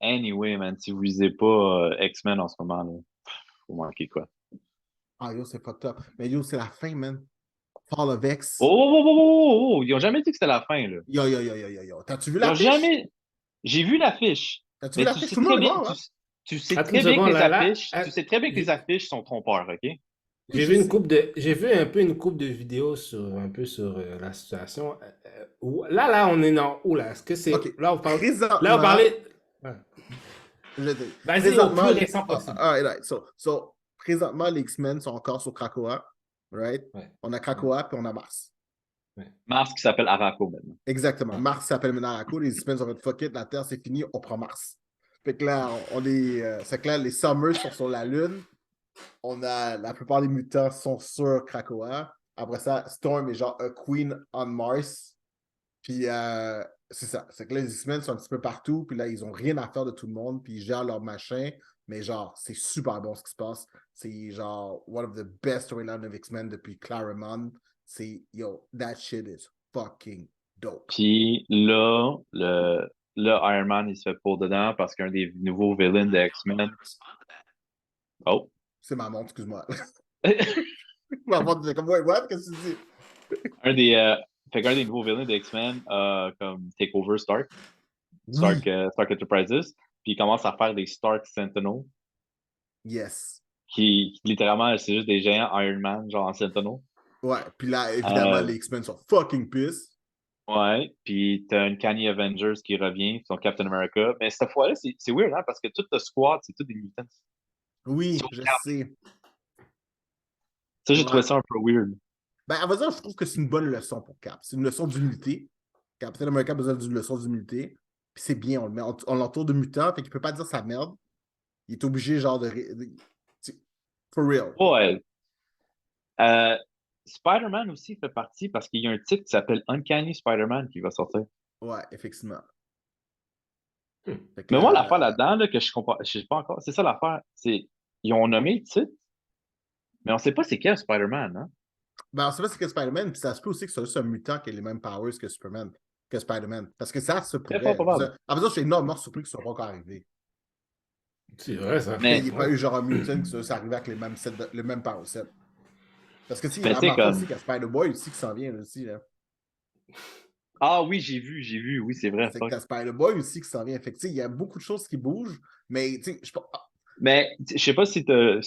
anyway, man, si vous lisez pas X-Men en ce moment, là, vous manquez quoi? Ah, yo, c'est fucked up. Mais yo, c'est la fin, man. Fall of X. Oh! Ils ont jamais dit que c'était la fin, là. Yo. T'as-tu vu Ils ont l'affiche? jamais... J'ai vu l'affiche. T'as-tu vu Mais l'affiche? Tout le monde est mort, hein? tu sais Attends très une bien seconde, que les là, affiches... là, Tu sais très bien que les affiches sont trompeurs, OK? J'ai vu un peu une couple de vidéos sur la situation. Là, on est dans où là? Est-ce que c'est Ok. là on parle Présentement- là on parlait. Ouais. Vas-y, au plus récent possible. Right. So, présentement, les X-Men sont encore sur Krakoa. right? Ouais. On a Krakoa, puis on a Mars. Mars qui s'appelle Araco maintenant. Exactement. Mars s'appelle maintenant Araco. Les X-Men ont fait fuck it, la Terre, c'est fini, on prend Mars. Fait que là, c'est que là, les Summers sont sur la Lune. On a la plupart des mutants sont sur Krakoa. Après ça, Storm est genre a Queen on Mars. Puis c'est ça. C'est que là, les X-Men sont un petit peu partout. Puis là, ils ont rien à faire de tout le monde. Puis ils gèrent leur machin. Mais genre, c'est super bon ce qui se passe. C'est genre one of the best storylines of X-Men depuis Claremont. C'est yo, that shit is fucking dope. Puis là, le Iron Man, il se fait pour dedans parce qu'un des nouveaux villains de X-Men. Oh! C'est ma montre, excuse-moi. Ma montre, comme, wait, what? Qu'est-ce que tu dis? Fait qu'un des nouveaux villains de X-Men comme take over Stark Oui. Stark Enterprises, puis il commence à faire des Stark Sentinels, Yes. qui littéralement, c'est juste des géants Iron Man, genre en Sentinel. Ouais, puis là, évidemment, les X-Men sont fucking pissed. Ouais, puis t'as une Uncanny Avengers qui revient, son Captain America. Mais cette fois-là, c'est weird, hein, parce que tout le squad, c'est tous des mutants. Oui, Sauf je Cap. sais. Ça, j'ai Ouais. trouvé ça un peu weird. Ben, à vrai dire, je trouve que c'est une bonne leçon pour Cap. C'est une leçon d'humilité. Captain America a besoin d'une leçon d'humilité. Puis c'est bien, on le met, on l'entoure de mutants, fait qu'il peut pas dire sa merde. Il est obligé, genre, for real. Ouais. Spider-Man aussi fait partie parce qu'il y a un titre qui s'appelle Uncanny Spider-Man qui va sortir. Ouais, effectivement. Hmm. Fait que Mais moi, là, l'affaire là-dedans, là, que je comprends, je sais pas encore, c'est ça l'affaire. Ils ont nommé le titre, mais on sait pas c'est quel Spider-Man, hein? ben, on sait pas c'est que Spider-Man, puis ça se peut aussi que c'est juste un mutant qui a les mêmes powers que Superman, que Spider-Man. Parce que ça se Très fort pourrait. probable. À vrai dire, je suis énormément surpris qu'ils ne soient pas encore arrivés. C'est vrai, ça. Mais- Il n'y a pas eu genre un mutant qui soit arrivé avec le même power set. Parce que tu sais, il y Mais a tu sais, vraiment comme- aussi qu'il y a Spider-Boy aussi qui s'en vient là, aussi. Là. Ah oui, j'ai vu, oui, c'est vrai. C'est fuck. que t'as Spider-Boy aussi qui s'en vient. Fait que, tu sais, il y a beaucoup de choses qui bougent, mais tu sais, Mais je sais pas si je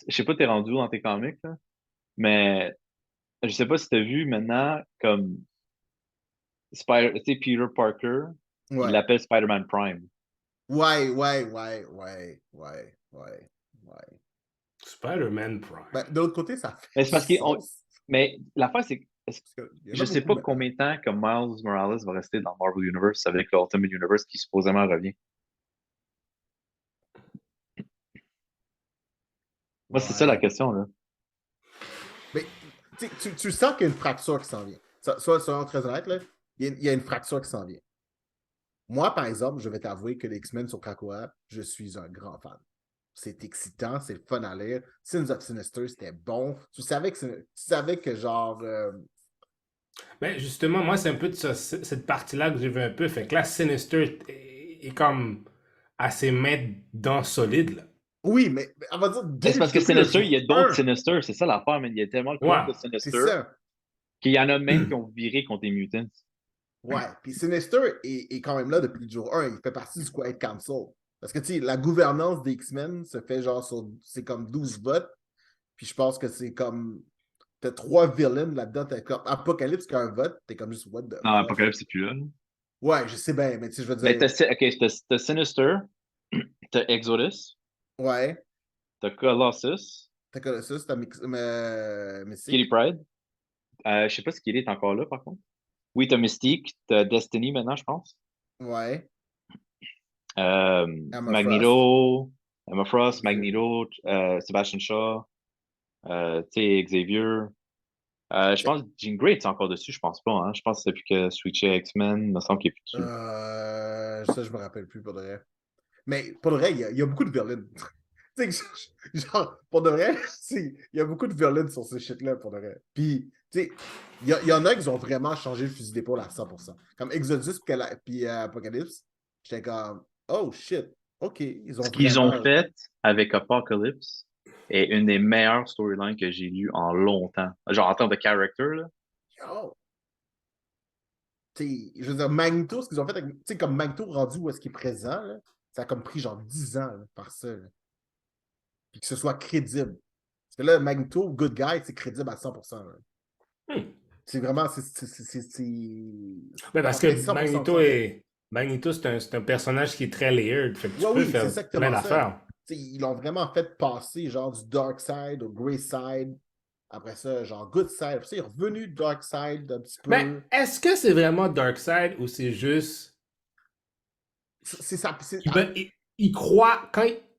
sais pas t'es rendu où dans tes comics, là, mais je sais pas si t'as vu maintenant comme tu sais, Peter Parker, il ouais. l'appelle Spider-Man Prime. Ouais. Spider-Man Prime. Ben, de l'autre côté, ça fait Mais c'est parce que sens. mais l'affaire, c'est Parce que il y en a je sais beaucoup pas maintenant. combien de temps que Miles Morales va rester dans Marvel Universe avec l'Ultimate Universe qui supposément revient. Moi, c'est ça la Ouais. question, là. Mais tu sens qu'il y a une fracture qui s'en vient. Soyons très honnêtes, là, il y a une fracture qui s'en vient. Moi, par exemple, je vais t'avouer que les X-Men sur Krakoa, je suis un grand fan. C'est excitant, c'est le fun à lire. Sins of Sinister, c'était bon. Tu savais que genre. Ben, justement, moi, c'est un peu de cette partie-là que j'ai vu un peu. Fait que là, Sinister est comme assez main dans solide, là. Oui, mais on va dire Mais c'est parce que depuis le Sinister, il y a jour d'autres 1, Sinister, c'est ça l'affaire, mais il y a tellement le Ouais, clone de c'est Sinister ça. qu'il y en a même qui ont viré contre les Mutants. Ouais, puis Sinister est quand même là depuis le jour 1. Il fait partie du Quiet Council. Parce que, tu sais, la gouvernance des X-Men se fait genre c'est comme 12 votes. Puis je pense que c'est comme. T'as 3 villains là-dedans. T'as comme Apocalypse qui a un vote. T'es comme juste what the Non, fuck. Apocalypse, c'est plus là. Là. Ouais, je sais bien, mais tu sais, je veux Mais dire. t'as Sinister, t'as Exodus, Ouais. t'as Colossus, T'as Colossus, t'as Mystique. Kitty Pryde. Je sais pas si Kitty est encore là, par contre. Oui, t'as Mystique, t'as Destiny maintenant, je pense. Ouais. Emma Magneto, Emma Frost, Xavier. Magneto, Sebastian Shaw, tu sais, Xavier. Je pense que Jean Grey est encore dessus, je pense pas. Hein? Je pense que c'est depuis que Switché X-Men, il me semble qu'il est plus dessus. Ça, je me rappelle plus pour de vrai. Mais pour de vrai, il y a beaucoup de villains. Tu sais, genre, pour de vrai, il y a beaucoup de villains sur ce shit-là, pour de vrai. Puis, tu sais, il y en a qui ont vraiment changé le fusil d'épaule à 100%. Comme Exodus puis Apocalypse, j'étais comme, oh shit, ok, ils Ce ont qu'ils ont vraiment. fait avec Apocalypse est une des meilleures storylines que j'ai lues en longtemps. Genre en termes de character, là. Yo! Tu sais, je veux dire, Magneto, ce qu'ils ont fait, tu sais, comme Magneto rendu où est-ce qu'il est présent, là, ça a comme pris genre 10 ans là, par ça. Là. Puis que ce soit crédible. Parce que là, Magneto, good guy, c'est crédible à 100%. Là. Hmm. C'est vraiment. Ben, parce Ça fait que 100% de sens. Magneto, c'est un personnage qui est très layered. Fait que tu Ouais, peux oui, c'est faire plein exactement ça. d'affaires. T'sais, ils l'ont vraiment fait passer genre du dark side au grey side. Après ça, genre Good Side. Après ça, il est revenu Dark Side un petit Mais peu. est-ce que c'est vraiment Darkseid ou c'est juste. C'est ça. Il croit,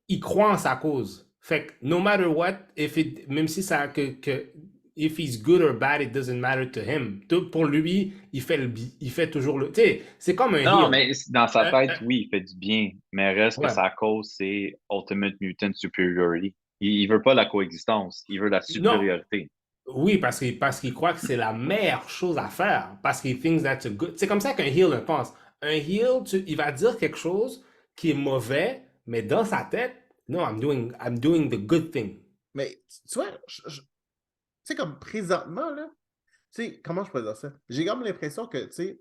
il croit en sa cause. Fait que no matter what, même si ça, if he's good or bad, it doesn't matter to him. Pour lui, il fait toujours le, tu sais, c'est comme un Non, heel. mais dans sa Euh, tête, euh, oui, il fait du bien. Mais reste que ouais. sa cause, c'est Ultimate Mutant Superiority. Il veut pas la coexistence, il veut la Non, supériorité. oui, parce qu'il croit que c'est la meilleure chose à faire. Parce qu'il thinks that's a good. C'est comme ça qu'un heel le pense. Un heel, il va dire quelque chose qui est mauvais, mais dans sa tête, non, I'm doing the good thing. Mais tu vois, tu sais, comme présentement, là, tu sais, comment je peux dire ça? J'ai comme l'impression que, tu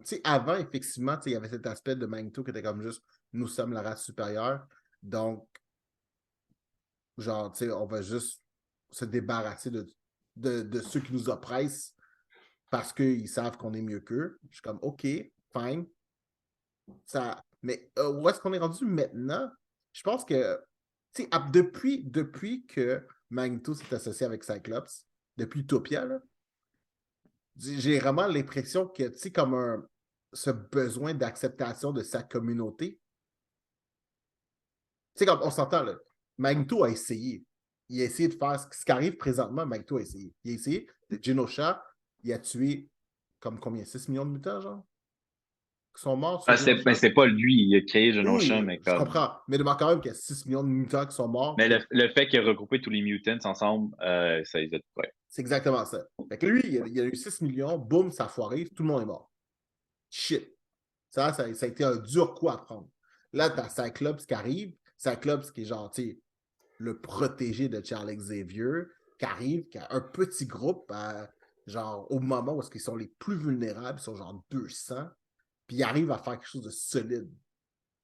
sais, avant, effectivement, tu sais, il y avait cet aspect de Magneto qui était comme juste nous sommes la race supérieure. Donc, genre, tu sais, on va juste se débarrasser de ceux qui nous oppressent parce qu'ils savent qu'on est mieux qu'eux. Je suis comme, OK, fine. Ça... Mais où est-ce qu'on est rendu maintenant? Je pense que, tu sais, depuis que Magneto s'est associé avec Cyclops, depuis Utopia, là, j'ai vraiment l'impression que, tu sais, comme ce besoin d'acceptation de sa communauté. Tu sais, comme on s'entend, là, Magneto a essayé. Il a essayé de faire ce qui arrive présentement, Magneto a essayé. Il a essayé, Genosha, il a tué comme combien? 6 millions de mutants, genre? Qui sont morts sur Mais Genosha? c'est pas lui, il a créé Genosha, Oui, mais je comme. comprends. Mais demande quand même qu'il y a 6 millions de mutants qui sont morts. Mais Puis le fait qu'il a regroupé tous les mutants ensemble, ça les a. Ouais. c'est exactement ça. Fait que lui, il a eu 6 millions, boum, ça a foiré, tout le monde est mort. Shit. Ça a été un dur coup à prendre. Là, t'as Cyclops qui arrive. Cyclops qui est genre, tu sais, le protégé de Charles Xavier, qui arrive, qui a un petit groupe, genre, au moment où ils sont les plus vulnérables, ils sont genre 200, puis il arrive à faire quelque chose de solide.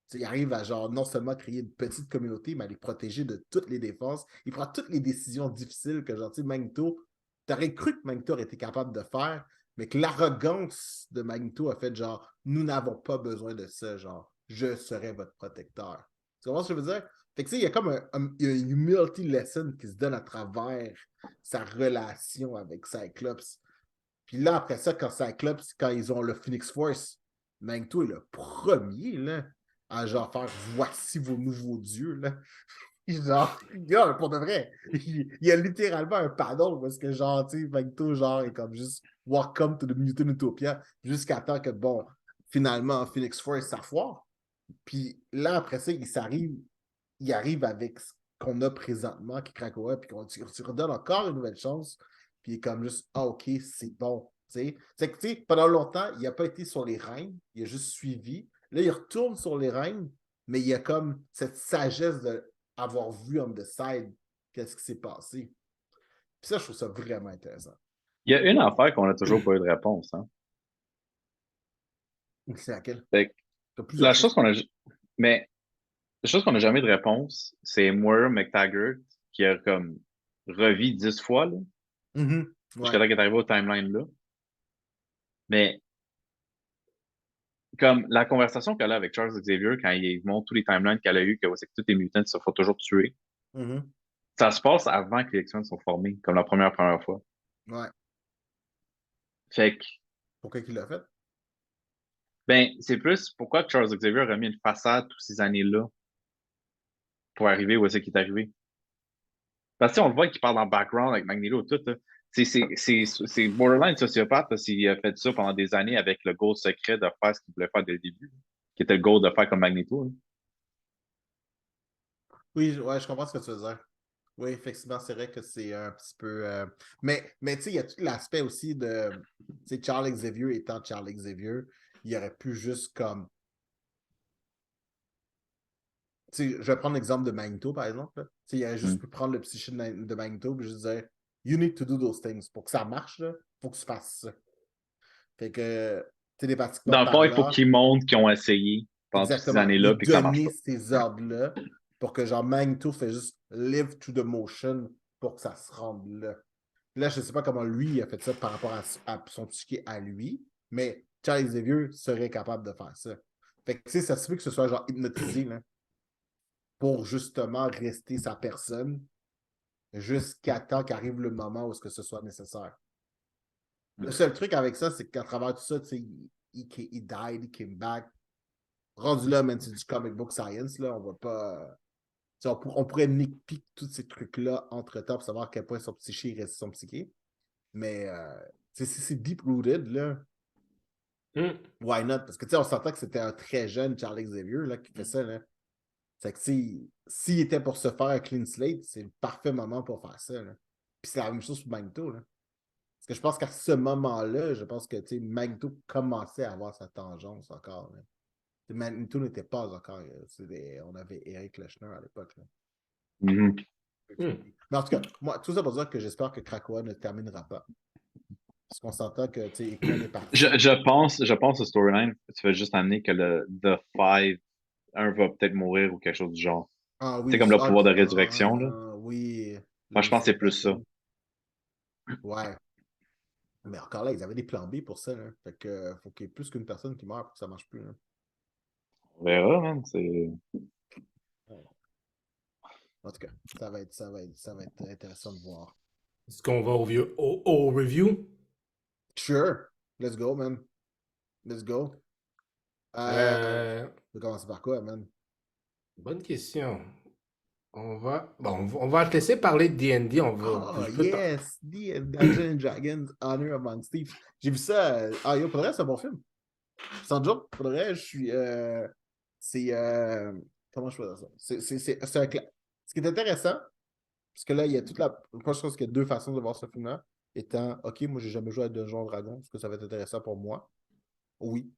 T'sais, il arrive à, genre, non seulement créer une petite communauté, mais à les protéger de toutes les défenses. Il prend toutes les décisions difficiles que, genre, tu sais, Magneto, t'aurais cru que Magneto aurait été capable de faire, mais que l'arrogance de Magneto a fait, genre, nous n'avons pas besoin de ça, genre, je serai votre protecteur. Tu comprends ce que je veux dire? Fait que, tu sais, il y a comme il y a une humility lesson qui se donne à travers sa relation avec Cyclops. Puis là, après ça, quand Cyclops, quand ils ont le Phoenix Force, Magneto est le premier, là, à genre faire voici vos nouveaux dieux, là. Genre, gars, pour de vrai, il y a littéralement un panneau parce que, genre, tu sais, Magneto, genre, est comme juste Welcome to the Mutant Utopia, jusqu'à temps que, bon, finalement, Phoenix Force, ça foire. Puis là, après ça, il arrive avec ce qu'on a présentement, qui craque ouais, puis qu'on tu redonne encore une nouvelle chance, puis il est comme juste, ah, ok, c'est bon. C'est que, tu sais, pendant longtemps, il n'a pas été sur les rênes, il a juste suivi. Là, il retourne sur les rênes, mais il y a comme cette sagesse d'avoir vu on the side qu'est-ce qui s'est passé. Puis ça, je trouve ça vraiment intéressant. Il y a une affaire qu'on n'a toujours pas eu de réponse. Hein. C'est laquelle? Fait que Tu as plusieurs la choses. chose qu'on a. Mais la chose qu'on n'a jamais de réponse, c'est Moira McTaggart qui a comme revis 10 fois, là, Ouais. jusqu'à temps qu'elle est arrivée au timeline-là. Mais comme la conversation qu'elle a avec Charles Xavier quand il montre tous les timelines qu'elle a eu, que c'est que tous les mutants se font toujours tuer, Mhm. ça se passe avant que les X-Men soient formés, comme la première fois. Ouais. Fait que, Pourquoi qu'il l'a fait? ben, c'est plus pourquoi Charles Xavier a mis une façade toutes ces années-là pour arriver où est-ce qu'il est arrivé. Parce que on le voit qu'il parle en background avec Magneto tout. Là. C'est borderline sociopathe là, s'il a fait ça pendant des années avec le goal secret de faire ce qu'il voulait faire dès le début, qui était le goal de faire comme Magneto. Là. Oui, ouais, je comprends ce que tu veux dire. Oui, effectivement, c'est vrai que c'est un petit peu. Mais tu sais, il y a tout l'aspect aussi de. Tu sais, Charles Xavier étant Charles Xavier, il aurait pu juste comme. Tu sais, je vais prendre l'exemple de Magneto, par exemple. Tu sais, il aurait juste Mm. pu prendre le psyché de Magneto et juste dire You need to do those things. Pour que ça marche, il faut que tu fasses ça. Fait que, télépathiquement Dans le fond, il faut parlant, qu'ils montrent qu'ils ont essayé pendant toutes ces exactement, années-là, lui puis que ça marche donner pas. ces ordres-là pour que genre Magneto fait juste live to the motion pour que ça se rende là. Là, je ne sais pas comment lui a fait ça par rapport à son psyché à lui, mais Charles Xavier serait capable de faire ça. Fait que, tu sais, ça se peut que ce soit genre hypnotisé, là, pour justement rester sa personne. jusqu'à temps qu'arrive le moment où est-ce que ce soit nécessaire. Le seul truc avec ça, c'est qu'à travers tout ça, tu sais, il died, il came back. Rendu là, man, c'est du comic book science, là. On va pas. On pourrait nitpick tous ces trucs-là entre-temps pour savoir à quel point son psyché reste son psyché. Mais c'est deep-rooted, là. Why not? Parce que, tu sais, on s'entend que c'était un très jeune Charles Xavier, là, qui fait ça, là. C'est que, s'il était pour se faire un clean slate, c'est le parfait moment pour faire ça, là. Puis c'est la même chose pour Magneto, là. Parce que je pense qu'à ce moment-là, je pense que, tu sais, Magneto commençait à avoir sa tangence encore, là. Magneto n'était pas encore. On avait Eric Lechner à l'époque, là. Mais en tout cas, moi, tout ça pour dire que j'espère que Krakoa ne terminera pas. Parce qu'on s'entend que, tu sais, Hickman est parti. Je pense au storyline, tu fais juste amener que le The Five, un va peut-être mourir ou quelque chose du genre. Ah C'est oui, comme le pouvoir de résurrection, là. oui. Moi, je pense que c'est plus ça. Ouais. Mais encore là, ils avaient des plans B pour ça, là. Fait que faut qu'il y ait plus qu'une personne qui meurt pour que ça marche plus, là. On verra, man. C'est... En tout cas, ça va être intéressant de voir. Est-ce qu'on va au review? Sure. Let's go, man. Let's go. Euh, On va commencer par quoi, man? Bonne question. On va te laisser parler de D&D. Oh, Je peux yes! Dungeons and Dragons, Honor Among Thieves. J'ai vu ça. Ah, yo, pour le reste, c'est un bon film. Sans joke, pour le reste, je suis. C'est. Comment je peux dire ça? C'est un Ce qui est intéressant, parce que là, il y a toute la. Moi, je pense qu'il y a deux façons de voir ce film-là. Étant, OK, moi, j'ai jamais joué à Dungeons Dragons. Est-ce que ça va être intéressant pour moi? Oui.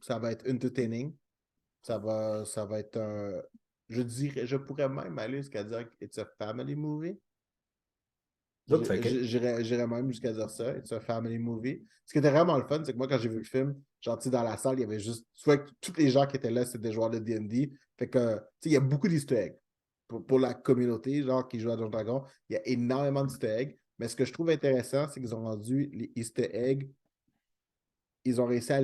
Ça va être entertaining. Ça va être un. Je pourrais même aller jusqu'à dire que it's a family movie. Looks like it. J'irais même jusqu'à dire ça. C'est un family movie. Ce qui était vraiment le fun, c'est que moi, quand j'ai vu le film, genre, tu sais, dans la salle, il y avait juste. Tu vois que tous les gens qui étaient là, c'était des joueurs de D&D. Fait que, tu sais, il y a beaucoup d'easter eggs. Pour la communauté, genre, qui joue à Donjons Dragon, il y a énormément d'easter eggs. Mais ce que je trouve intéressant, c'est qu'ils ont rendu les easter eggs, ils ont réussi à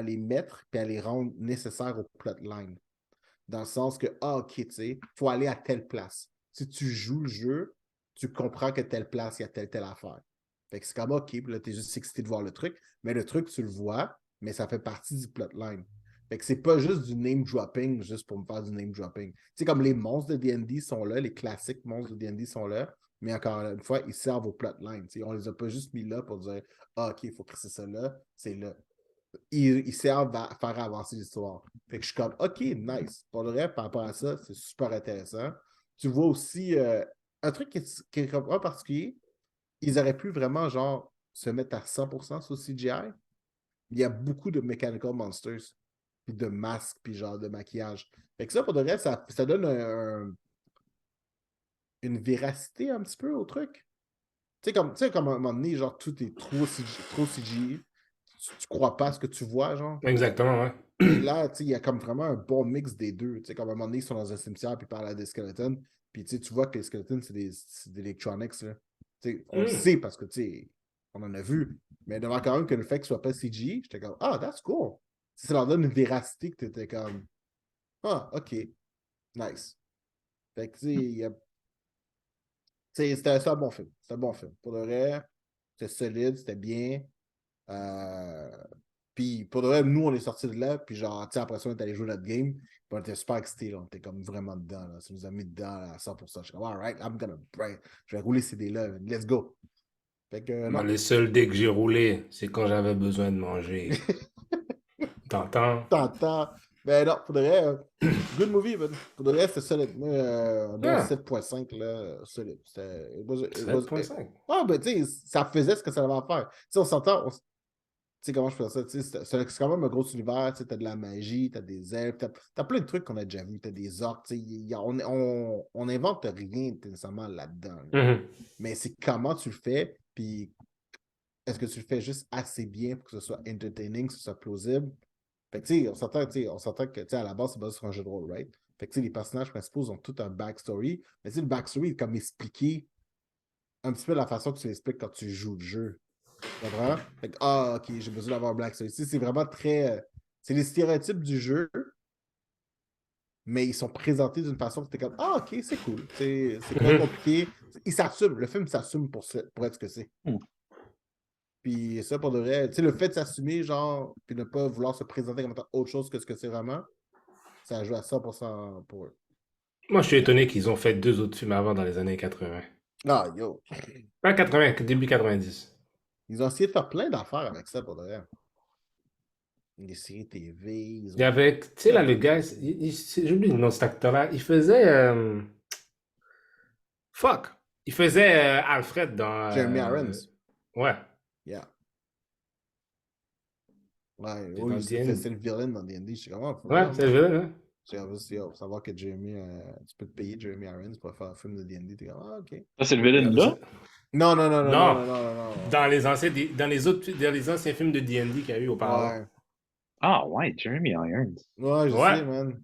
les mettre et à les rendre nécessaires au plotline. Dans le sens que, ah, ok, tu sais, il faut aller à telle place. Si tu joues le jeu, tu comprends que telle place, il y a telle affaire. Fait que c'est comme, ok, puis là, t'es juste excité de voir le truc, mais le truc, tu le vois, mais ça fait partie du plotline. Fait que c'est pas juste du name dropping, juste pour me faire du name dropping. Tu sais, comme les monstres de D&D sont là, les classiques monstres de D&D sont là, mais encore une fois, ils servent au plotline. Tu sais, on les a pas juste mis là pour dire, ah, ok, il faut que c'est ça là, c'est là. Ils servent à faire avancer l'histoire. Fait que je suis comme, OK, nice. Pour le reste, par rapport à ça, c'est super intéressant. Tu vois aussi un truc qui est comme un particulier, ils auraient pu vraiment, genre, se mettre à 100% sur CGI. Il y a beaucoup de Mechanical Monsters, puis de masques, puis genre de maquillage. Fait que ça, pour le reste, ça donne une véracité un petit peu au truc. Tu sais, comme à un moment donné, genre, tout est trop CGI. Tu crois pas à ce que tu vois, genre. Exactement, ouais. Et là, il y a comme vraiment un bon mix des deux. Tu sais, comme à un moment donné, ils sont dans un cimetière puis ils parlent à des skeletons. Puis tu vois que les skeletons, c'est des electronics. Là. On le sait parce que on en a vu. Mais devant quand même que le fait que ce soit pas CG, j'étais comme, ah, that's cool. Ça leur donne une véracité que tu étais comme, ah, ok, nice. Fait que, c'était un bon film. C'était un bon film. Pour le reste, c'était solide, c'était bien. Puis pour de vrai, nous, on est sortis de là, puis genre, tu sais, après ça, on est allé jouer notre game, puis on était super excités, on était comme vraiment dedans, là. Ça nous a mis dedans là, à 100%. Je suis comme, alright, je vais rouler ces dés-là, let's go. Fait que, Moi, non. les seuls dés que j'ai roulés, c'est quand j'avais besoin de manger. T'entends? T'entends. Mais non, pour de vrai, good movie, man. Pour de vrai, c'était solide. Moi, un bon Ah, 7.5, là, solide. C'était. 7.5. Ah, ben, tu sais, ça faisait ce que ça avait à faire. Tu sais, on s'entend, tu sais comment je fais ça, tu sais, c'est quand même un gros univers, tu sais, t'as de la magie, t'as des elfes, t'as plein de trucs qu'on a déjà vus, t'as des orques, tu sais, on invente rien nécessairement là-dedans. Là. Mais c'est comment tu le fais, puis est-ce que tu le fais juste assez bien pour que ce soit entertaining, que ce soit plausible? Fait que, tu sais, on s'entend que, tu sais, à la base, c'est basé sur un jeu de rôle, right? Fait que, tu sais, les personnages principaux ont tout un backstory, mais tu sais, le backstory est comme expliqué un petit peu la façon que tu l'expliques quand tu joues le jeu. Tu comprends? Fait que, ah, ok, j'ai besoin d'avoir un black story. Tu sais, c'est vraiment très. C'est les stéréotypes du jeu, mais ils sont présentés d'une façon que t'es comme, ah, ok, c'est cool. C'est pas compliqué. Ils s'assument. Le film s'assume pour être ce que c'est. Hmm. Puis ça, pour de vrai, tu sais, le fait de s'assumer, genre, puis ne pas vouloir se présenter comme étant autre chose que ce que c'est vraiment, ça joue à 100% pour eux. Moi, je suis étonné qu'ils ont fait 2 autres films avant dans les années 80. Ah, yo. Pas 80, début 90. Ils ont essayé de faire plein d'affaires avec ça, pour de vrai. Des séries TV, ils Il y ont... avait, tu sais, là, le gars, j'oublie le nom de cet acteur-là, il faisait, fuck, il faisait Alfred dans, Jeremy Irons. ouais, Yeah. Ouais, c'est oui, dans c'est D&D. le villain dans D&D. Je suis comme, oh, Ouais, c'est vrai, hein? j'ai envie de savoir que Jeremy, tu peux te payer Jeremy Irons pour faire un film de D&D. T'es comme, ah, ok. Ça, c'est le villain Regarde là? ça. Non, non, non, non, non, Non, non, non, non, non. dans les anciens, dans les anciens films de D&D qu'il y a eu auparavant. Ouais. Ah ouais, Jeremy Irons. Ouais, je Ouais. sais, man.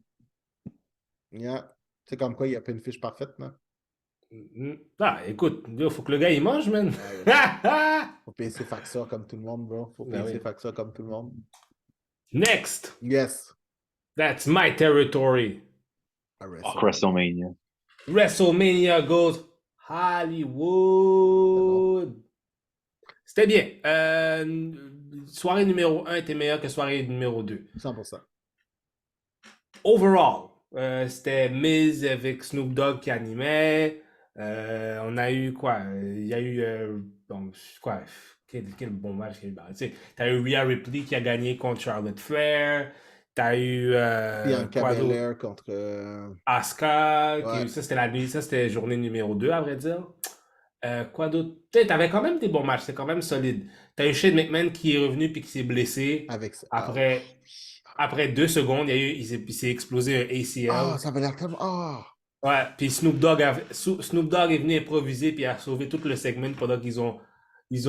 Yeah. C'est comme quoi, il n'y a pas une fiche parfaite, non? Ah, écoute, il faut que le gars, il mange, man. Faut payer ses factures comme tout le monde, bro. Faut Ben payer ses oui. factures comme tout le monde. Next, Yes. that's my territory. À Oh, WrestleMania. WrestleMania goes Hollywood. C'était bien. Soirée numéro 1 était meilleure que soirée numéro 2. 100%. Overall, c'était Miz avec Snoop Dogg qui animait. On a eu quoi? Il y a eu bon, quoi? Quel bon match qu'il y a eu. Tu sais, t'as eu Rhea Ripley qui a gagné contre Charlotte Flair. T'as eu Bianca quoi d'autre? Belair contre... Asuka. Ouais. Ça, c'était la nuit. Ça, c'était journée numéro 2, à vrai dire. Quoi d'autre? Tu sais, t'avais quand même des bons matchs. C'était quand même solide. T'as eu Shane McMahon qui est revenu puis qui s'est blessé. Avec ça. Après 2 secondes, il s'est explosé un ACL. Ah, ça avait l'air tellement... Ah! Ouais, puis Snoop Dogg est venu improviser puis a sauvé tout le segment pendant qu'ils ont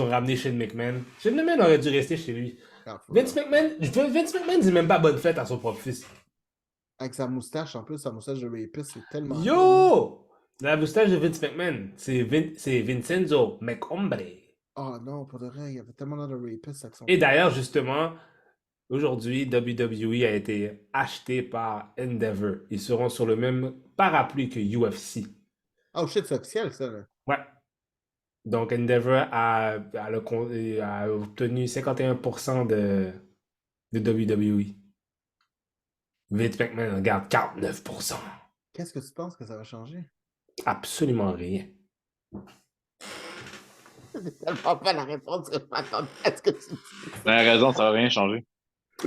ramené Shane McMahon. Shane McMahon aurait dû rester chez lui. Ah, Vince McMahon dit même pas bonne fête à son propre fils. Avec sa moustache, en plus, sa moustache de rapiste, c'est tellement... cool. Yo! La moustache de Vince McMahon, c'est Vincenzo McHombre. Oh non, pour de vrai, il y avait tellement l'air de rapiste avec son... Et d'ailleurs, justement, aujourd'hui, WWE a été acheté par Endeavor. Ils seront sur le même parapluie que UFC. Oh shit, c'est officiel, ça, là. Ouais. Donc, Endeavor a obtenu 51% de WWE. Vince McMahon regarde 49%. Qu'est-ce que tu penses que ça va changer? Absolument rien. C'est tellement pas la réponse que je m'attendais à ce que tu dis. T'as raison, ça va rien changer.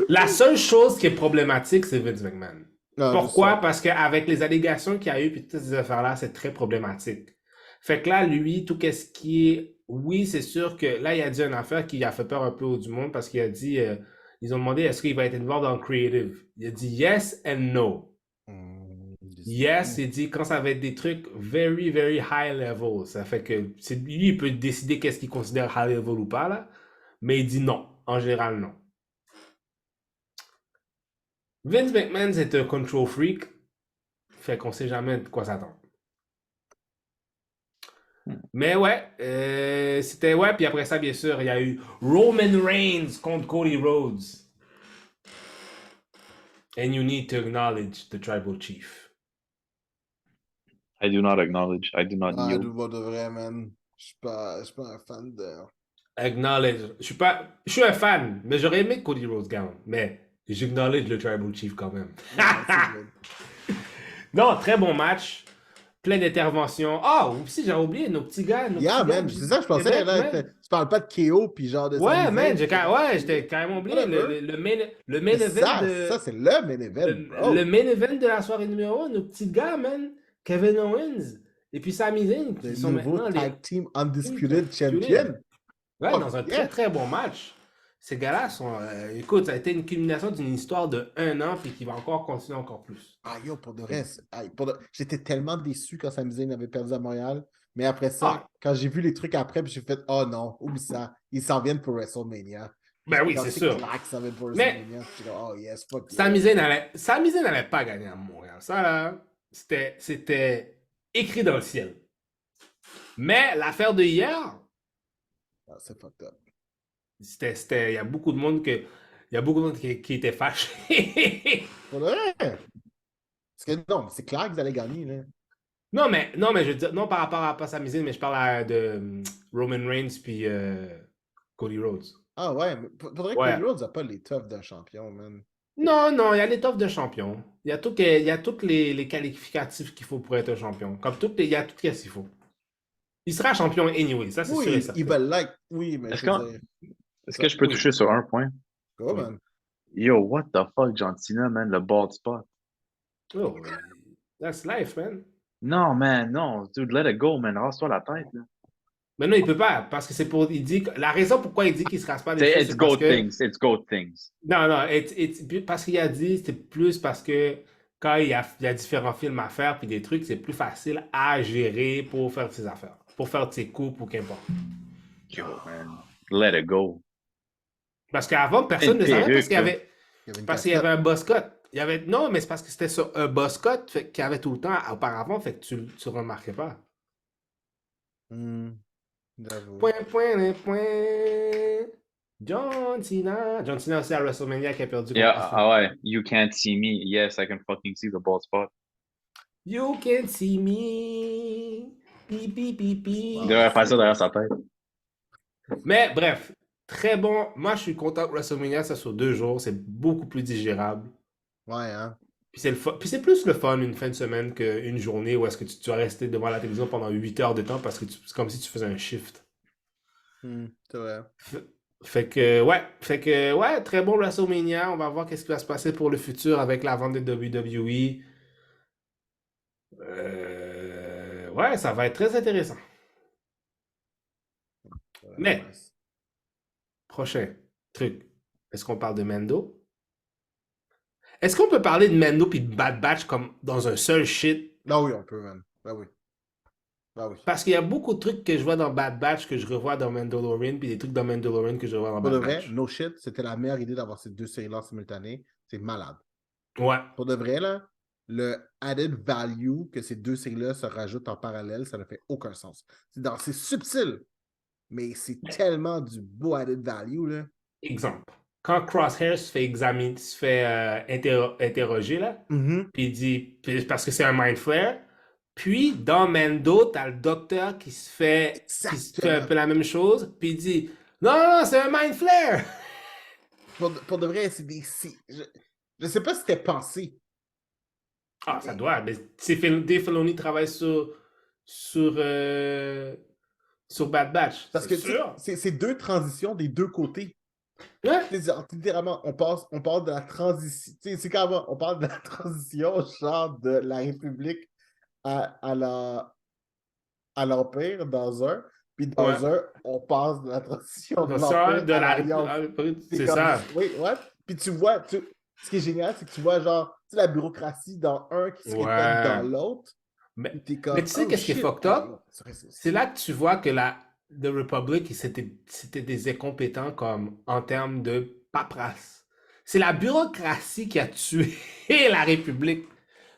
La seule chose qui est problématique, c'est Vince McMahon. Non, Pourquoi? Parce qu'avec les allégations qu'il y a eu et toutes ces affaires-là, c'est très problématique. Fait que là, lui, tout ce qui est... Oui, c'est sûr que là, il a dit une affaire qui a fait peur un peu au du monde parce qu'il a dit... ils ont demandé est-ce qu'il va être involved dans creative. Il a dit yes and no. Yes, il dit quand ça va être des trucs very, very high level. Ça fait que lui, il peut décider qu'est-ce qu'il considère high level ou pas, là. Mais il dit non. En général, non. Vince McMahon, c'est un control freak. Fait qu'on sait jamais de quoi s'attendre. Mais ouais, c'était ouais. Puis après ça, bien sûr, il y a eu Roman Reigns contre Cody Rhodes. And you need to acknowledge the tribal chief. I do not acknowledge. I do not Ah, yield. de vrai, man. Je suis pas un fan de... Acknowledge. Je suis un fan, mais j'aurais aimé que Cody Rhodes gagne. Mais j'acknowledge le tribal chief quand même. Non, très bon match. Plein d'interventions. Ah, aussi, j'ai oublié nos petits gars. Yeah, man, c'est ça que je pensais. Là, tu parles pas de KO puis genre de... Ouais, man, j'étais quand même oublié. Le main event de... Ça, c'est le main event, le main event de la soirée numéro 1, nos petits gars, man. Kevin Owens et puis Sami Zayn, qui sont maintenant les Tag Team Undisputed Champion. Ouais, dans un très très bon match. Ces gars-là sont... écoute, ça a été une culmination d'une histoire de 1 an puis qui va encore continuer encore plus. Ah yo, pour de reste. J'étais tellement déçu quand Sami Zayn avait perdu à Montréal. Mais après ça, quand j'ai vu les trucs après, j'ai fait « Oh non, oublie ça. Ils s'en viennent pour WrestleMania. » Ben oui, c'est sûr. Mais oh yes, fuck Sami Zayn n'allait pas gagner à Montréal. Ça, là, c'était écrit dans le ciel. Mais l'affaire de hier... Ah, c'est fucked up. Il y a beaucoup de monde qui était fâché. Pour de vrai. Parce que non, c'est clair qu'ils allaient gagner, là. Non, mais je veux dire, non par rapport à pas Sami Zayn, mais je parle de Roman Reigns puis Cody Rhodes. Ah ouais, mais faudrait que Ouais. Cody Rhodes n'a pas les toughs d'un champion, man. Non, il y a l'étoffe de champion. Il y a tous les qualificatifs qu'il faut pour être un champion. Il y a tout ce qu'il faut. Il sera champion anyway, ça c'est sûr et Oui, certain. ils veulent like. Oui, mais Est-ce je veux dire. est-ce que je peux Oui. toucher sur un point? Go, Oui. man. Yo, what the fuck, John Cena, man, le bald spot. Oh, that's life, man. Non, man, non. Dude, let it go, man. Rase-toi la tête, là. Mais non, il peut pas, parce que c'est pour. La raison pourquoi il dit qu'il se rase pas les cheveux, It's c'est parce goat que. things. It's goat things. Non, non, parce qu'il a dit, c'est plus parce que quand il y a différents films à faire, puis des trucs, c'est plus facile à gérer pour faire ses affaires, pour faire ses coupes ou qu'importe. Yo, man. Let it go. Parce qu'avant, personne ne savait parce Perruque, là. qu'il y avait un boss cut. Non, mais c'est parce que c'était sur un boss cut qu'il y avait tout le temps auparavant, fait que tu ne remarquais pas. J'avoue. Point. John Cena. John Cena aussi à WrestleMania qui a perdu Yeah, contre ah ouais. You can't see me. Yes, I can fucking see the bald spot. You can see me. Pi, pi, pi, pi. Il devrait faire ça derrière sa tête. Mais bref, très bon. Moi, je suis content que WrestleMania, ça sur 2 jours. C'est beaucoup plus digérable. Ouais, hein. Puis c'est plus le fun une fin de semaine qu'une journée où est-ce que tu vas rester devant la télévision pendant 8 heures de temps parce que c'est comme si tu faisais un shift. C'est vrai. Fait que, ouais, très bon WrestleMania. On va voir qu'est-ce qui va se passer pour le futur avec la vente de WWE. Ouais, ça va être très intéressant. Mais, Nice. prochain truc. Est-ce qu'on parle de Mendo? Est-ce qu'on peut parler de Mendo puis de Bad Batch comme dans un seul shit? Non, oui, on peut, man. Ben oui. Ben oui. Parce qu'il y a beaucoup de trucs que je vois dans Bad Batch que je revois dans Mandalorian, puis des trucs dans Mandalorian que je revois dans Pour de Bad vrai, Batch. no shit, c'était la meilleure idée d'avoir ces deux séries-là simultanées. C'est malade. Ouais. Pour de vrai, là, le added value que ces deux séries-là se rajoutent en parallèle, ça ne fait aucun sens. C'est subtil, mais c'est tellement du beau added value, là. Exemple. Quand Crosshair se fait examiner, se fait interroger, là, puis il dit, parce que c'est un mind flare, puis dans Mendo, t'as le docteur qui se fait un peu la même chose, puis il dit, non, c'est un mind flare! Pour de vrai, c'est des... Je sais pas si c'était pensé. Ah, ça doit, mais Dave Filoni travaille sur Bad Batch, Parce c'est que sûr. c'est deux transitions des deux côtés. Ouais. Littéralement, on parle de la transition. C'est carrément, on parle de la transition, genre de la République à l'Empire dans un. Puis dans un, on passe de la transition de l'Empire à l'Alliance. C'est comme, ça. Oui, ouais. Puis tu vois, ce qui est génial, c'est que tu vois genre la bureaucratie dans un qui se répète dans l'autre. Mais tu comme, sais qu'est-ce qui est fucked up? C'est là que tu vois que The Republic, c'était des incompétents comme en termes de paperasse. C'est la bureaucratie qui a tué la République.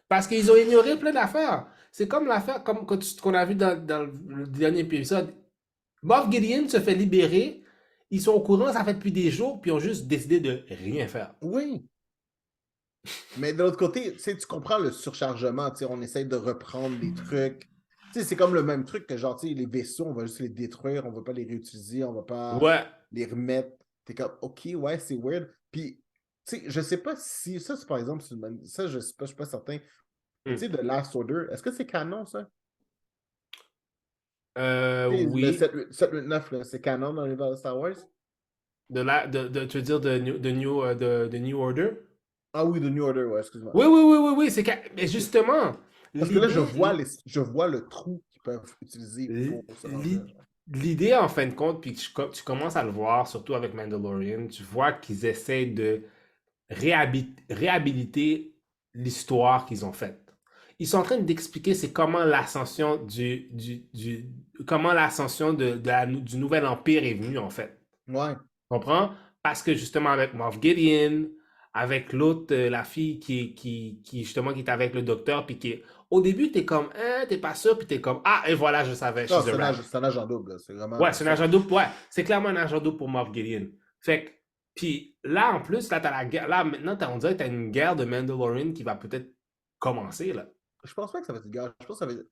Parce qu'ils ont ignoré plein d'affaires. C'est comme l'affaire qu'on a vu dans le dernier épisode. Moff Gideon se fait libérer. Ils sont au courant, ça fait depuis des jours, puis ils ont juste décidé de rien faire. Oui. Mais de l'autre côté, tu comprends le surchargement. On essaie de reprendre des trucs. C'est comme le même truc que genre, les vaisseaux, on va juste les détruire, on ne va pas les réutiliser, on ne va pas les remettre. T'es comme, OK, ouais, c'est weird. Puis, je sais pas si, ça, c'est par exemple, ça, je suis pas certain. Tu sais, The Last Order, est-ce que c'est canon, ça? Oui. Le 789, c'est canon dans l'univers de Star Wars? Tu veux dire de New Order? Ah oui, The New Order, ouais, excuse-moi. Oui, mais justement. Parce que là, je vois le trou qu'ils peuvent utiliser pour se ranger. L'idée, en fin de compte, puis tu commences à le voir, surtout avec Mandalorian, tu vois qu'ils essaient de réhabiliter l'histoire qu'ils ont faite. Ils sont en train d'expliquer c'est comment l'ascension du nouvel empire est venue, en fait. Ouais. Tu comprends? Parce que justement, avec Moff Gideon, avec l'autre, la fille qui justement qui est avec le docteur, puis au début, t'es comme, t'es pas sûr, puis t'es comme, ah, et voilà, je savais. Non, c'est un agent double, c'est vraiment. Ouais, c'est un agent double, ouais. C'est clairement un agent double pour Moff Gideon. Fait que, puis là, en plus, là, t'as la guerre, là, maintenant, on dirait que t'as une guerre de Mandalorian qui va peut-être commencer, là. Je pense pas que ça va être égal. Je pense que ça va être.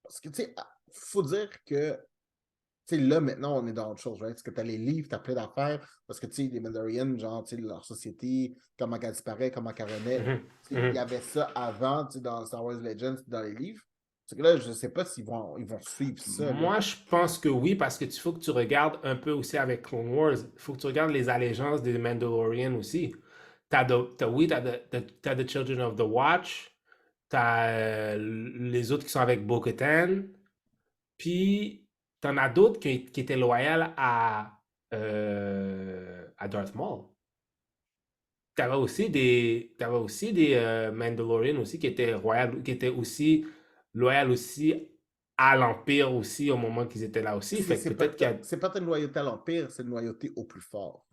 Parce que, tu sais, faut dire que, tu sais, là, maintenant, on est dans autre chose, right? Parce que t'as les livres, t'as plein d'affaires. Parce que, tu sais, les Mandalorians, genre, tu sais, leur société, comment elle disparaît, comment elle renaît. Mhm, Tu sais, il y mhm. avait ça avant, tu sais, dans Star Wars Legends, dans les livres. C'est que là, je sais pas s'ils vont suivre ça, là. Moi, je pense que oui, parce que faut que tu regardes un peu aussi avec Clone Wars. Il faut que tu regardes les allégeances des Mandalorians aussi. Oui, t'as The Children of the Watch. T'as les autres qui sont avec Bo-Katan. Puis, t'en as d'autres qui étaient loyales à Darth Maul. T'avais aussi des Mandalorians aussi qui étaient aussi loyaux aussi à l'Empire aussi au moment qu'ils étaient là aussi. Fait que peut-être qu'il y a... C'est pas une loyauté à l'Empire, c'est une loyauté au plus fort.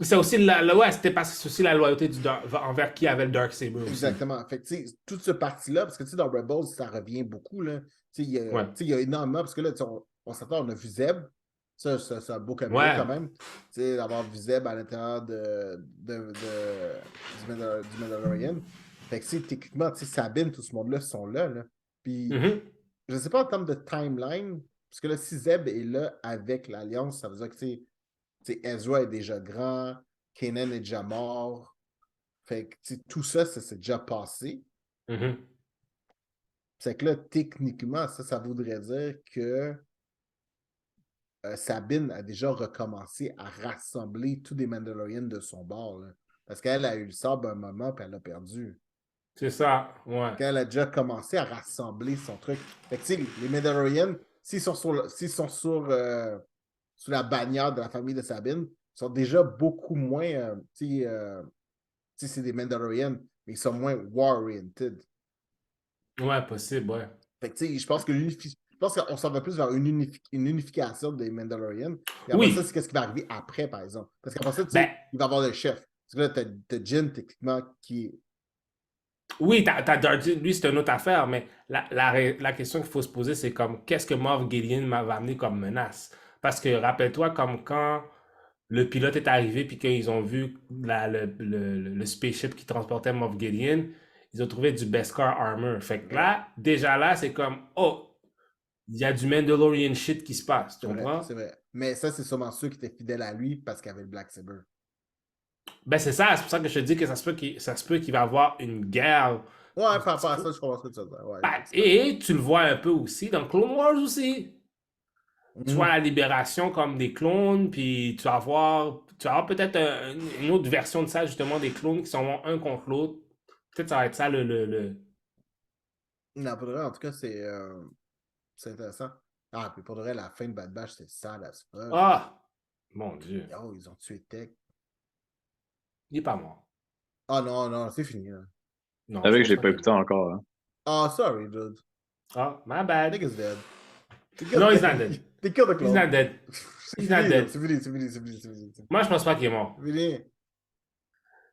C'est aussi ouais, c'était parce que c'est aussi la loyauté envers qui avait le Darksaber aussi. Exactement. Fait que, tu sais, toute ce parti-là, parce que, tu sais, dans Rebels, ça revient beaucoup, là. Tu sais, Ouais. il y a énormément, parce que là, tu sais, on s'attend, on a vu Zeb. Ça, c'est un beau caméo Ouais. quand même. Tu sais, d'avoir vu Zeb à l'intérieur du Mandalorian. Fait que, tu sais, techniquement, tu sais, Sabine, tout ce monde-là sont là, là. Puis, Mhm. je sais pas en termes de timeline, parce que là, si Zeb est là avec l'Alliance, ça veut dire que, tu sais, Ezra est déjà grand, Kanan est déjà mort. Fait que, tu sais, tout ça, ça s'est déjà passé. Mhm. C'est que là, techniquement, ça voudrait dire que Sabine a déjà recommencé à rassembler tous les Mandalorians de son bord, là. Parce qu'elle a eu le sabre un moment, puis elle l'a perdu. C'est ça, ouais. Quand elle a déjà commencé à rassembler son truc. Fait que, tu sais, les Mandalorians, s'ils sont sur la bannière de la famille de Sabine, ils sont déjà beaucoup moins, tu sais, c'est des Mandalorians, mais ils sont moins war-oriented. Ouais, possible, ouais. Fait que, tu sais, je pense qu'on s'en va plus vers une unification des Mandalorians. Et après ça, Oui, c'est qu'est-ce qui va arriver après, par exemple. Parce qu'après ça, tu ben, sais, il va y avoir le chef. Parce que là, t'as Jin, techniquement, qui est. oui, t'as Darth, lui, c'est une autre affaire, mais la question qu'il faut se poser, c'est comme, qu'est-ce que Moff Gideon va amener comme menace? Parce que, rappelle-toi, comme quand le pilote est arrivé, puis qu'ils ont vu le spaceship qui transportait Moff Gideon, ils ont trouvé du Beskar Armor. Fait que Ouais, là, déjà là, c'est comme, oh, il y a du Mandalorian shit qui se passe, tu c'est vrai, comprends? c'est vrai. Mais ça, c'est sûrement ceux qui étaient fidèles à lui parce qu'il avait le Black Saber. Ben, c'est ça, c'est pour ça que je te dis que ça se peut qu'il va y avoir une guerre. Ouais, par rapport à ça, je comprends ce que tu veux dire. Ouais, Ben, effectivement. et tu le vois un peu aussi dans Clone Wars aussi. Tu vois Mhm. la libération comme des clones, puis tu vas avoir peut-être une autre version de ça, justement, des clones qui sont un contre l'autre. Peut-être ça va être ça Non, pour de vrai, en tout cas, c'est intéressant. Ah, puis pour de vrai, la fin de Bad Batch, c'est sad as fuck. Ah! Mon Dieu. Yo, ils ont tué Tech. Il est pas mort. Ah non, non, c'est fini, là. Non, je Avec que je pense l'ai pas pas qu'il est écouté mort. encore, hein. Ah, sorry, dude. Ah, my bad. Nigga's dead. No, he's not dead. They killed the He's clone. not dead. C'est He's not fini, là. dead. C'est fini, c'est fini, c'est fini, c'est fini. Moi, je pense pas qu'il est mort. C'est fini.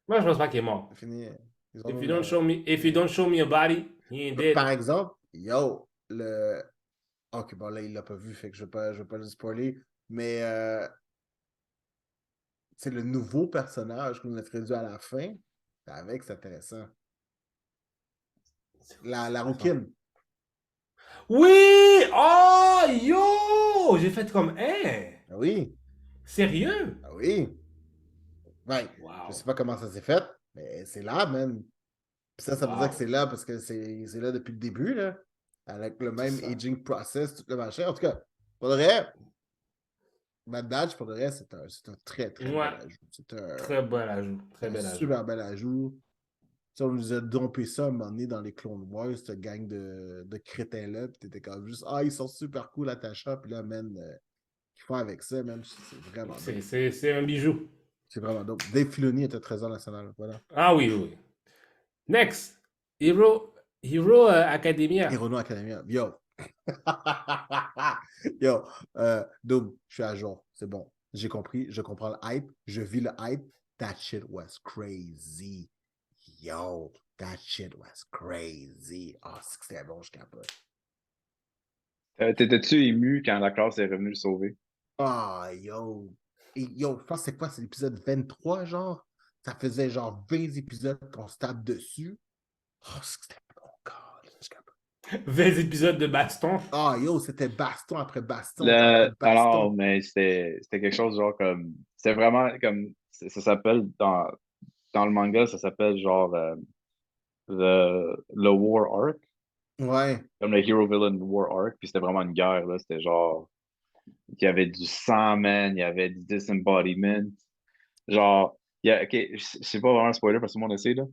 Moi, je pense pas qu'il est mort. C'est fini. Ils If you ont, don't show me, if you don't show me a body, he ain't dead. Par exemple, yo, le. Ok, bon, là, il l'a pas vu, fait que je vais pas le spoiler. Mais, c'est le nouveau personnage qu'on a introduit à la fin. Avec, c'est intéressant. La rouquine. Oui! Oh, yo! J'ai fait comme, hein? Ah oui, Sérieux? ah oui. Ouais, je sais Wow. pas comment ça s'est fait, mais c'est là, man. Puis ça veut dire que Wow. c'est là parce que c'est là depuis le début, là. Avec le même Ça. aging process, tout le machin. En tout cas, pour le vrai, Mad Batch, pour le vrai, c'est un très, très Ouais. bel ajout. Très bel ajout. C'est Très un bel ajout. super bel ajout. Si on nous a dompé ça à un moment donné dans les Clone Wars, cette gang de crétins-là, puis t'étais comme juste, ah, ils sont super cool attachants, puis là, man, qu'ils font avec ça, man, c'est vraiment dope. C'est un bijou. C'est vraiment dope. Dave Filoni est un trésor national, voilà. Ah oui, oui. Next. Hero Academia. Hirono Academia, yo. Yo, Doom, je suis à jour, c'est bon. J'ai compris, je comprends le hype, je vis le hype. That shit was crazy. Yo, that shit was crazy. Ah, oh, c'est que c'était bon, je capote. T'étais-tu ému quand la classe est revenue le sauver? Ah, yo. Et yo, je pense que c'est quoi? C'est l'épisode 23, genre? Ça faisait genre 20 épisodes qu'on se tape dessus. Oh, c'était bon, God. 20 épisodes de baston. Ah, yo, c'était baston après baston après Alors, baston. mais c'était quelque chose genre comme. C'était vraiment comme. Ça s'appelle dans le manga, ça s'appelle genre le War Arc. Ouais. Comme le Hero Villain War Arc. Puis c'était vraiment une guerre, là. C'était genre. Il y avait du sang, man. Il y avait du disembodiment. Genre, ok, c'est pas vraiment un spoiler parce que tout le monde le sait, là.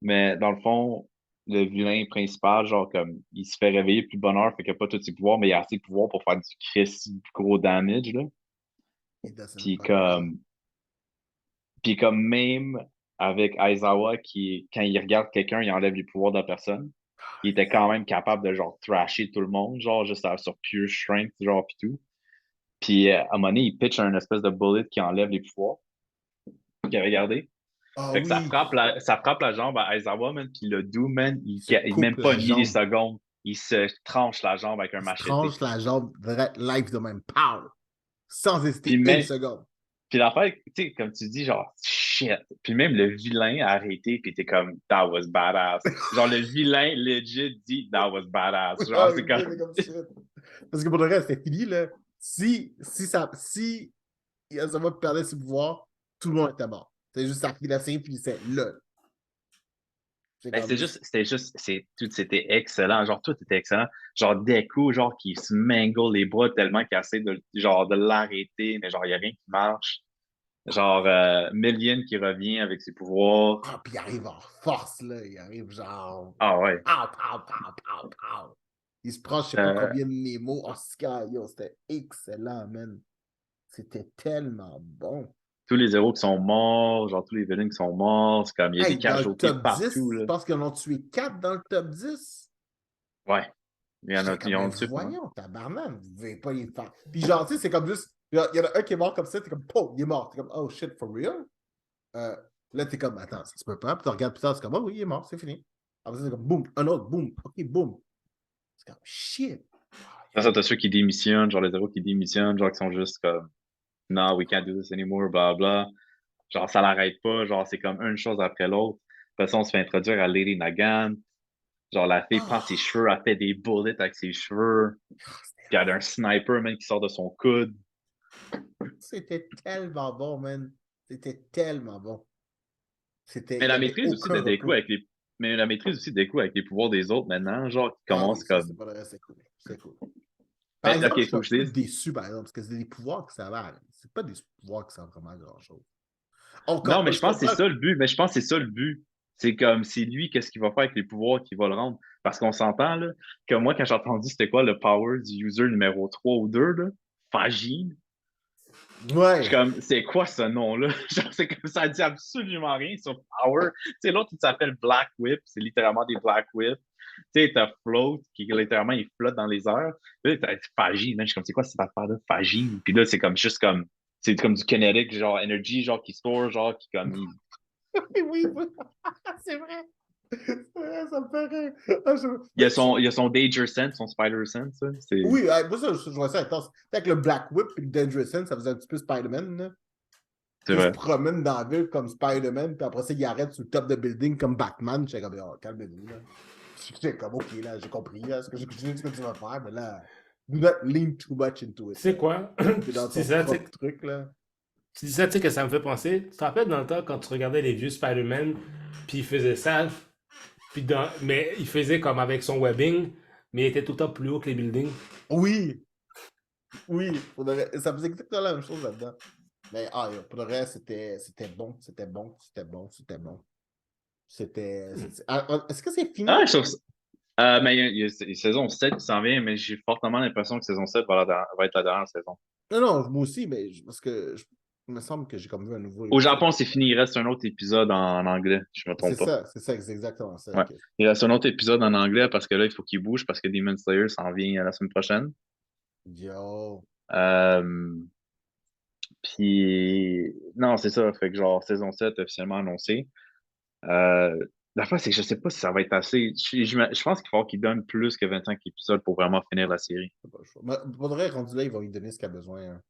Mais dans le fond, le vilain principal, genre, comme, il se fait réveiller plus de bonne heure, fait qu'il a pas tous ses pouvoirs, mais il a assez de pouvoirs pour faire du gros damage, là. It doesn't Puis bother comme, puis comme même avec Aizawa, quand il regarde quelqu'un, il enlève les pouvoirs de la personne, il était quand même capable de, genre, thrasher tout le monde, genre, juste sur pure strength, genre, pis tout. Puis à un moment donné, il pitch un espèce de bullet qui enlève les pouvoirs qu'il avait gardé. Ah Fait que oui, ça frappe la jambe à Aizawa, man, puis le Doom, man, se coupe même pas la une jambe. milliseconde, il se tranche la jambe avec un Il se machete. tranche la jambe live de même. Pow! Sans Puis hésiter une même, seconde. puis l'affaire, tu sais, comme tu dis, genre, shit. Puis même le vilain a arrêté, puis t'es comme, that was badass. Genre, le vilain, legit, dit, that was badass. Genre, Ah, c'est ok, c'est comme, comme shit. Parce que pour le reste, c'était fini, là. Si Yasawa perdait ses pouvoirs, tout le monde était mort. C'est juste ça, la série finissait là. C'est ben, comme. c'était excellent. Genre, tout était excellent. Genre, Deku, genre, qui se mangle les bras tellement qu'il essaie genre, de l'arrêter, mais genre, il n'y a rien qui marche. Genre, Million qui revient avec ses pouvoirs. Ah, puis il arrive en force, là. Il arrive genre. Ah ouais. Pow, pow, pow, pow, pow. Il se prend je sais pas Euh, combien de Nemo. Oh, Sky, yo, c'était excellent, man. C'était tellement bon. tous les héros qui sont morts, genre tous les villains qui sont morts, c'est comme il y a des Hey, dans le casualties top partout, 10, là. je pense qu'ils en ont tué 4 dans le top 10. Ouais. Il y en a, J'étais comme, ils mais ont tué pas mal. voyons, tabarnak, vous ne devez pas les faire. Puis genre, tu sais, c'est comme juste, il y en a un qui est mort comme ça, t'es comme, oh, il est mort. T'es comme, oh shit, for real? Euh, Là, t'es comme, attends, ça se peut pas. Puis tu regardes plus tard, c'est comme, oh oui, il est mort, c'est fini. Après ça, c'est comme, boum, un autre, boum, ok, boum. C'est comme, shit. Ça, t'as ceux qui démissionnent, genre les héros qui démissionnent, genre qui sont juste comme, no, we can't do this anymore, blah, blah. Genre, ça l'arrête pas, genre, c'est comme une chose après l'autre. De toute façon, on se fait introduire à Lady Nagant. Genre, la fille prend ses Oh, cheveux, elle fait des bullets avec ses cheveux. Puis elle a un sniper, même, qui sort de son coude. c'était tellement bon, man. C'était tellement bon. Mais Il n'y la avait maîtrise aussi de aucun Deku repos. avec les. Mais la maîtrise aussi de Deku avec les pouvoirs des autres maintenant, genre, qui Ah commence oui, ça, c'est comme. pas le reste, c'est cool. C'est cool. Par Mais, exemple, je ok, suis faut un que je peu dise. déçu, par exemple, parce que c'est des pouvoirs que ça va. C'est pas des pouvoirs qui servent vraiment à grand-chose. Non, mais Je je pense que comprends. c'est ça le but. Mais je pense que c'est ça le but. C'est comme, c'est lui, qu'est-ce qu'il va faire avec les pouvoirs qui va le rendre. Parce qu'on s'entend, là, que moi, quand j'ai entendu c'était quoi le power du user numéro 3 ou 2 là, Fagine, je suis Ouais. comme, c'est quoi ce nom-là? Genre, c'est comme ça dit absolument rien sur Power. Tu sais, l'autre, il s'appelle Black Whip. C'est littéralement des Black Whip. Tu sais, t'as Float, qui littéralement, il flotte dans les airs. Là, t'as Fagine, man. Je suis comme, c'est quoi cette affaire-là? Fagine. Puis là, c'est comme, juste comme, c'est comme du kinetic, genre, energy, genre, qui store, genre, qui comme, Oui, oui. C'est vrai. C'est vrai, ça me fait rire. il y a son Danger Sense, son Spider Sense, ça. C'est, Oui, moi, ça, je vois ça intense. Avec le Black Whip et le Dangerous Sense, ça faisait un petit peu Spider-Man, là. c'est Il se vrai. promène dans la ville comme Spider-Man, puis après ça, il arrête sur le top de building comme Batman. J'étais comme, oh, calmez-vous, là. J'étais comme, ok, là, j'ai compris, là, ce que tu vas faire, mais là, do not lean too much into Tu it, sais là. quoi? T'es dans C'est ton ça, propre truc, là. tu dis ça, tu sais que ça me fait penser. Tu te rappelles dans le temps quand tu regardais les vieux Spider-Man, puis il faisait ça, mais il faisait comme avec son webbing, mais il était tout le temps plus haut que les buildings. Oui, oui, ça faisait exactement la même chose là-dedans. Mais pour le reste, c'était bon, c'était bon, c'était bon, c'était bon. Est-ce que c'est Ah, fini? je trouve ça. Mais il y a saison 7 qui s'en vient, mais j'ai fortement l'impression que saison 7 va être la dernière saison. Non, non, moi aussi, mais parce que il me semble que j'ai comme vu un nouveau Au épisode. Japon, c'est fini. Il reste un autre épisode en anglais. Je me trompe pas. C'est ça, c'est exactement ça. Ouais. Ok. Il reste un autre épisode en anglais parce que là, il faut qu'il bouge parce que Demon Slayer s'en vient la semaine prochaine. Yo. Euh, Puis, non, c'est ça. Fait que genre, saison 7 officiellement annoncée. Euh, la fois, c'est que je sais pas si ça va être assez. Je pense qu'il faut qu'il donne plus que 25 épisodes pour vraiment finir la série. Pas le choix. Mais pour le vrai, rendu là, ils vont lui donner ce qu'il a besoin, hein.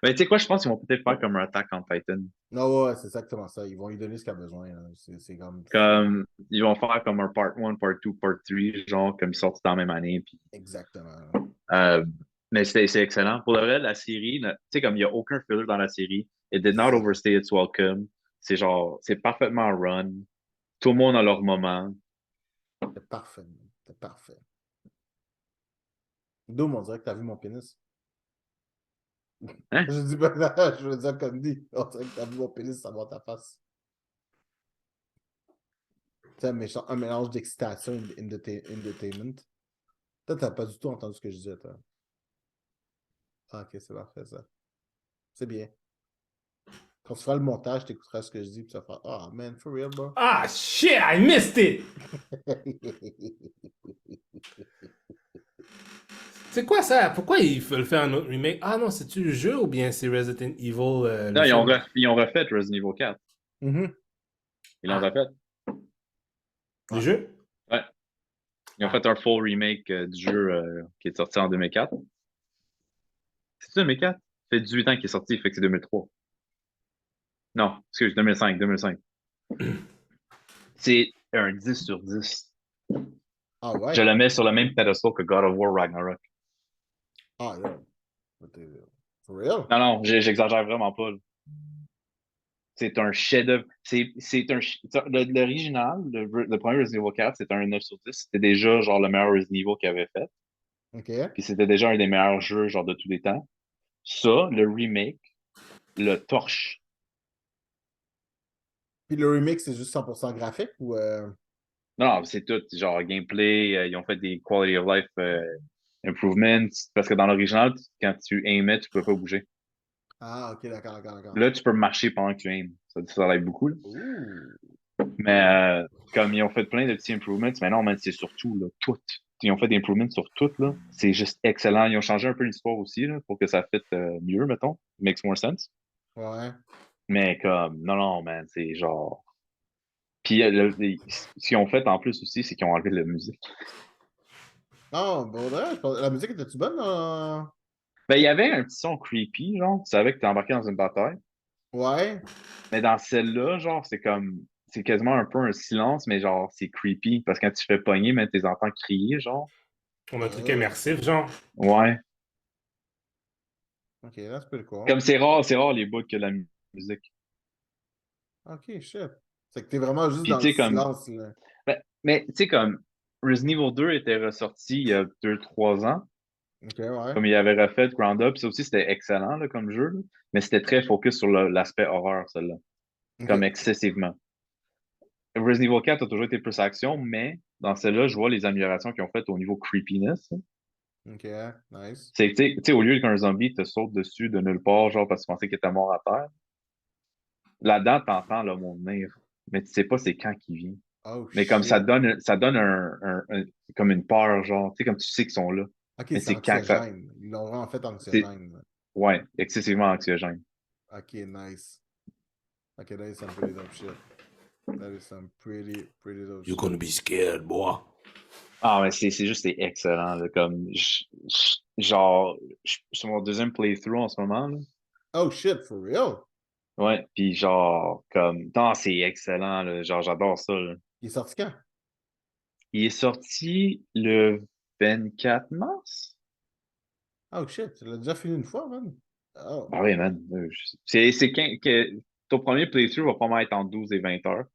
Mais tu sais quoi, je pense qu'ils vont peut-être faire comme un Attack on Titan. Non, ouais, c'est exactement ça. Ils vont lui donner ce qu'il a besoin, là. C'est comme. Comme, ils vont faire comme un Part 1, Part 2, Part 3, genre, comme ils sortent dans la même année. Puis, Exactement. euh, mais c'est excellent. Pour le vrai, la série, tu sais, comme il n'y a aucun filler dans la série, it did not Zéro. overstay its welcome. C'est genre, c'est parfaitement run. Tout le monde a leur moment. C'est parfait. C'est parfait. Doom, on dirait que t'as vu mon pénis. Hein? Je dis ben non, je veux dire comme dit. On dirait que t'as vu mon pénis, ça va ta face. C'est un mélange d'excitation et d'entertainment. Toi, t'as pas du tout entendu ce que je disais, toi. Ah, ok, c'est parfait, ça. C'est bien. Quand tu feras le montage, t'écouteras ce que je dis, puis tu vas faire Ah, man, for real, bro. Ah, shit, I missed it! C'est quoi ça? Pourquoi ils veulent faire un autre remake? Ah non, c'est-tu le jeu ou bien c'est Resident Evil, le Non, film? ils ont refait Resident Evil 4. Mhm. Ils l'ont Ah, refait. le Ouais. jeu? Ouais. Ils ont Ah, fait un full remake du jeu qui est sorti en 2004. C'est 2004? Ça fait 18 ans qu'il est sorti, fait que c'est 2003. Non, excuse, 2005, 2005. C'est un 10 sur 10. Ah Je ouais? le mets sur le même pedestal que God of War Ragnarok. Ah, yo. For real? Non, non, j'exagère vraiment pas, là. C'est un chef-d'œuvre. L'original, le premier Resident Evil 4, c'était un 9 sur 10. C'était déjà genre le meilleur Resident Evil qu'il avait fait. OK. Puis c'était déjà un des meilleurs jeux genre de tous les temps. Ça, le remake, le torche. Puis le remix, c'est juste 100% graphique ou. Non, non, c'est tout. Genre gameplay, ils ont fait des quality of life improvements. Parce que dans l'original, quand tu aimais, tu pouvais pas bouger. Ah, ok, d'accord, d'accord, d'accord. Là, tu peux marcher pendant que tu aimes. Ça aide beaucoup, là. Ouh. Mais comme ils ont fait plein de petits improvements, mais non, man, c'est surtout là, tout. Ils ont fait des improvements sur tout, là. C'est juste excellent. Ils ont changé un peu l'histoire aussi, là, pour que ça fitte mieux, mettons. Makes more sense. Ouais. Mais comme, non, non, man, c'est genre. Puis ce qu'ils ont fait en plus aussi, c'est qu'ils ont enlevé la musique. Non, bon, ouais, la musique était-tu bonne? Ben, il y avait un petit son creepy, genre. Tu savais que t'es embarqué dans une bataille. Ouais. Mais dans celle-là, genre, c'est comme. C'est quasiment un peu un silence, mais genre, c'est creepy. Parce que quand tu te fais pogner, mais t'es entends crier, genre. pour un truc Euh, immersif, genre. Ouais. ok, là, c'est pretty cool. Comme c'est rare les bouts que la musique. Ok, shit. C'est que t'es vraiment juste Puis dans tu le sais, comme. silence, là. Ben, mais tu sais, comme Resident Evil 2 était ressorti il y a 2, 3 ans. Ok, ouais. Comme il avait refait Ground Up, ça aussi c'était excellent là, comme jeu, là. Mais c'était très focus sur l'aspect horreur, celle-là. Comme Ok. excessivement. Resident Evil 4 a toujours été plus action, mais dans celle-là, je vois les améliorations qu'ils ont faites au niveau creepiness. Ok, nice. C'est que, tu sais, au lieu qu'un zombie te saute dessus de nulle part, genre parce que tu pensais qu'il était mort à terre, là-dedans, t'entends le mot venir. Mais tu sais pas c'est quand qu'il vient. Oh, Mais comme shit. ça donne comme une peur, genre, tu sais, comme tu sais qu'ils sont là. Ok, Mais c'est c'est quand que ça. anxiogène. Ils l'ont vraiment fait C'est, anxiogène, là. ouais, excessivement anxiogène. Ok, nice. Ok, that is some pretty dope shit. That is some pretty dope You're shit. gonna be scared, boy. Ah, mais c'est juste, c'est excellent, là, comme, genre, c'est mon deuxième playthrough en ce moment, là. Oh, shit, for real? Ouais, puis genre, comme, non, c'est excellent, là, genre, j'adore ça, là. Il est sorti quand? Il est sorti le 24 mars? Oh, shit, tu l'as déjà fini une fois, man. Oh. Ah oui, man. Ton premier playthrough va probablement être entre 12 et 20 heures.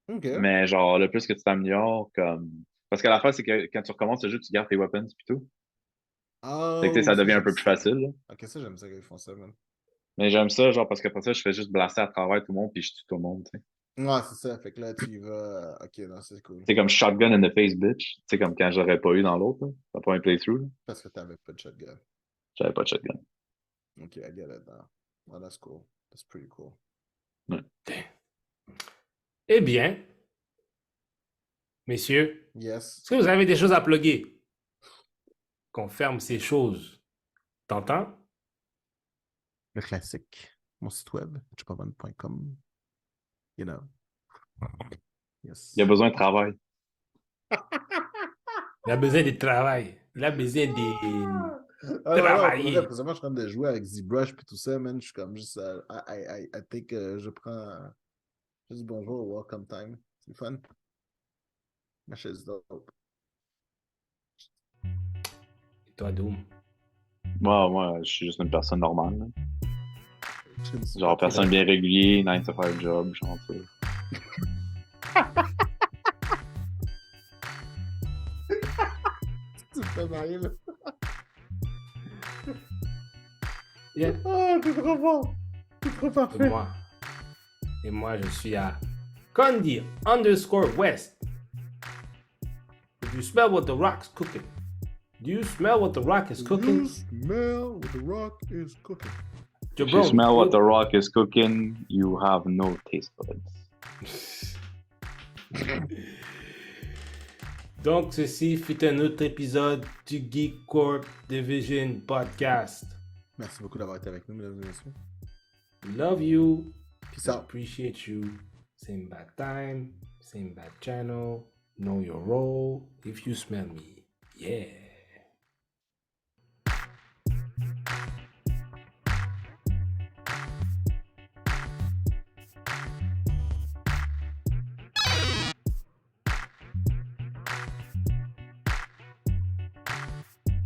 Ok. Mais genre, le plus que tu t'améliores, comme. Parce que l'affaire, c'est que quand tu recommences le jeu, tu gardes tes weapons et tout. Fait que tu sais, Oh, ça ça, devient un j'aime peu plus ça. facile, là. Ok, ça, j'aime ça qu'ils font ça, man. Mais j'aime ça, genre, parce qu'après ça, je fais juste blaster à travers tout le monde puis je tue tout le monde, tu sais. Ouais, c'est ça. Fait que là, tu y vas. Ok, non, c'est cool. C'est comme shotgun in the face, bitch. Tu sais, comme quand j'aurais pas eu dans l'autre, là. Dans le premier playthrough, là. Parce que t'avais pas de shotgun. J'avais pas de shotgun. Ok, I get it now. Oh, that's cool. That's pretty cool. Ouais. Eh bien, messieurs, Yes. est-ce que vous avez des choses à plugger? Qu'on ferme ces choses. T'entends? Le classique. Mon site web, chupaman.com. You know. Yes. Il y a besoin de travail. Il a besoin de travail. Il a besoin de Ah, non, Travailler. pour vrai, présentement, je suis en train de jouer avec ZBrush puis tout ça, man. Je suis comme juste. I think je prends juste bonjour, welcome time. C'est fun. Ma chaise dope. Et toi, Doom? Moi, je suis juste une personne normale. Là. Je Genre, personne bien régulier, 9 to 5 job, genre, tu sais. Tu me fais marrer, là. Yeah. Ah, t'es trop bon. T'es trop Et parfait. moi, je suis à Condi_West. Do you smell what the rock's cooking? Do you smell what the rock is cooking? You smell what the rock is cooking. If you smell what the rock is cooking, you have no taste buds. Donc, ceci fut un autre épisode du Geek Corp Division Podcast. Merci beaucoup d'avoir été avec nous, mesdames et messieurs. Love you. Peace out. Appreciate you. Same bad time, same bad channel. Know your role. If you smell me, yeah.